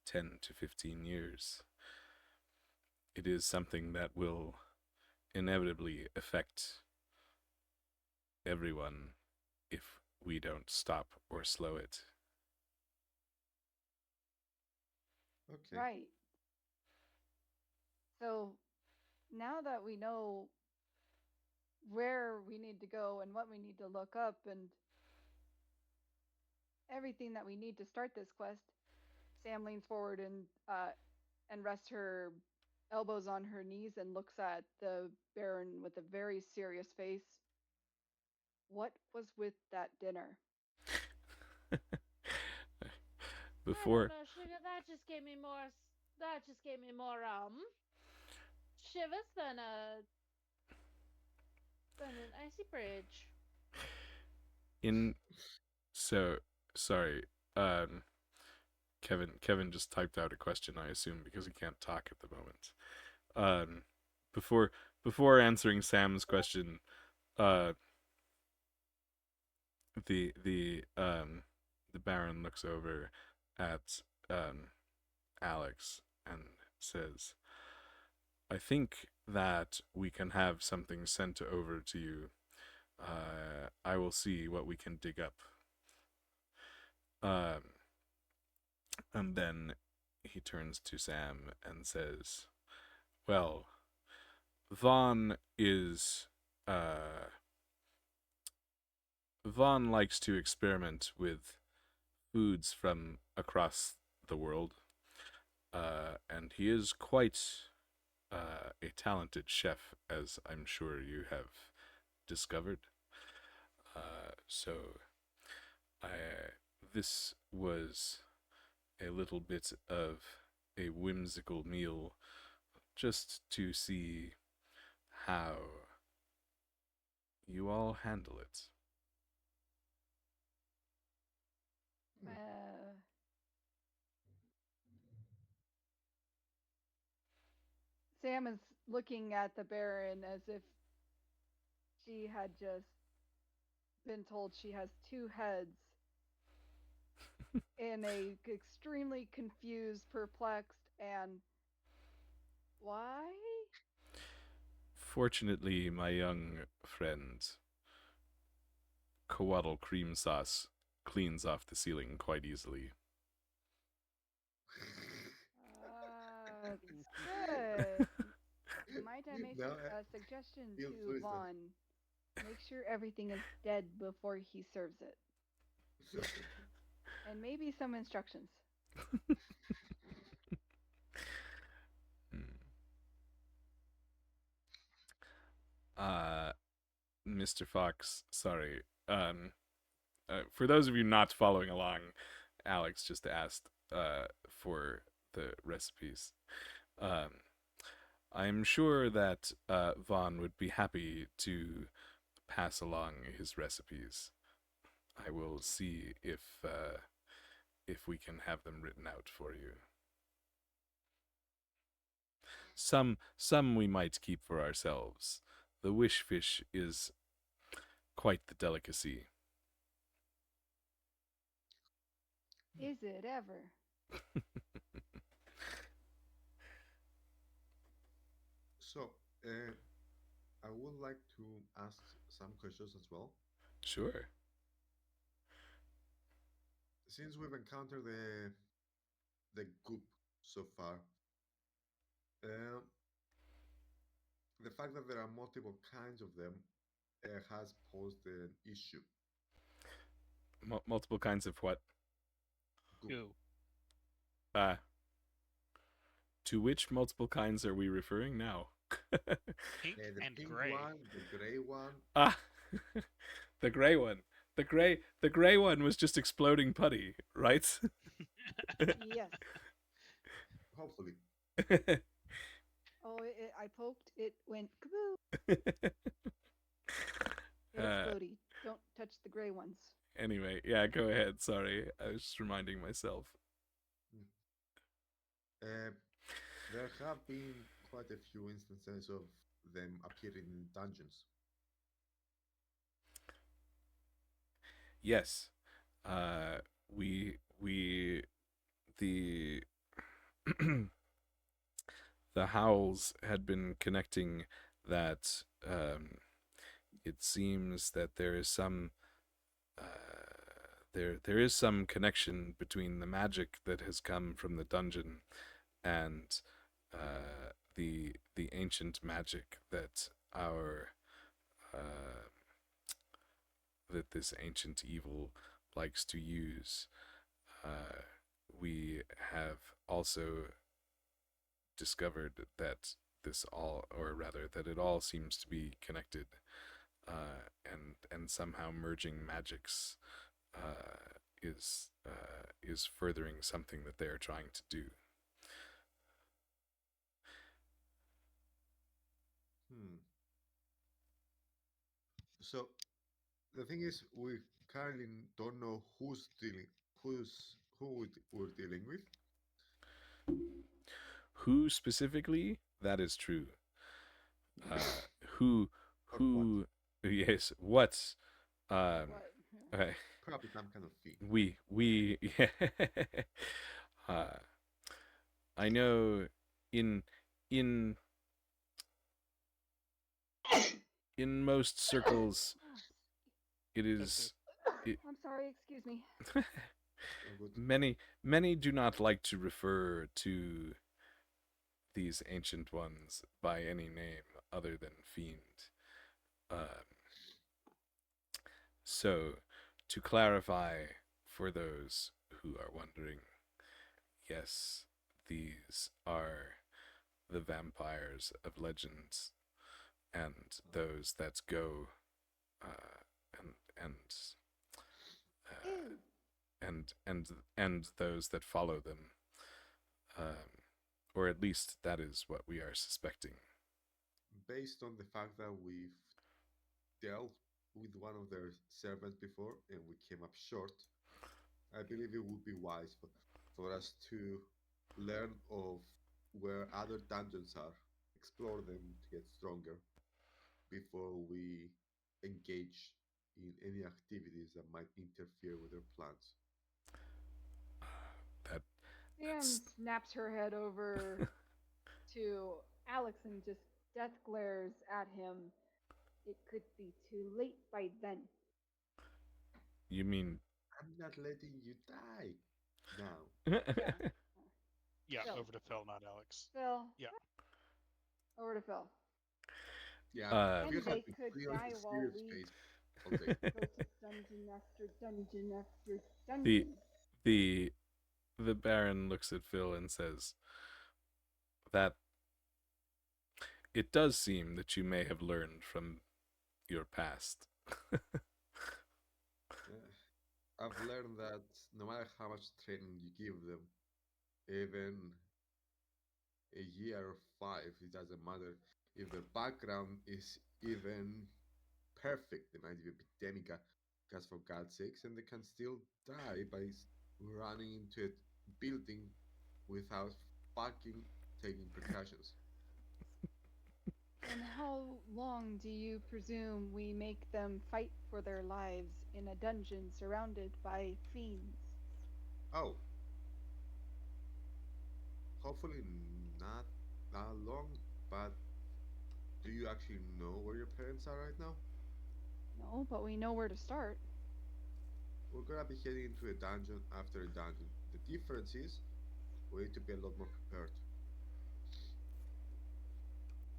10 to 15 years. It is something that will inevitably affect everyone if we don't stop or slow it. Okay. Right. So now that we know where we need to go and what we need to look up and everything that we need to start this quest, Sam leans forward and rests her elbows on her knees and looks at the Baron with a very serious face. What was with that dinner? Before I don't know, sugar. That just gave me more. Shivers than an icy bridge. Sorry, Kevin just typed out a question, I assume, because he can't talk at the moment. Before answering Sam's question, the Baron looks over at Alex and says, "I think that we can have something sent over to you. I will see what we can dig up." And then he turns to Sam and says, "Well, Vaughn is Vaughn likes to experiment with foods from across the world, and he is quite a talented chef, as I'm sure you have discovered. So this was a little bit of a whimsical meal just to see how you all handle it." Sam is looking at the Baron as if she had just been told she has two heads in a extremely confused, perplexed, and why? Fortunately, my young friend, Coatl cream sauce cleans off the ceiling quite easily. Good. Might I make Now a suggestion feel to twisted. Vaughn? Make sure everything is dead before he serves it. And maybe some instructions. Mr. Fox, sorry. For those of you not following along, Alex just asked for the recipes. I'm sure that Vaughn would be happy to pass along his recipes. I will see if we can have them written out for you. Some we might keep for ourselves. The wish fish is quite the delicacy. Is it ever? So, I would like to ask some questions as well. Sure. Since we've encountered the goop so far, um, the fact that there are multiple kinds of them has posed an issue. Multiple kinds of what? Goop. Goo. To which multiple kinds are we referring now? Pink The and pink gray. one, the gray one. The gray one. The gray one was just exploding putty, right? Yes. Hopefully. Oh, I poked. It went kaboo. It exploded. Don't touch the gray ones. Anyway, yeah, go ahead. Sorry, I was just reminding myself. There have been quite a few instances of them appearing in dungeons. Yes, the the howls had been connecting that. It seems that there is some there is some connection between the magic that has come from the dungeon and the ancient magic that that this ancient evil likes to use. We have also discovered that this all, or rather that it all seems to be connected, and somehow merging magics is furthering something that they are trying to do. So the thing is, we currently don't know who we're dealing with. Who specifically? That is true. Who? Yes. What? What? Okay. Probably some kind of fee. We. I know. In most circles, it is. I'm sorry. Excuse me. Many do not like to refer to these ancient ones by any name other than fiend. So, to clarify for those who are wondering, yes, these are the vampires of legends, and those that go, and those that follow them, or at least that is what we are suspecting. Based on the fact that we've dealt with one of their servants before and we came up short, I believe it would be wise for us to learn of where other dungeons are, explore them to get stronger before we engage in any activities that might interfere with their plans. Sam snaps her head over to Alex and just death glares at him. It could be too late by then. You mean? I'm not letting you die now. Yeah, Phil. over to Phil, not Alex. Phil. Yeah. Over to Phil. Yeah, And you they have been could clear die his while spirit we space all day. go to dungeon after dungeon after dungeon. The Baron looks at Phil and says that it does seem that you may have learned from your past. I've learned that no matter how much training you give them, even a year or 5, it doesn't matter. If their background is even perfect, they might even be demigods for God's sakes, and they can still die by running into a building without fucking taking precautions. And how long do you presume we make them fight for their lives in a dungeon surrounded by fiends? Oh, hopefully not that long, but do you actually know where your parents are right now? No, but we know where to start. We're gonna be heading into a dungeon after a dungeon. The difference is we need to be a lot more prepared.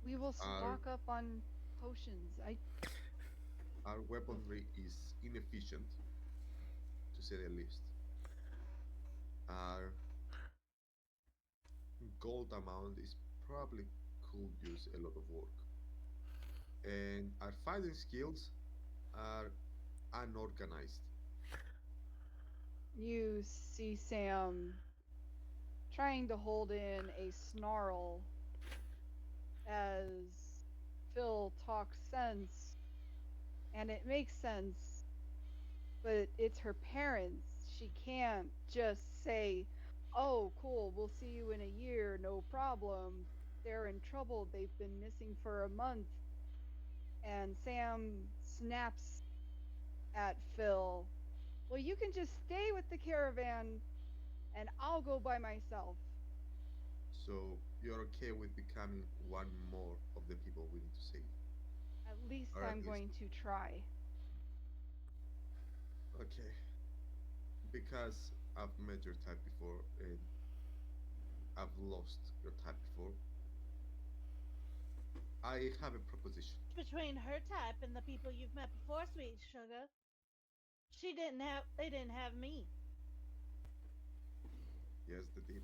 We will Our stock up on potions. our weaponry is inefficient, to say the least. Our gold amount is probably could use a lot of work, and our fighting skills are unorganized. You see Sam trying to hold in a snarl as Phil talks sense, and it makes sense, but it's her parents. She can't just say, "Oh, cool, we'll see you in a year, no problem." They're in trouble. They've been missing for a month. And Sam snaps at Phil. "Well, you can just stay with the caravan and I'll go by myself." So you're okay with becoming one more of the people we need to save, At least or at I'm least going to try. okay. Because I've met your type before and I've lost your type before, I have a proposition. Between her type and the people you've met before, sweet sugar. They didn't have me. Yes, they did.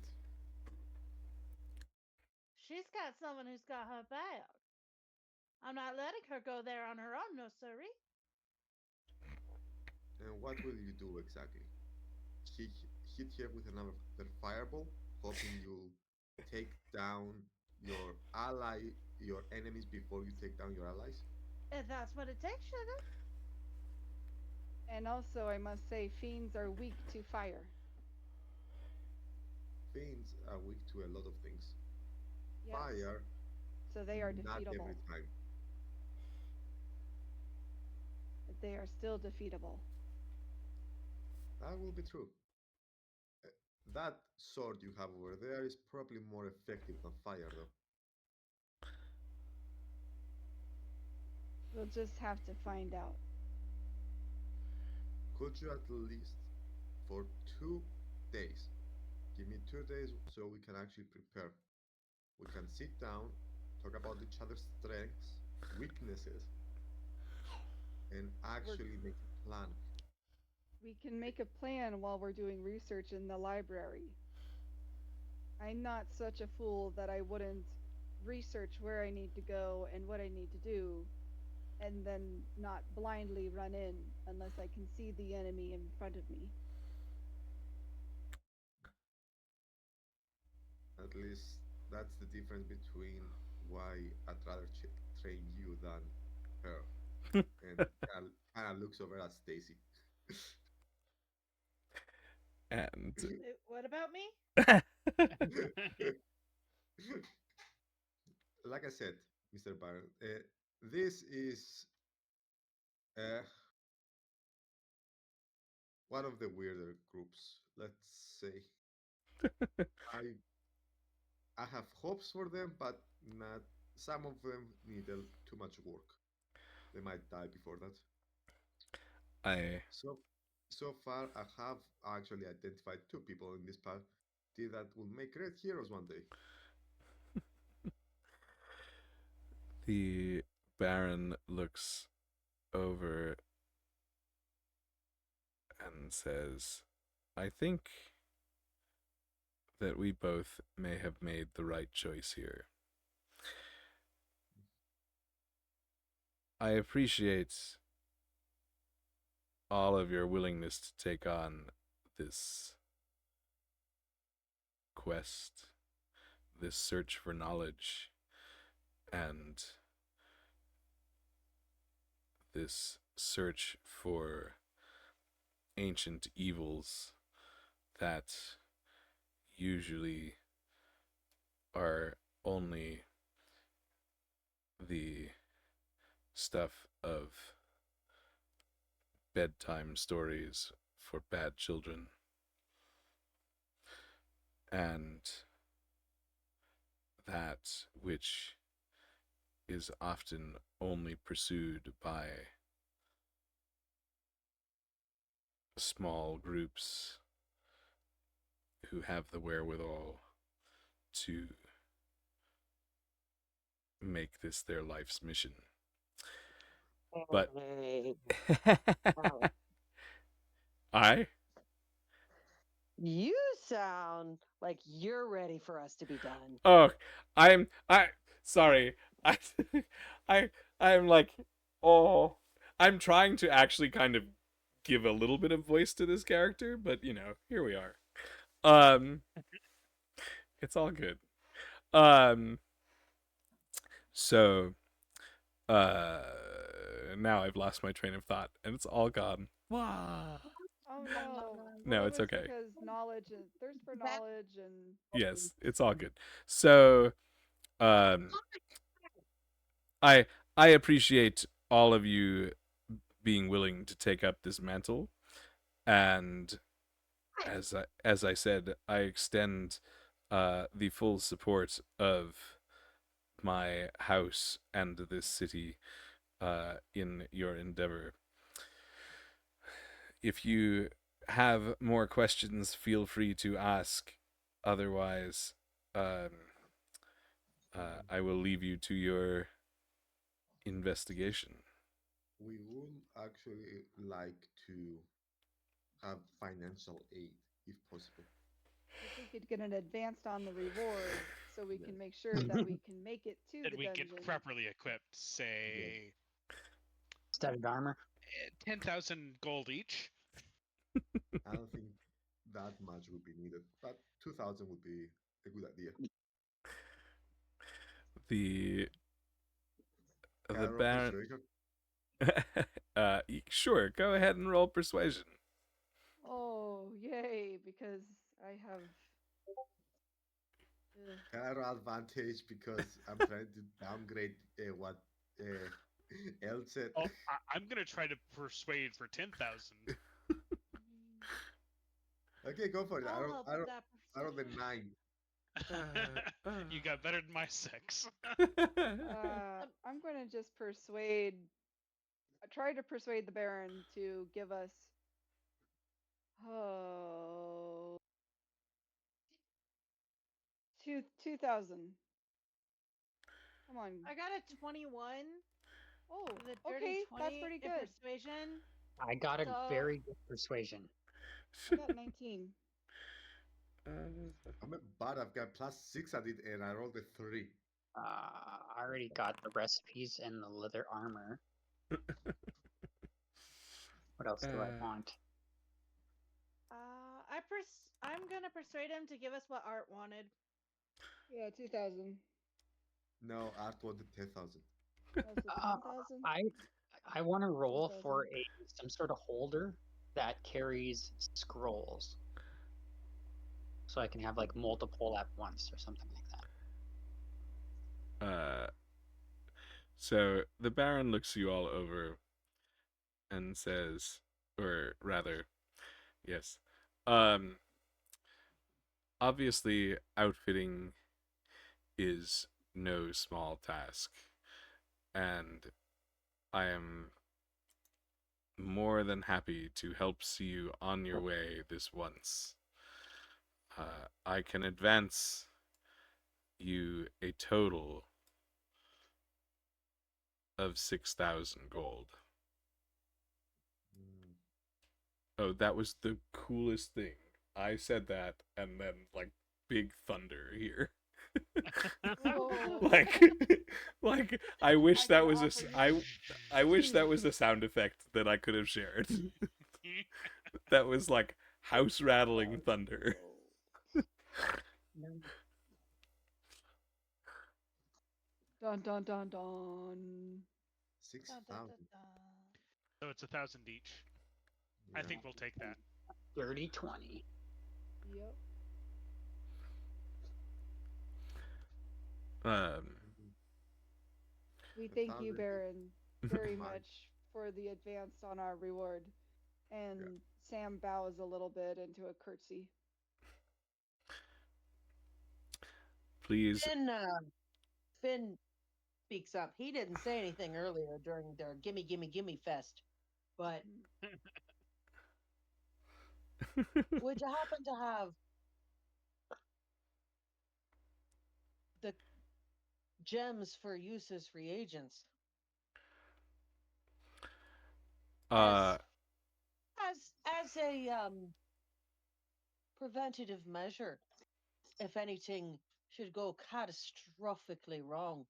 She's got someone who's got her back. I'm not letting her go there on her own, no siree. And what will you do exactly? Hit, hit here with another fireball, hoping you'll take down your your enemies before you take down your allies? If that's what it takes, sugar. And also, I must say, fiends are weak to fire. Fiends are weak to a lot of things. Yes. Fire, So they are not every defeatable. time. But they are still defeatable. That will be true. Uh, That sword you have over there is probably more effective than fire, though. We'll just have to find out. Could you at least, for 2 days, give me 2 days so we can actually prepare? We can sit down, talk about each other's strengths, weaknesses, and actually make a plan. We can make a plan while we're doing research in the library. I'm not such a fool that I wouldn't research where I need to go and what I need to do, and then not blindly run in unless I can see the enemy in front of me. At least that's the difference between why I'd rather train you than her. And kind of looks over at Stacy. And What about me? Like I said, Mr. Baron, this is uh, one of the weirder groups. Let's say I I have hopes for them, but not. Some of them need too much work. They might die before that. I So so far, I have actually identified 2 people in this party that will make great heroes one day. the Baron looks over and says, I think that we both may have made the right choice here. I appreciate all of your willingness to take on this quest, this search for knowledge, and this search for ancient evils that usually are only the stuff of bedtime stories for bad children, and that which is often only pursued by small groups who have the wherewithal to make this their life's mission. But Hey, I you sound like you're ready for us to be done. oh I sorry. I I I'm like oh I'm trying to actually kind of give a little bit of voice to this character, but you know, here we are. Um it's all good. Um so now I've lost my train of thought and it's all gone. Wah. Oh no. No, Well, it it's was okay. because knowledge and thirst for knowledge and Yes, it's all good. So um I appreciate all of you being willing to take up this mantle, and as I said, I extend the full support of my house and this city in your endeavor. If you have more questions, feel free to ask. Otherwise, I will leave you to your investigation. We would actually like to have financial aid if possible. if we could get an advanced on the reward so we Yeah. can make sure that we can make it to And the we dungeon. get properly equipped, say Studded armor. 10,000 gold each. I don't think that much would be needed, but 2,000 would be a good idea. The Can I the roll Baron. persuasion? Sure. Go ahead and roll persuasion. Oh, yay, because I have. Can I roll advantage because I'm trying to downgrade what El said? Oh, I'm gonna try to persuade for 10,000. Okay, go for it. I'll help with that I rolled a persuasion. 9. You got better than my 6. I'm going to just try to persuade the Baron to give us. Oh. 2,000. Come on. I got a 21. Oh, The dirty okay, 20 that's pretty in good. persuasion. I got a So- very good persuasion. I got 19. I've got +6 at it, and I rolled a 3. I already got the recipes and the leather armor. What else do I want? I'm gonna persuade him to give us what Art wanted. Yeah, 2,000. No, Art wanted 10,000. Uh, 10,000? I want to roll 10,000. for some sort of holder that carries scrolls, so I can have like multiple at once or something like that. So the Baron looks you all over and says, or rather, yes, obviously outfitting is no small task, and I am more than happy to help see you on your way this once. I can advance you a total of 6,000 gold. Mm. Oh, that was the coolest thing. I said that, and then, like, big thunder here. Oh. like I wish I that can was offer I wish that was a sound effect that I could have shared. That was like house rattling thunder. Dun dun dun dun. 6,000. So it's 1,000 each. I think we'll take that. Dirty 20. Yep. We thank you, 1,000. Baron, very Fine. much for the advance on our reward. And Sam bows a little bit into a curtsy. Please. Fynn speaks up. He didn't say anything earlier during their gimme, gimme, gimme fest. But would you happen to have the gems for use as reagents? As a preventative measure, if anything should go catastrophically wrong.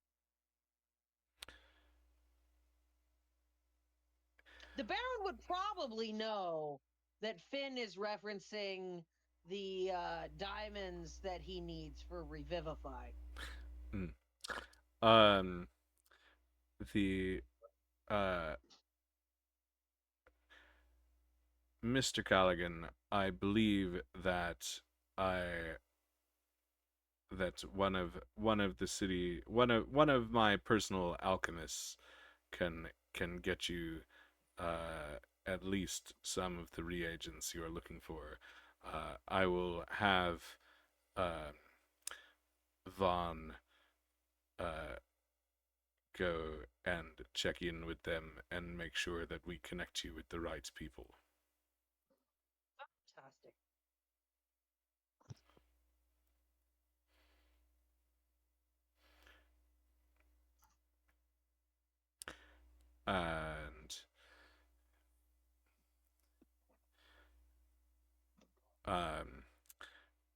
The Baron would probably know that Fynn is referencing the diamonds that he needs for Revivify. The Mr. Callaghan, I believe that one of my personal alchemists can get you at least some of the reagents you are looking for. I will have Vaughn go and check in with them and make sure that we connect you with the right people. Fantastic.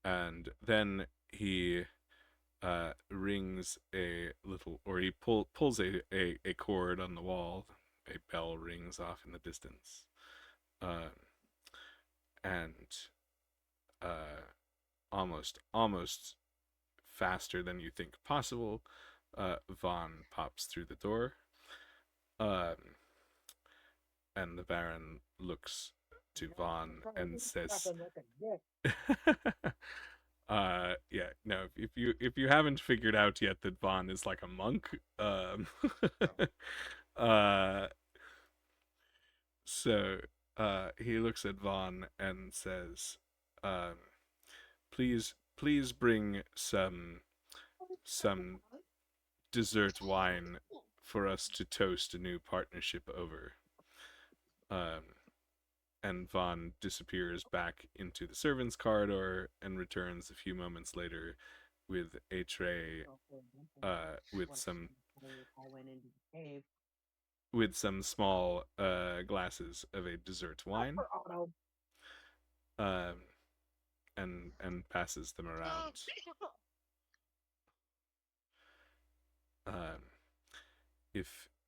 And then he rings a little, or he pulls a cord on the wall. A bell rings off in the distance, and almost faster than you think possible, Vaughn pops through the door, and the Baron looks to Vaughn and says, yeah, no, if you haven't figured out yet that Vaughn is like a monk, so he looks at Vaughn and says, please bring some dessert wine for us to toast a new partnership over. And Vaughn disappears back into the servants' corridor and returns a few moments later with a tray with some small glasses of a dessert wine, and passes them around.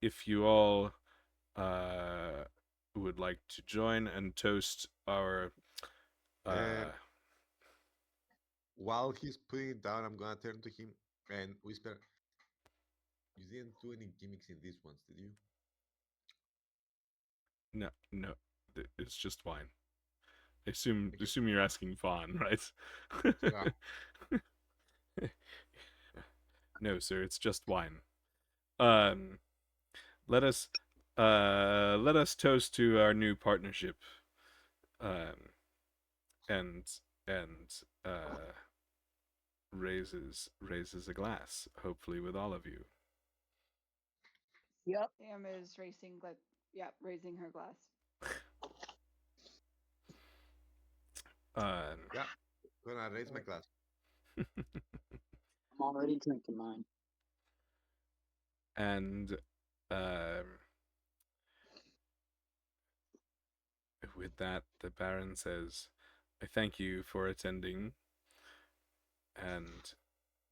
If you all would like to join and toast our while he's putting it down, I'm gonna turn to him and whisper, "You didn't do any gimmicks in these ones, did you?" No, it's just wine. I assume you're asking Vaughn, right? Yeah. No, sir, it's just wine. Let us toast to our new partnership. And raises a glass, hopefully with all of you. Yep. Sam is raising her glass. Yeah, gonna raise my glass. I'm already drinking mine. And with that, the Baron says, I thank you for attending, and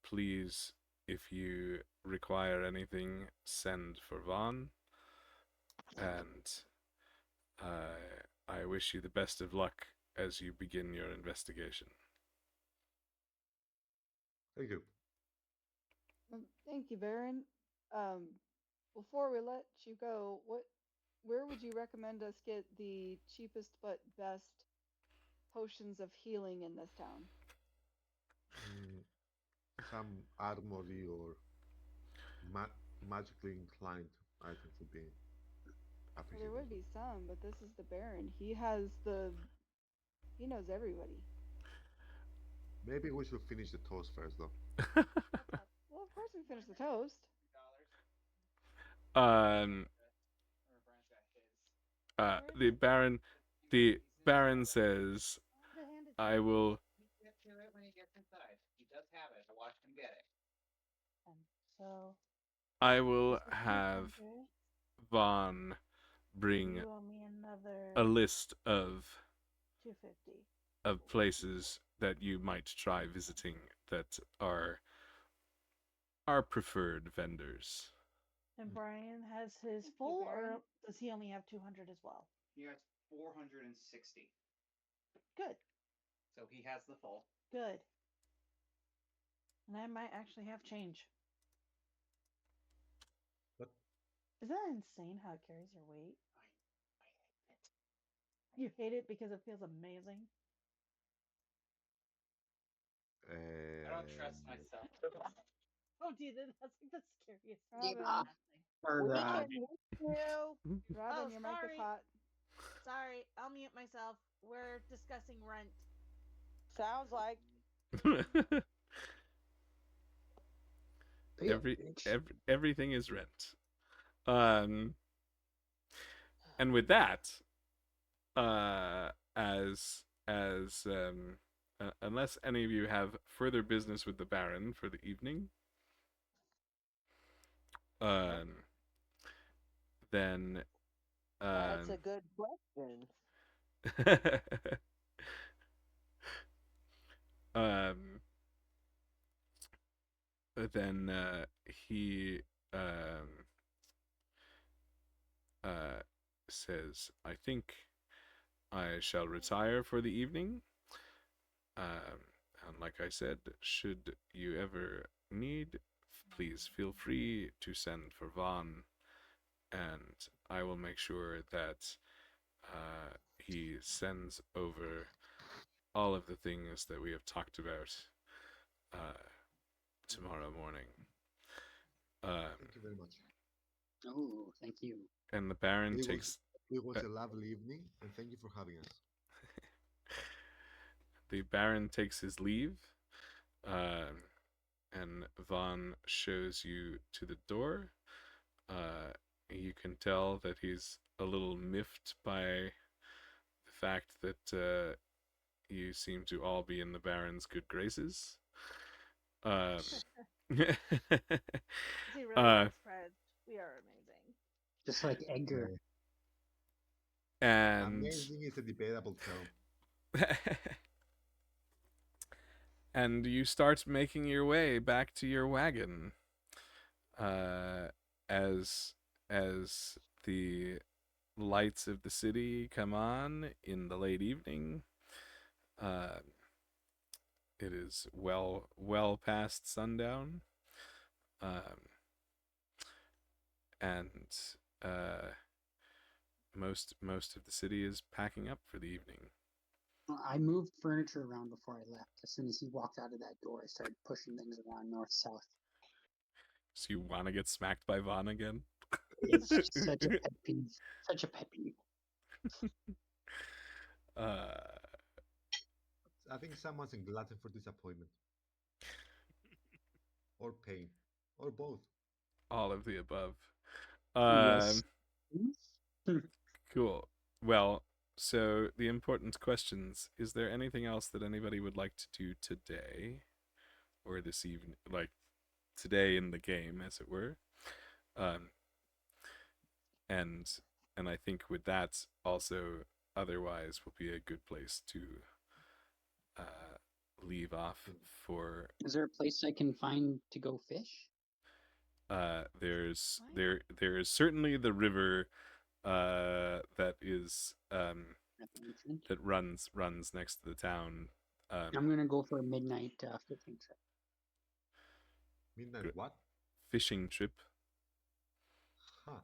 please, if you require anything, send for Vaughn. And I wish you the best of luck as you begin your investigation. Thank you. Thank you, Baron. Before we let you go, where would you recommend us get the cheapest but best potions of healing in this town? Some armory or magically inclined items would be Well, appreciated. there would be some, but this is the Baron. He knows everybody. Maybe we should finish the toast first, though. Well, of course we finish the toast. The Baron says, I will. Get to it when he gets inside. He does have it. I watched him get it. So I will have Vaughn bring you owe me another a list of 250. places that you might try visiting that are our preferred vendors. And Brian has his full, or does he only have 200 as well? He has 460. Good. So he has the full. Good. And I might actually have change. What? Isn't that insane how it carries your weight? I hate it. You hate it because it feels amazing? I don't trust myself. Oh, dude, that's like the scariest Robin, We can hear you. Robin, your mic is sorry. hot. Sorry, I'll mute myself. We're discussing rent. Sounds like. Everything is rent. And with that, unless any of you have further business with the Baron for the evening, then That's a good question. then he says, I think I shall retire for the evening. And like I said, should you ever need, please feel free to send for Vaughn, and I will make sure that he sends over all of the things that we have talked about tomorrow morning. Thank you very much. Oh, thank you. And the Baron takes... It was a lovely evening, and thank you for having us. The Baron takes his leave, and Vaughn shows you to the door. You can tell that he's a little miffed by the fact that you seem to all be in the Baron's good graces. Is he really surprised? We are amazing. Just like Edgar. And amazing is a debatable term. and you start making your way back to your wagon. As the lights of the city come on in the late evening, it is well past sundown, and most of the city is packing up for the evening. I moved furniture around before I left. As soon as he walked out of that door, I started pushing things around north-south. So you want to get smacked by Vaughn again? It's such a pet peeve. Such a pet peeve. I think someone's in glutton for disappointment. Or pain. Or both. All of the above. Yes. Cool. Well, so the important questions, is there anything else that anybody would like to do today? Or this evening, like today in the game, as it were? And I think with that also otherwise will be a good place to leave off for. Is there a place I can find to go fish? There's What? there is certainly the river that is At the entrance? that runs next to the town. I'm gonna go for a midnight fishing trip. Midnight Good. what? Fishing trip. Huh.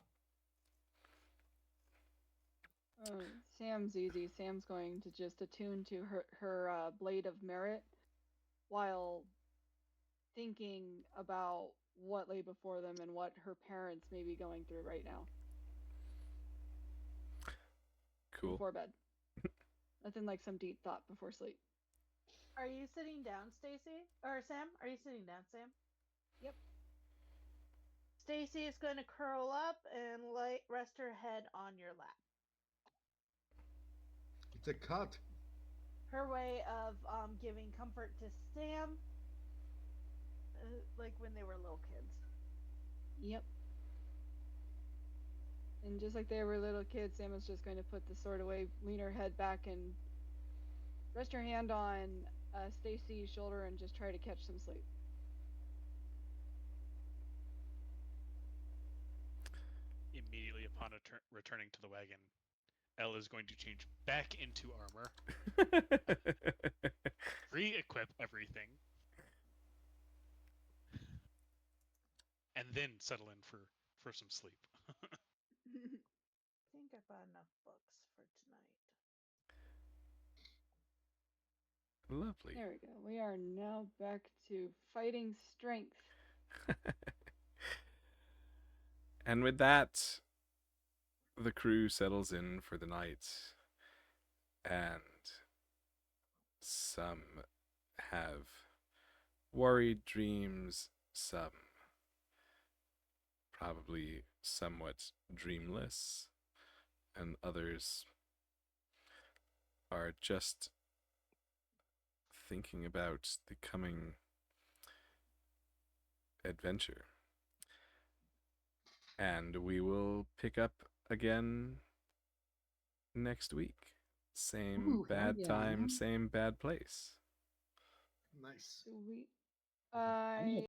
Sam's easy. Sam's going to just attune to her blade of merit while thinking about what lay before them and what her parents may be going through right now. Cool. Before bed. Nothing like some deep thought before sleep. Are you sitting down, Stacy? Or Sam? Are you sitting down, Sam? Yep. Stacy is going to curl up and rest her head on your lap. It's a cut. Her way of giving comfort to Sam, like when they were little kids. Yep. And just like they were little kids, Sam was just going to put the sword away, lean her head back, and rest her hand on Stacy's shoulder and just try to catch some sleep. Immediately upon returning to the wagon, Elle is going to change back into armor, re-equip everything, and then settle in for some sleep. I think I bought enough books for tonight. Lovely. There we go. We are now back to fighting strength. And with that, the crew settles in for the night, and some have worried dreams, some probably somewhat dreamless, and others are just thinking about the coming adventure. And we will pick up again next week. Same Ooh, hell bad yeah, time, man. same bad place. Nice. Sweet. I'm gonna